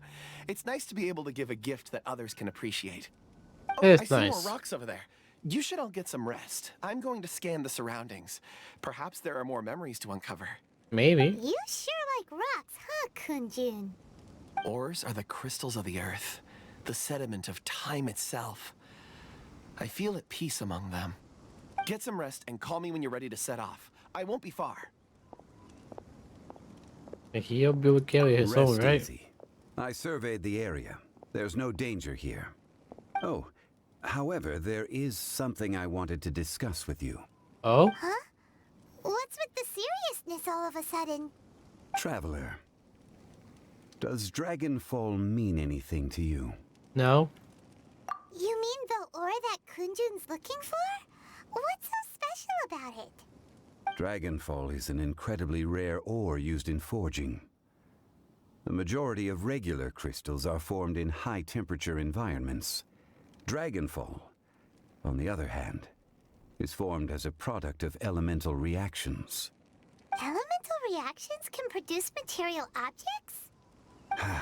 It's nice to be able to give a gift that others can appreciate. It's I see nice. more rocks over there. You should all get some rest. I'm going to scan the surroundings. Perhaps there are more memories to uncover. Maybe. You sure like rocks, huh, Kunjun? Ores are the crystals of the earth, the sediment of time itself. I feel at peace among them. Get some rest and call me when you're ready to set off. I won't be far. He'll be able to carry his own, Rest right? easy. I surveyed the area. There's no danger here. Oh, however, there is something I wanted to discuss with you. Oh? Huh? What's with the seriousness all of a sudden? Traveler, does Dragonfall mean anything to you? No. You mean the ore that Kunjun's looking for? What's so special about it? Dragonfall is an incredibly rare ore used in forging. The majority of regular crystals are formed in high-temperature environments. Dragonfall, on the other hand, is formed as a product of elemental reactions. Elemental reactions can produce material objects?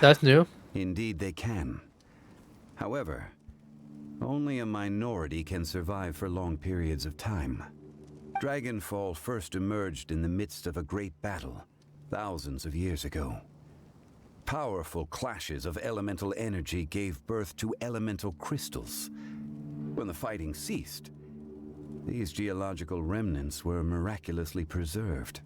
That's new. Indeed they can. However, only a minority can survive for long periods of time. Dragonfall first emerged in the midst of a great battle, thousands of years ago. Powerful clashes of elemental energy gave birth to elemental crystals. When the fighting ceased, these geological remnants were miraculously preserved.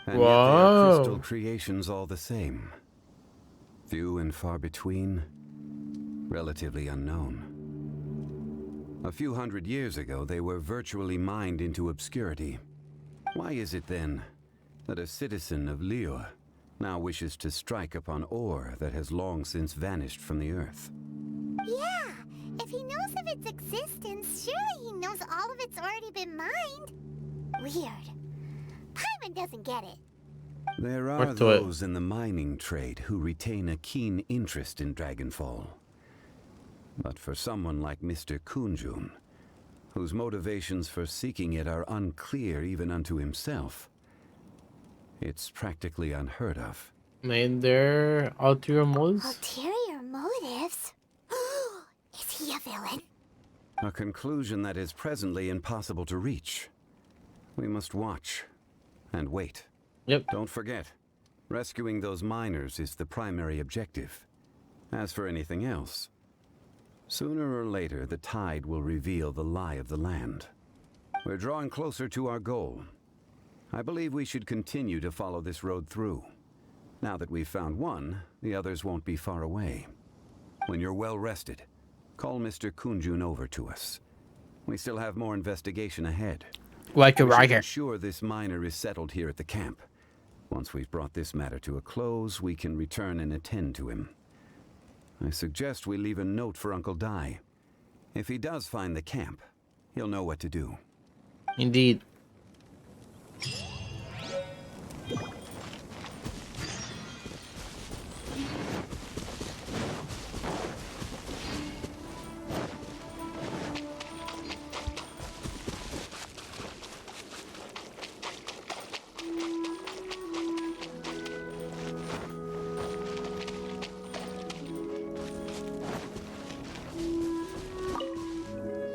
And yet they are crystal creations all the same. Few and far between, relatively unknown. A few hundred years ago, they were virtually mined into obscurity. Why is it then that a citizen of Liyue now wishes to strike upon ore that has long since vanished from the earth? Yeah, if he knows of its existence, surely he knows all of it's already been mined. Weird. Paimon doesn't get it. There are those in the mining trade who retain a keen interest in Dragonfall. But for someone like Mr. Kunjun, whose motivations for seeking it are unclear even unto himself, it's practically unheard of. Made their ulterior motives? Ulterior motives? Is he a villain? A conclusion that is presently impossible to reach. We must watch and wait. Yep. Don't forget, rescuing those miners is the primary objective. As for anything else, sooner or later the tide will reveal the lie of the land. We're drawing closer to our goal. I believe we should continue to follow this road through. Now that we've found one, the others won't be far away. When you're well rested, call Mr. Kunjun over to us. We still have more investigation ahead. Like a we should rocket. ensure this miner is settled here at the camp. Once we've brought this matter to a close, we can return and attend to him. I suggest we leave a note for Uncle Dai. If he does find the camp, he'll know what to do. Indeed.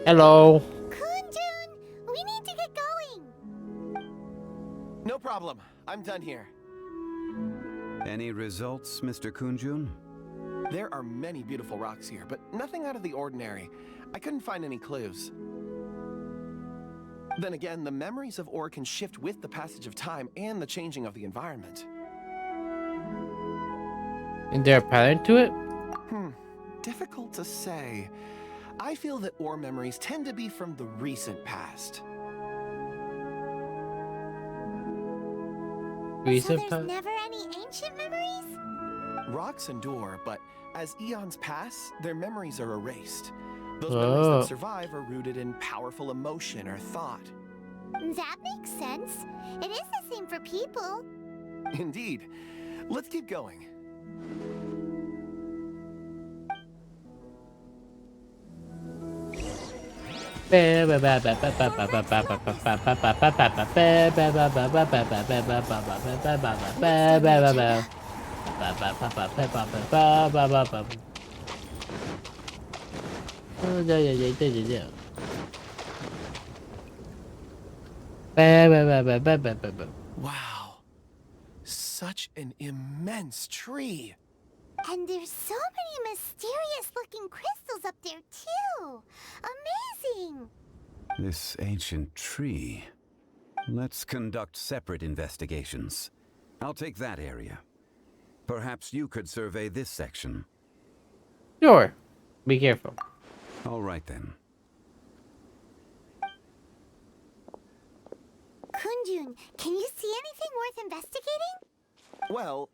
Hello. Kunjun, we need to get going. No problem. I'm done here. Any results, Mr. Kunjun? There are many beautiful rocks here, but nothing out of the ordinary. I couldn't find any clues. Then again, the memories of ore can shift with the passage of time and the changing of the environment. Is there a pattern to it? Difficult to say. I feel that ore memories tend to be from the recent past. Recent So there's never any ancient memories? Rocks endure, but as eons pass, their memories are erased. Those memories that survive are rooted in powerful emotion or thought. That makes sense. It is the same for people. Indeed. Let's keep going. Yeah. Wow. Such an immense tree. And there's so many mysterious looking crystals up there too. Amazing. This ancient tree. Let's conduct separate investigations. I'll take that area. Perhaps you could survey this section. Sure. Be careful. All right then. Kunjun, can you see anything worth investigating? Well,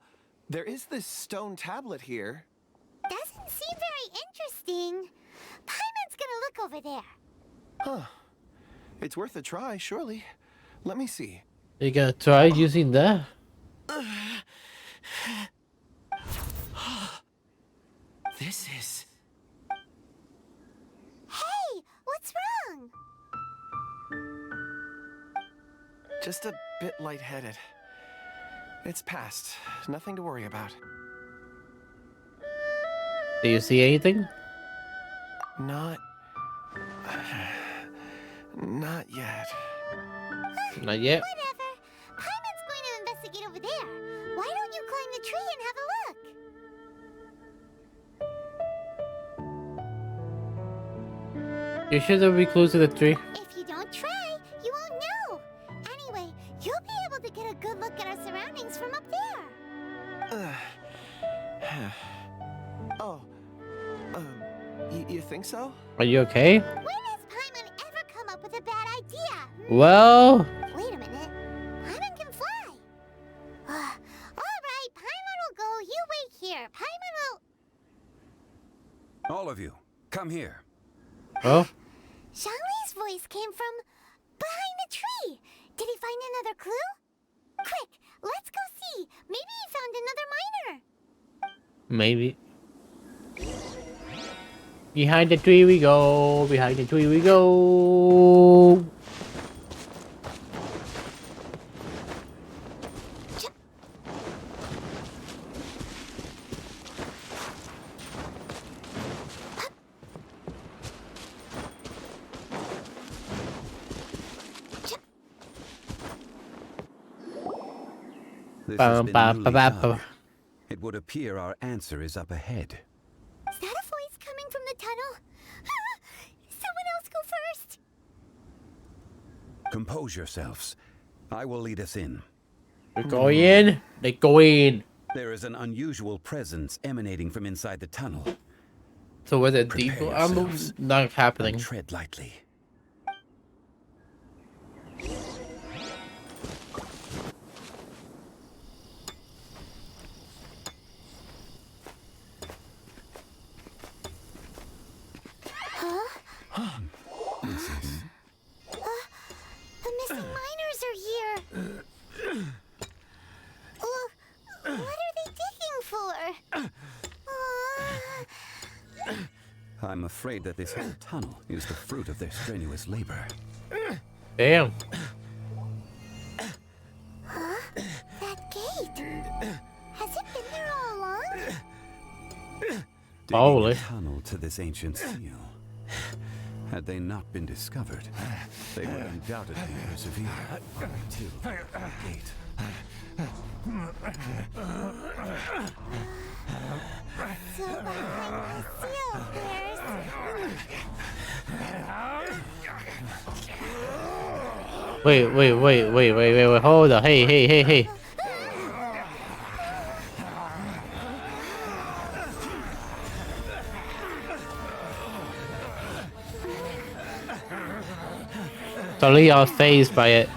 there is this stone tablet here. Doesn't seem very interesting. Paimon's gonna look over there. Huh. It's worth a try, surely. Let me see. You gonna try using that? This is... Hey, what's wrong? Just a bit lightheaded. It's past. Nothing to worry about. Do you see anything? Not yet. Not yet. Whatever. Paimon's going to investigate over there. Why don't you climb the tree and have a look? You shouldn't be close to the tree. If you don't try, you won't know. Anyway, you'll be able to get a good look at our surroundings from up there. Oh. You think so? Are you okay? When has Paimon ever come up with a bad idea? Well... Wait a minute. Paimon can fly. All right, Paimon will go. You wait here. Paimon will... All of you, come here. Oh? Zhongli's voice came from behind the tree. Did he find another clue? Quick, let's go see. Maybe he found another miner. Maybe. Behind the tree we go. Behind the tree we go. This has been newly dug. It would appear our answer is up ahead. Is that a voice coming from the tunnel? Someone else go first. Compose yourselves. I will lead us in. We're going in. They go in. There is an unusual presence emanating from inside the tunnel. So was it deep? I'm not happening. Tread lightly. The missing miners are here. What are they digging for? I'm afraid that this whole tunnel is the fruit of their strenuous labor. Damn. Huh? That gate. Has it been there all along? Digging a tunnel to this ancient seal. Had they not been discovered, they would undoubtedly persevere until the gate. So behind the seal, Wait. Hold on. Hey. Totally unfazed by it.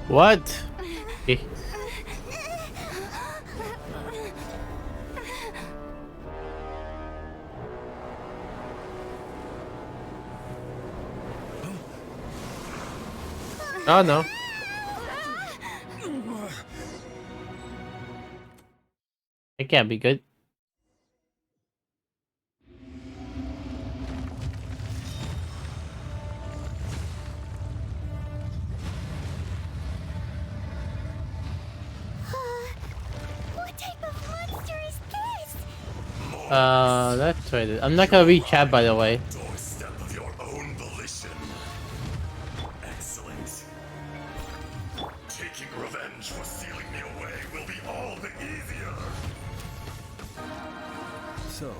What? Oh no. It can't be good. Let's try this. I'm not gonna read chat, by the way. Doorstep of your own volition. Excellent. Taking revenge for sealing me away will be all the easier. So,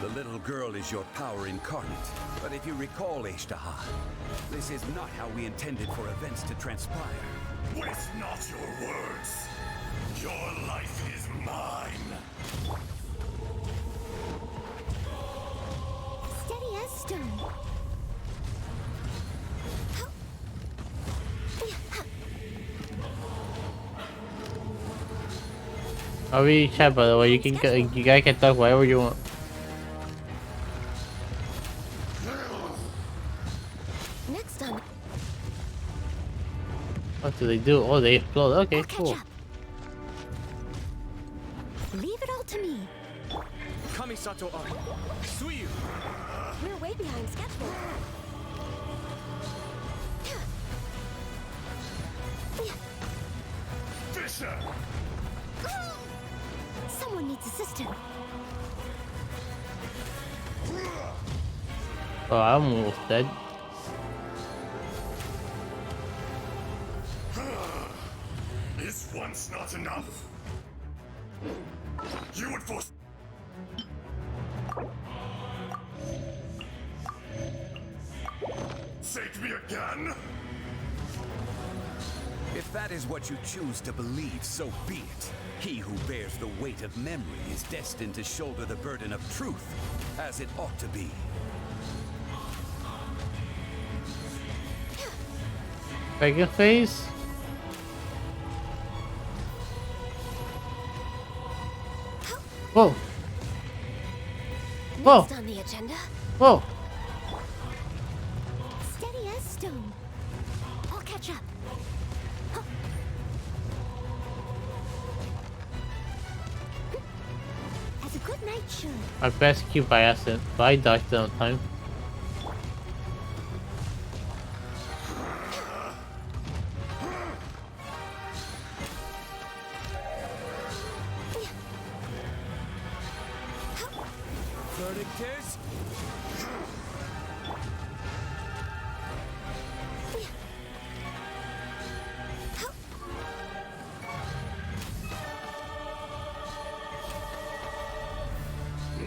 the little girl is your power incarnate. But if you recall, Ishtaha, this is not how we intended for events to transpire. Waste not your words. Your life is mine. Steady as stone. I'll read chat, by the way. You guys can talk whatever you want. Next on. What do they do? Oh, they explode. Okay, cool. Leave it all to me. Kamisato Suyu. We're way behind schedule. Fisher! Someone needs assistance. Oh, I'm almost dead. Is once not enough? You would force. Save me again? If that is what you choose to believe, so be it. He who bears the weight of memory is destined to shoulder the burden of truth, as it ought to be. Regular face? Whoa. Whoa. Next on the agenda. Whoa. Steady as stone. I'll catch up. As a good night should. I pressed Q by accident, but I dodged it on time.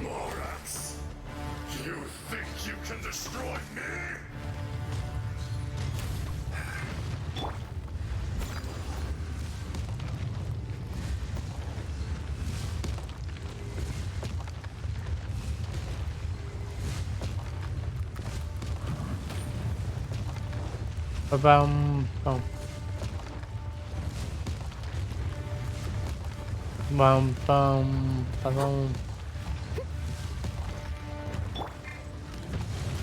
Morax, you think you can destroy me? Bum. Bum bum bum.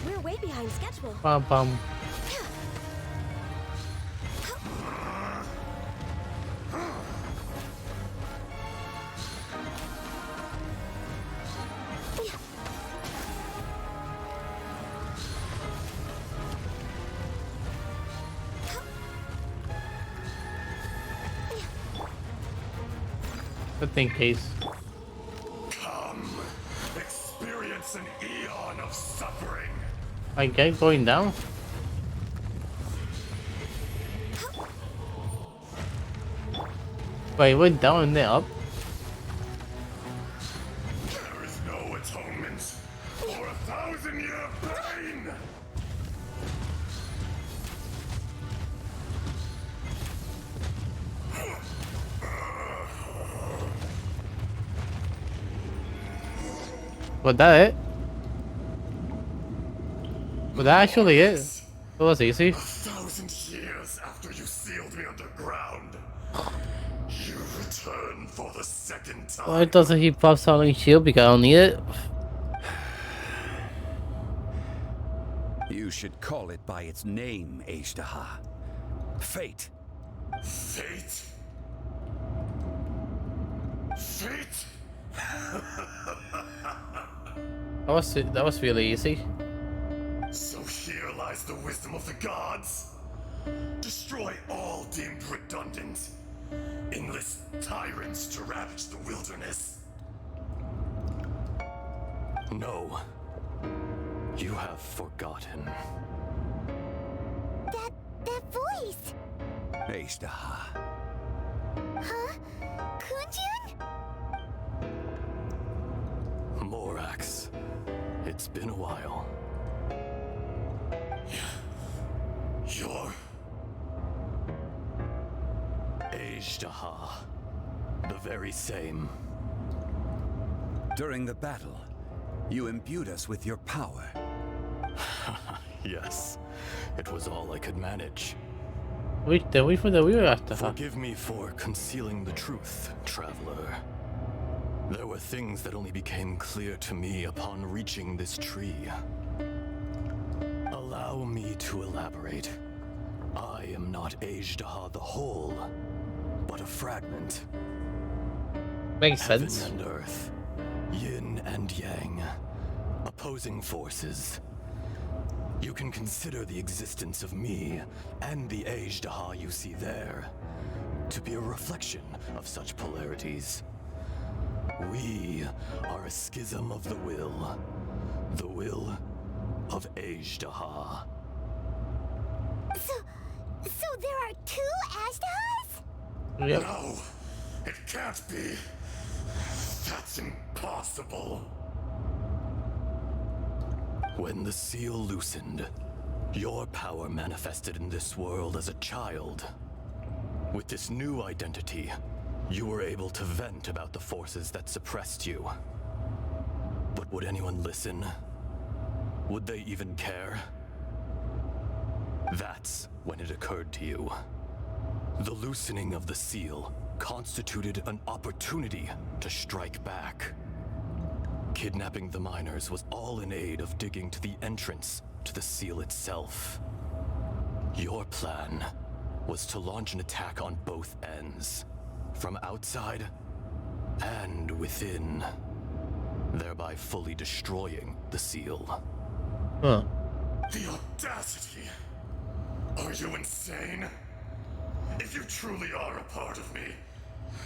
We're way behind schedule. Bum bum. Good thing, case. Come, experience an eon of suffering. I get going down. Wait, it went down and then up. There is no atonement for 1,000-year pain. Was that it? Was that actually it? It was easy. 1,000 years after you sealed me underground, you return for the second time. Why doesn't he pop Silent Shield? Because I don't need it. You should call it by its name, Ishtaha. Fate. Fate? Fate? That was really easy. So here lies the wisdom of the gods. Destroy all deemed redundant. Enlist tyrants to ravage the wilderness. No. You have forgotten. That voice! Ashtaha. Huh? Kunjun? Morax. It's been a while. You're... Ashtaha. The very same. During the battle, you imbued us with your power. Yes, it was all I could manage. Wait, we were after her. Forgive me for concealing the truth, traveler. There were things that only became clear to me upon reaching this tree. Allow me to elaborate. I am not Ashtaha the whole, but a fragment. Makes Heaven sense. and earth, yin and yang, opposing forces. You can consider the existence of me and the Ashtaha you see there to be a reflection of such polarities. We are a schism of the will of Ashtaha. So there are two Ashtahas? Yep. No, it can't be. That's impossible. When the seal loosened, your power manifested in this world as a child. With this new identity, you were able to vent about the forces that suppressed you. But would anyone listen? Would they even care? That's when it occurred to you. The loosening of the seal constituted an opportunity to strike back. Kidnapping the miners was all in aid of digging to the entrance to the seal itself. Your plan was to launch an attack on both ends, from outside and within, thereby fully destroying the seal. Huh. The audacity! Are you insane? If you truly are a part of me,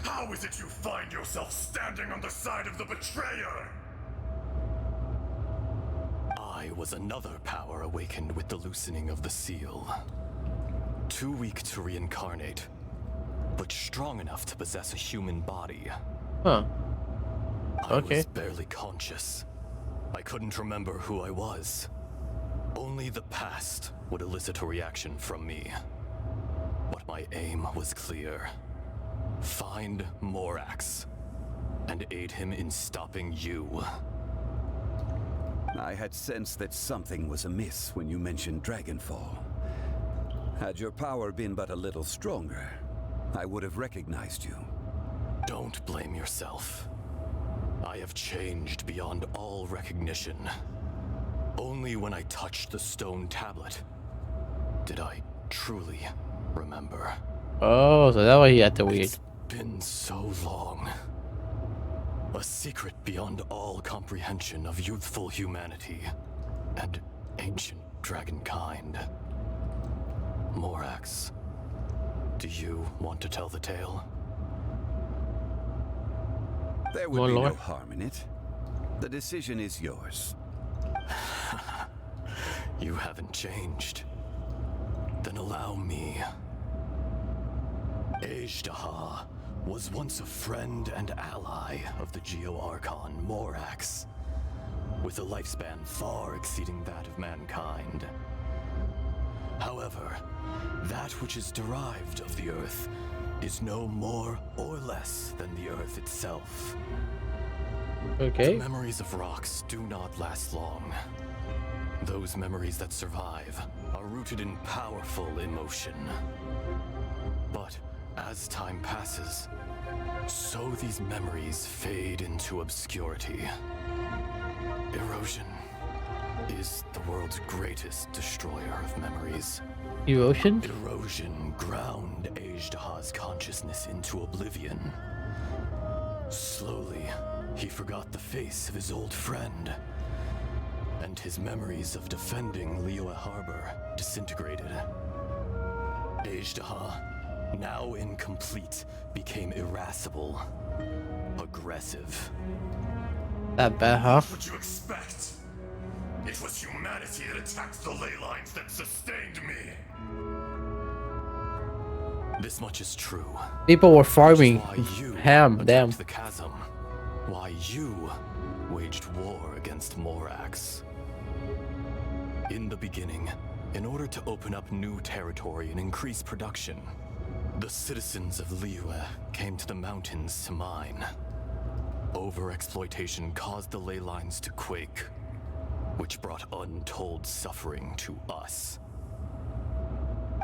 how is it you find yourself standing on the side of the betrayer? I was another power awakened with the loosening of the seal. Too weak to reincarnate, but strong enough to possess a human body. Huh. I Okay. was barely conscious. I couldn't remember who I was. Only the past would elicit a reaction from me. But my aim was clear. Find Morax and aid him in stopping you. I had sensed that something was amiss when you mentioned Dragonfall. Had your power been but a little stronger, I would have recognized you. Don't blame yourself. I have changed beyond all recognition. Only when I touched the stone tablet did I truly remember. Oh, so that's why he had to wait. It's been so long. A secret beyond all comprehension of youthful humanity and ancient dragonkind. Morax, do you want to tell the tale? There would be no harm in it. The decision is yours. You haven't changed. Then allow me. Ashtaha was once a friend and ally of the Geo-Archon Morax, with a lifespan far exceeding that of mankind. However, that which is derived of the Earth is no more or less than the Earth itself. Okay. The memories of rocks do not last long. Those memories that survive are rooted in powerful emotion. But as time passes, so these memories fade into obscurity. Erosion is the world's greatest destroyer of memories. Erosion? Erosion ground Ashtaha's consciousness into oblivion. Slowly, he forgot the face of his old friend, and his memories of defending Liyue Harbor disintegrated. Ashtaha, now incomplete, became irascible, aggressive. That bad, huh? What would you expect? It was humanity that attacked the ley lines that sustained me. This much is true. People were farming ham, damn. The chasm. Why you waged war against Morax. In the beginning, in order to open up new territory and increase production, the citizens of Liyue came to the mountains to mine. Overexploitation caused the ley lines to quake, which brought untold suffering to us.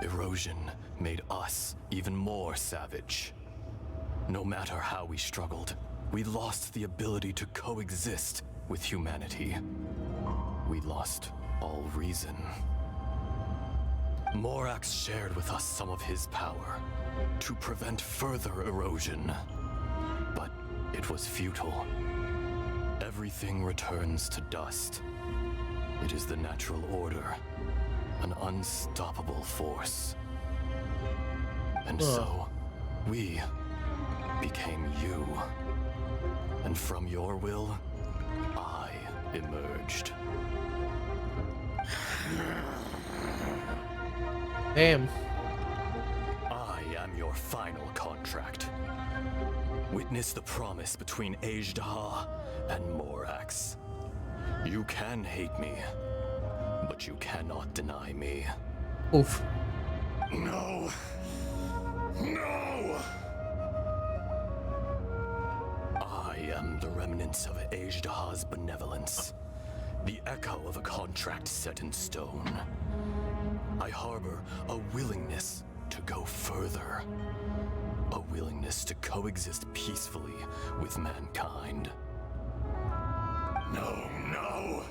Erosion made us even more savage. No matter how we struggled, we lost the ability to coexist with humanity. We lost all reason. Morax shared with us some of his power to prevent further erosion. But it was futile. Everything returns to dust. It is the natural order, an unstoppable force. And so, we became you. And from your will, I emerged. Damn. I am your final contract. Witness the promise between Ajdaha and Morax. You can hate me, but you cannot deny me. Oof. No. No! I am the remnants of Ajdaha's benevolence. The echo of a contract set in stone. I harbor a willingness to go further. A willingness to coexist peacefully with mankind. No.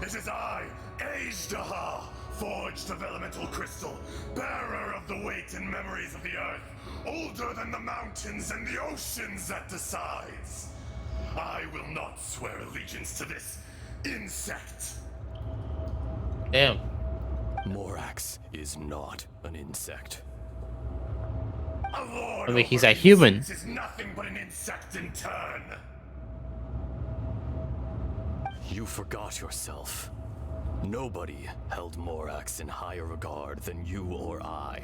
It is I, Ajdaha, forged of elemental crystal, bearer of the weight and memories of the earth, older than the mountains and the oceans that decides. I will not swear allegiance to this insect. Damn. Morax is not an insect. I mean, he's a human. Is nothing but an insect in turn. You forgot yourself. Nobody held Morax in higher regard than you or I.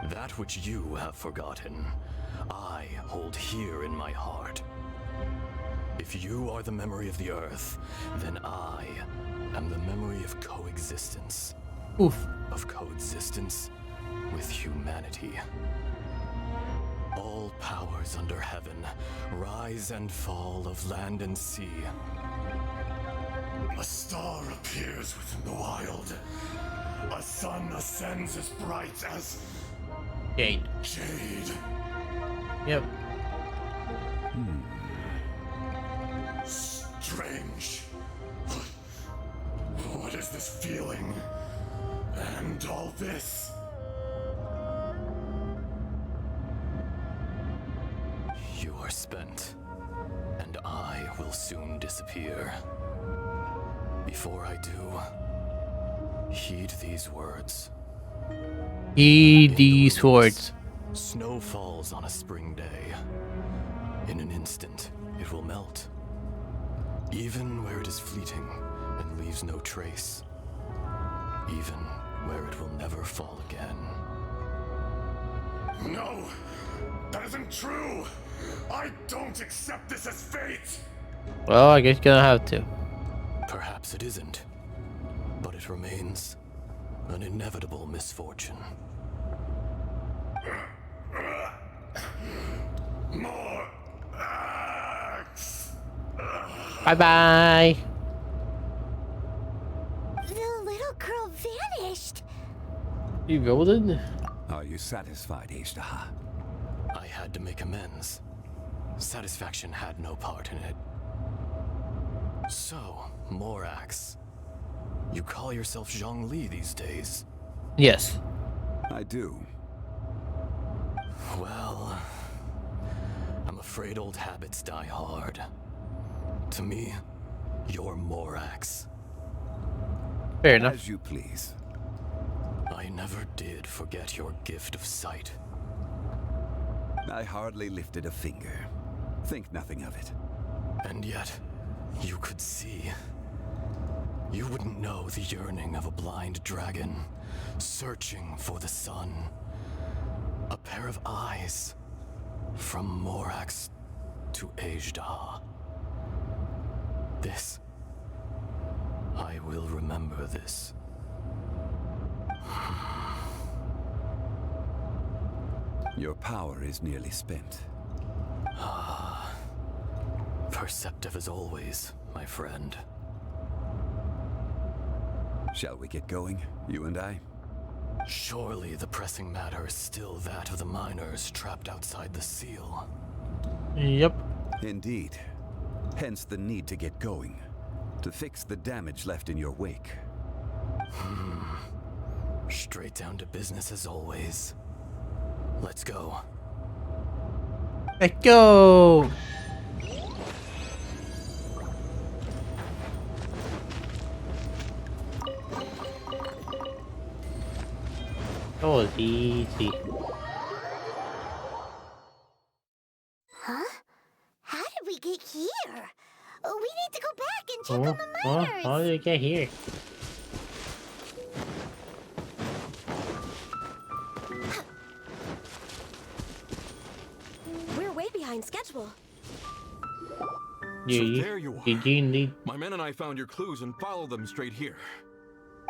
That which you have forgotten, I hold here in my heart. If you are the memory of the Earth, then I am the memory of coexistence. Oof. Of coexistence with humanity. All powers under heaven, rise and fall of land and sea. A star appears within the wild. A sun ascends as bright as... Jade. Yep. Strange. What is this feeling? And all this? You are spent, and I will soon disappear. Before I do, heed these words. Heed these words. Snow falls on a spring day. In an instant, it will melt. Even where it is fleeting and leaves no trace. Even where it will never fall again. No! That isn't true! I don't accept this as fate! Well, I guess you're gonna have to. Perhaps it isn't, but it remains an inevitable misfortune. More axe! Bye-bye! The little girl vanished. You golden? Are you satisfied, Ajdaha? I had to make amends. Satisfaction had no part in it. So, Morax, you call yourself Zhongli these days? Yes. I do. Well, I'm afraid old habits die hard. To me, you're Morax. Fair enough. As you please. I never did forget your gift of sight. I hardly lifted a finger. Think nothing of it. And yet, you could see. You wouldn't know the yearning of a blind dragon, searching for the sun. A pair of eyes, from Morax to Ajda. This. I will remember this. Your power is nearly spent. Ah. Perceptive as always, my friend. Shall we get going, you and I? Surely the pressing matter is still that of the miners trapped outside the seal. Yep. Indeed. Hence the need to get going. To fix the damage left in your wake. Straight down to business as always. Let's go. Let's go! That was easy. Huh? How did we get here? Oh, we need to go back and check on the miners. How did we get here? We're way behind schedule. So there you are. Indeed. My men and I found your clues and followed them straight here.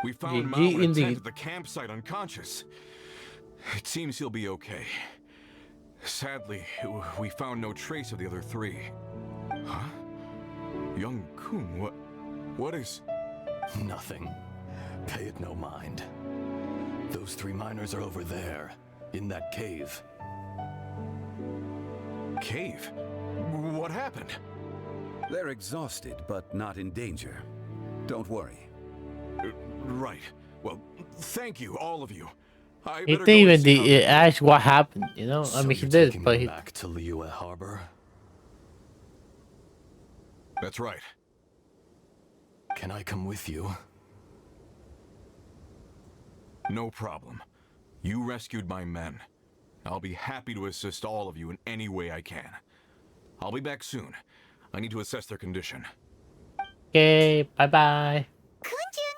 We found GG Mao in a tent indeed. at the campsite unconscious. It seems he'll be okay. Sadly, we found no trace of the other three. Huh? Young Kun, what is... Nothing. Pay it no mind. Those three miners are over there, in that cave. Cave? What happened? They're exhausted, but not in danger. Don't worry. Right. Well, thank you, all of you. I He better didn't go and see even how- ask what happened, you know? I mean, he you're did, taking but me he... back to Liyue Harbor? That's right. Can I come with you? No problem. You rescued my men. I'll be happy to assist all of you in any way I can. I'll be back soon. I need to assess their condition. Okay, bye-bye. Kunjun,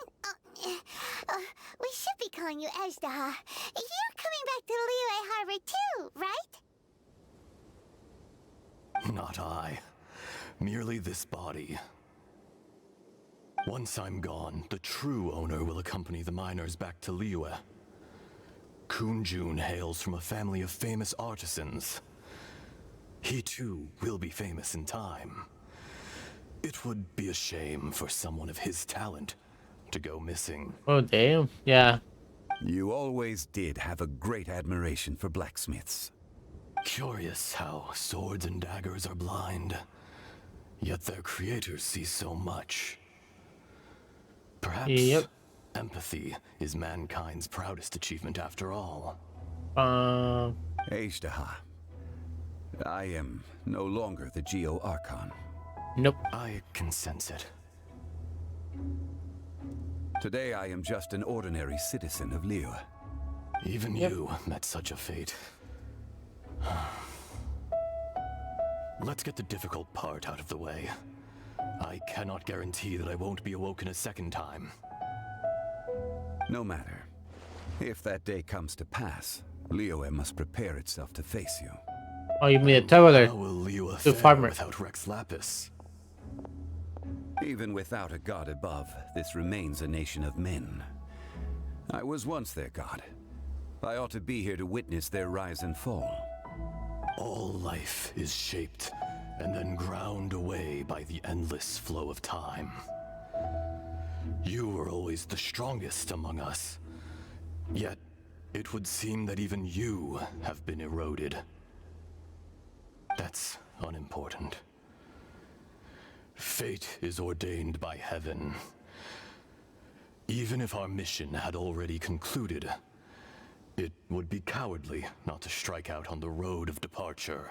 we should be calling you Ajdaha. You're coming back to Liyue Harbor too, right? Not I. Merely this body. Once I'm gone, the true owner will accompany the miners back to Liyue. Kunjun hails from a family of famous artisans. He too will be famous in time. It would be a shame for someone of his talent to go missing. Oh, damn. Yeah. You always did have a great admiration for blacksmiths. Curious how swords and daggers are blind, yet their creators see so much. Perhaps empathy is mankind's proudest achievement after all. Ajdaha, I am no longer the Geo Archon. Nope. I can sense it. Today I am just an ordinary citizen of Liyue. Even you met such a fate. Let's get the difficult part out of the way. I cannot guarantee that I won't be awoken a second time. No matter. If that day comes to pass, Liyue must prepare itself to face you. Oh, you mean a traveler? How will Liyue To fare farmer. without Rex Lapis? Even without a god above, this remains a nation of men. I was once their god. I ought to be here to witness their rise and fall. All life is shaped and then ground away by the endless flow of time. You were always the strongest among us. Yet, it would seem that even you have been eroded. That's unimportant. Fate is ordained by heaven. Even if our mission had already concluded, it would be cowardly not to strike out on the road of departure.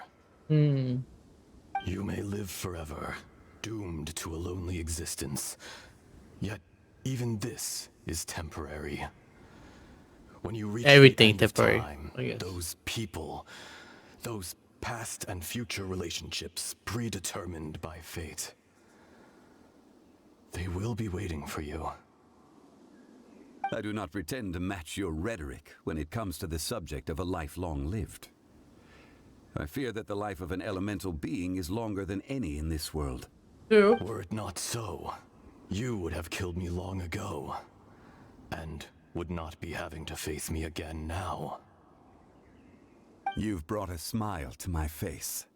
You may live forever, doomed to a lonely existence. Yet, even this is temporary. When you reach Everything the end temporary, of time, I guess. those people, those past and future relationships predetermined by fate. They will be waiting for you. I do not pretend to match your rhetoric when it comes to the subject of a life long lived. I fear that the life of an elemental being is longer than any in this world. Were it not so, you would have killed me long ago, and would not be having to face me again now. You've brought a smile to my face.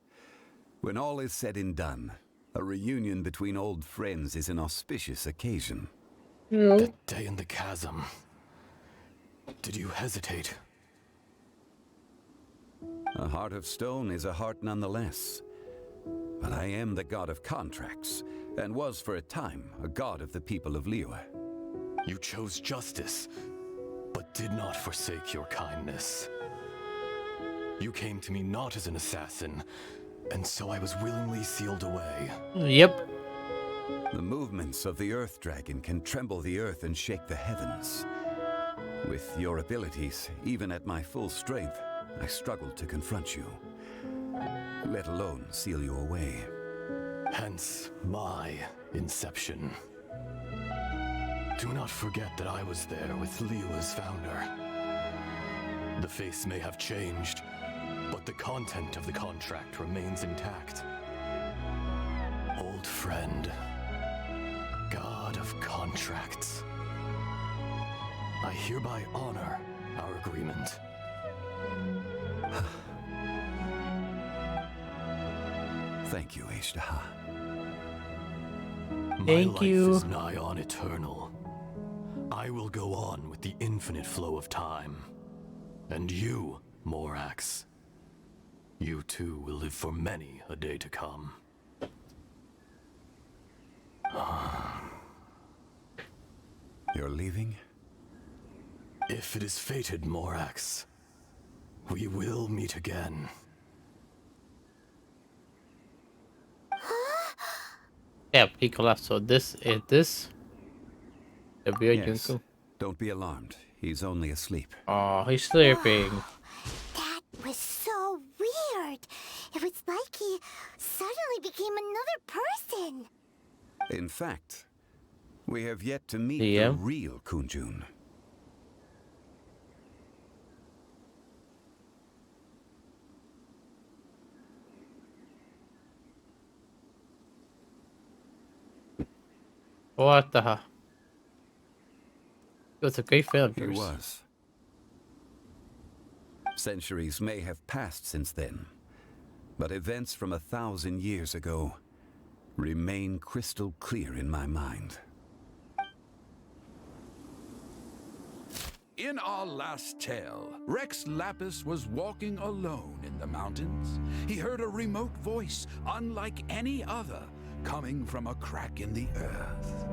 When all is said and done, a reunion between old friends is an auspicious occasion. That day in the chasm. Did you hesitate? A heart of stone is a heart nonetheless. But I am the god of contracts, and was for a time a god of the people of Liyue. You chose justice, but did not forsake your kindness. You came to me not as an assassin, and so I was willingly sealed away. Yep. The movements of the Earth Dragon can tremble the earth and shake the heavens. With your abilities, even at my full strength, I struggled to confront you, let alone seal you away. Hence my inception. Do not forget that I was there with Liyue's founder. The face may have changed, but the content of the contract remains intact. Old friend, god of contracts. I hereby honor our agreement. Thank you, Ishtaha. My life is nigh on eternal. I will go on with the infinite flow of time. And you, Morax, you too will live for many a day to come. You're leaving? If it is fated, Morax, we will meet again. Yeah, Piccolo. So this is this. Yes. Don't be alarmed. He's only asleep. Oh, he's sleeping. That was so weird. It was like he suddenly became another person. In fact, we have yet to meet the real Kunjun. What the hell? It was a great film. He was. Centuries may have passed since then, but events from 1,000 years ago remain crystal clear in my mind. In our last tale, Rex Lapis was walking alone in the mountains. He heard a remote voice, unlike any other, coming from a crack in the earth.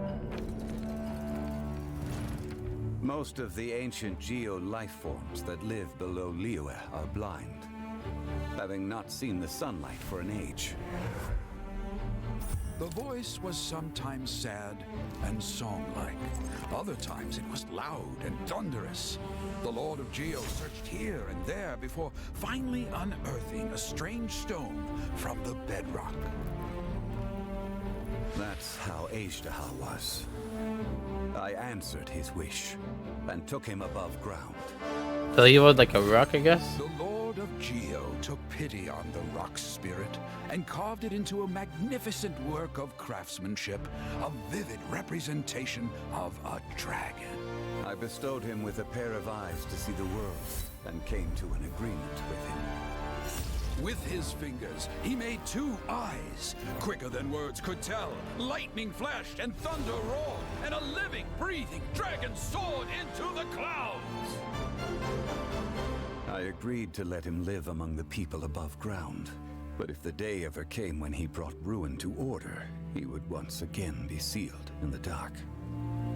Most of the ancient geo life forms that live below Liyue are blind, having not seen the sunlight for an age. The voice was sometimes sad and song-like. Other times it was loud and thunderous. The Lord of Geo searched here and there before finally unearthing a strange stone from the bedrock. That's how Ishtaha was. I answered his wish and took him above ground. So he was like a rock, I guess? The Lord of Geo took pity on the rock spirit and carved it into a magnificent work of craftsmanship, a vivid representation of a dragon. I bestowed him with a pair of eyes to see the world and came to an agreement with him. With his fingers, he made 2 eyes, quicker than words could tell. Lightning flashed and thunder roared, and a living, breathing dragon soared into the clouds. I agreed to let him live among the people above ground. But if the day ever came when he brought ruin to order, he would once again be sealed in the dark.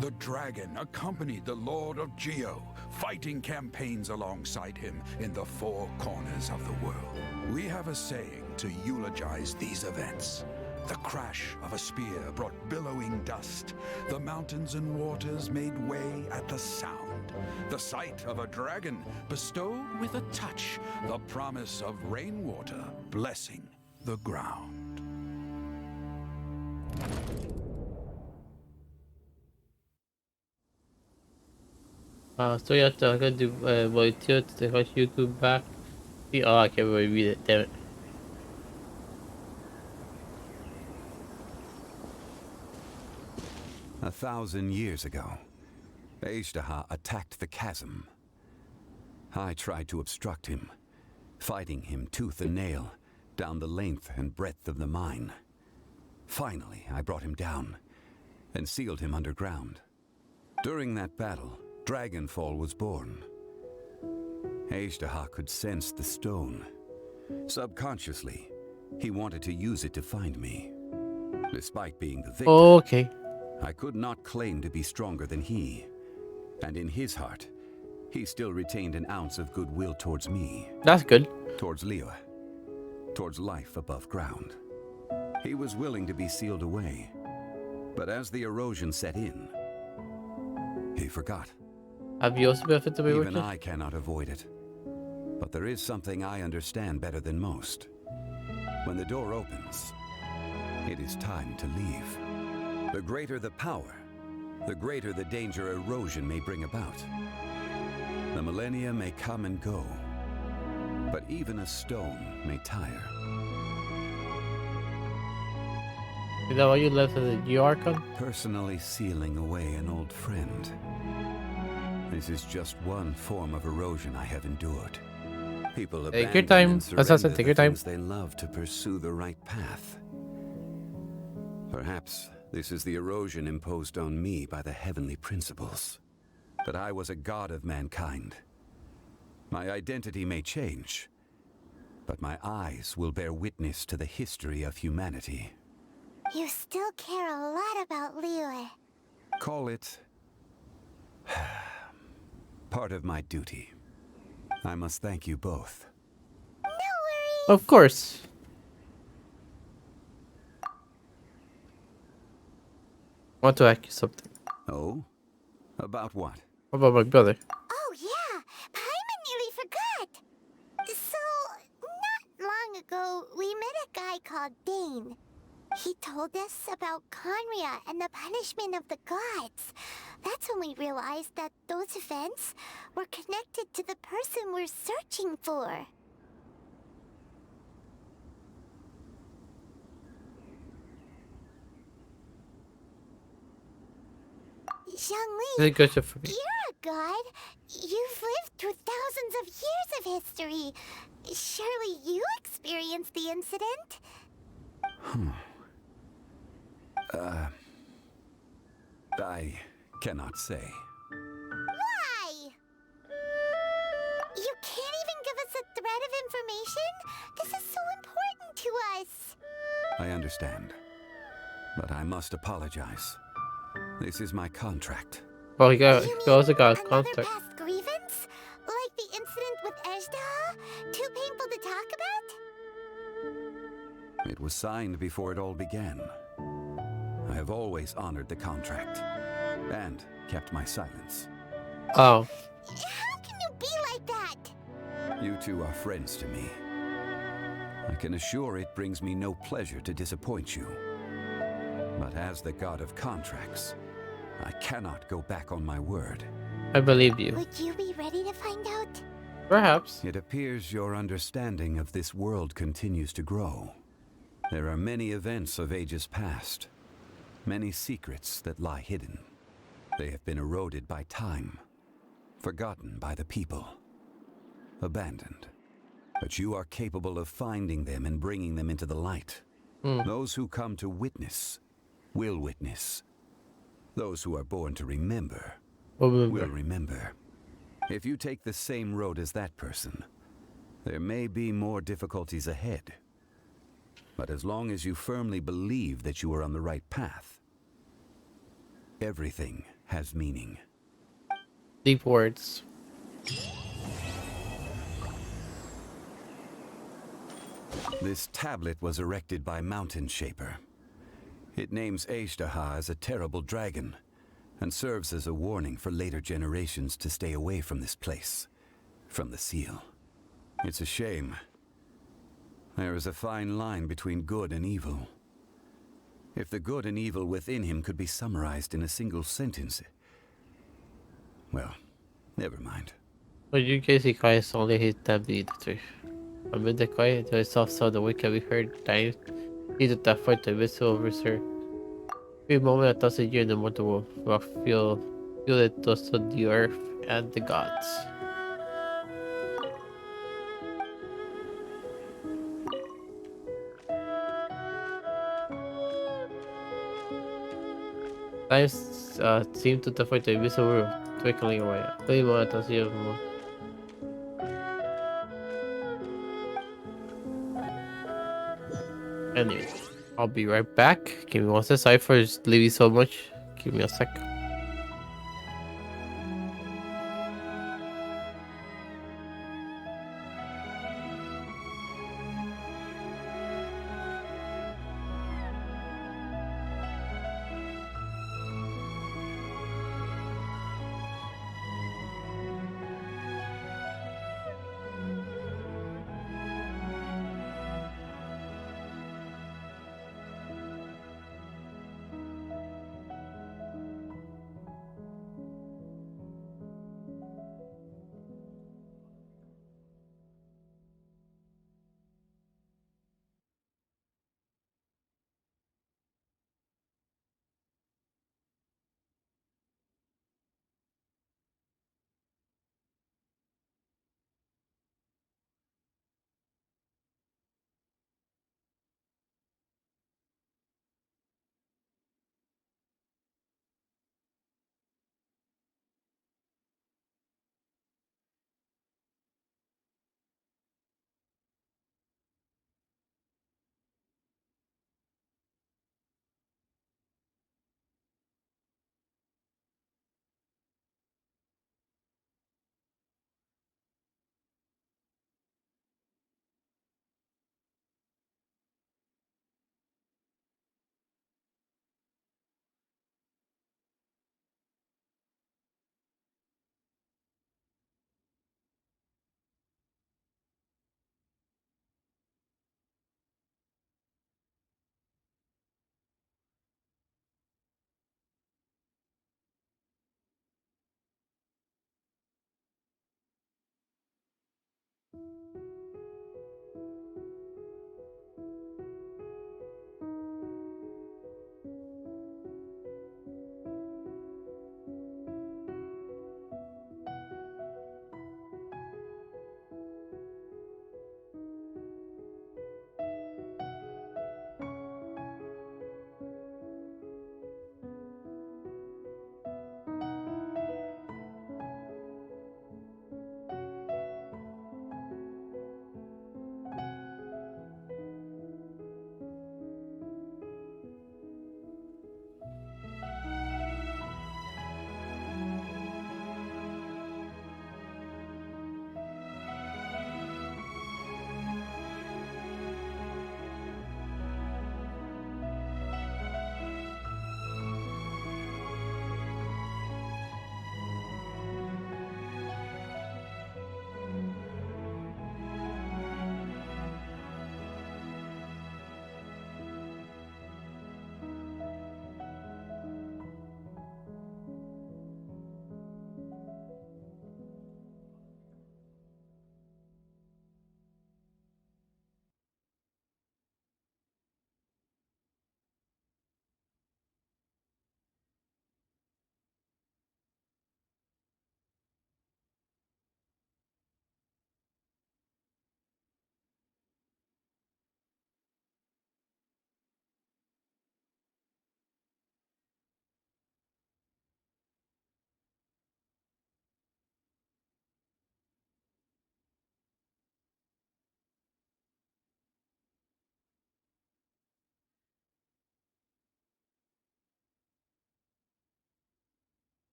The dragon accompanied the Lord of Geo, fighting campaigns alongside him in the 4 corners of the world. We have a saying to eulogize these events. The crash of a spear brought billowing dust. The mountains and waters made way at the sound. The sight of a dragon bestowed with a touch the promise of rainwater blessing the ground. So you have to I gotta do volunteer to watch YouTube back. See, oh, I can't really read it. Damn it. A 1,000 years ago, Ejdaha attacked the chasm. I tried to obstruct him, fighting him tooth and nail down the length and breadth of the mine. Finally, I brought him down and sealed him underground. During that battle, Dragonfall was born. Ejdaha could sense the stone. Subconsciously, he wanted to use it to find me. Despite being the victor, okay. I could not claim to be stronger than he. And in his heart, he still retained an ounce of goodwill towards me. That's good. Towards Liyue. Towards life above ground. He was willing to be sealed away. But as the erosion set in, he forgot. Have you also been fit to be Even I cannot avoid it. But there is something I understand better than most. When the door opens, it is time to leave. The greater the power, the greater the danger erosion may bring about. The millennia may come and go, but even a stone may tire. Is that why you left as a Archon? Personally sealing away an old friend. This is just one form of erosion I have endured. People Take your abandon time. and Assassin, surrender take the your time. things they love to pursue the right path. Perhaps this is the erosion imposed on me by the heavenly principles. That I was a god of mankind. My identity may change, but my eyes will bear witness to the history of humanity. You still care a lot about Liyue. Call it part of my duty. I must thank you both. No worries. Of course. I want to ask you something. Oh? About what? What about my brother? Oh yeah, Paimon nearly forgot. So, not long ago, we met a guy called Dane. He told us about Conria and the punishment of the gods. That's when we realized that those events were connected to the person we're searching for. Zhongli, Is it good for me? you're a god. You've lived through thousands of years of history. Surely you experienced the incident? I cannot say. Why? You can't even give us a thread of information? This is so important to us. I understand. But I must apologize. This is my contract. Oh, he also got a Another contact. past grievance? Like the incident with Ejdaha? Too painful to talk about? It was signed before it all began. I have always honored the contract. And kept my silence. Oh. How can you be like that? You two are friends to me. I can assure it brings me no pleasure to disappoint you. But as the god of contracts, I cannot go back on my word. I believe you. Would you be ready to find out? Perhaps. It appears your understanding of this world continues to grow. There are many events of ages past. Many secrets that lie hidden. They have been eroded by time. Forgotten by the people. Abandoned. But you are capable of finding them and bringing them into the light. Those who come to witness will witness. Those who are born to remember will remember. If you take the same road as that person, there may be more difficulties ahead. But as long as you firmly believe that you are on the right path, everything has meaning. Deep words. This tablet was erected by Mountain Shaper, It names Ashtaha as a terrible dragon, and serves as a warning for later generations to stay away from this place, from the seal. It's a shame. There is a fine line between good and evil. If the good and evil within him could be summarized in a single sentence... Well, never mind. But you Casey Kai only hit tab editor. Amid the quiet, I saw the wake we heard time. He did that fight the vessel officer. A moment I thought you in the mortal will feel it dust of the earth and the gods. Time seemed to fight the vessel twinkling away. A moment I see more. Anyway, I'll be right back. Give me one sec. Sorry for leaving so much. Give me a sec.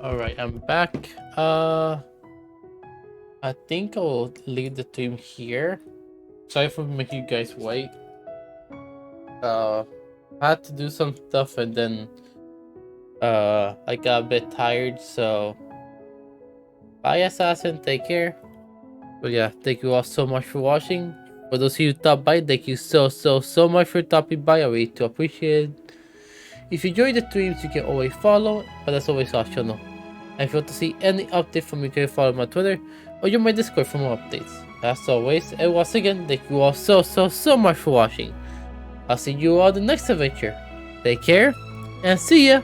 Alright, I'm back. I think I'll leave the stream here. Sorry for making you guys wait. I had to do some stuff and then I got a bit tired, so bye Assassin, take care. But yeah, thank you all so much for watching. For those of you who stopped by, thank you so much for stopping by. I really do appreciate it. If you enjoy the streams, you can always follow, but that's always optional. And if you want to see any update from me, you can follow my Twitter or join my Discord for more updates. As always, and once again, thank you all so much for watching. I'll see you all in the next adventure. Take care, and see ya!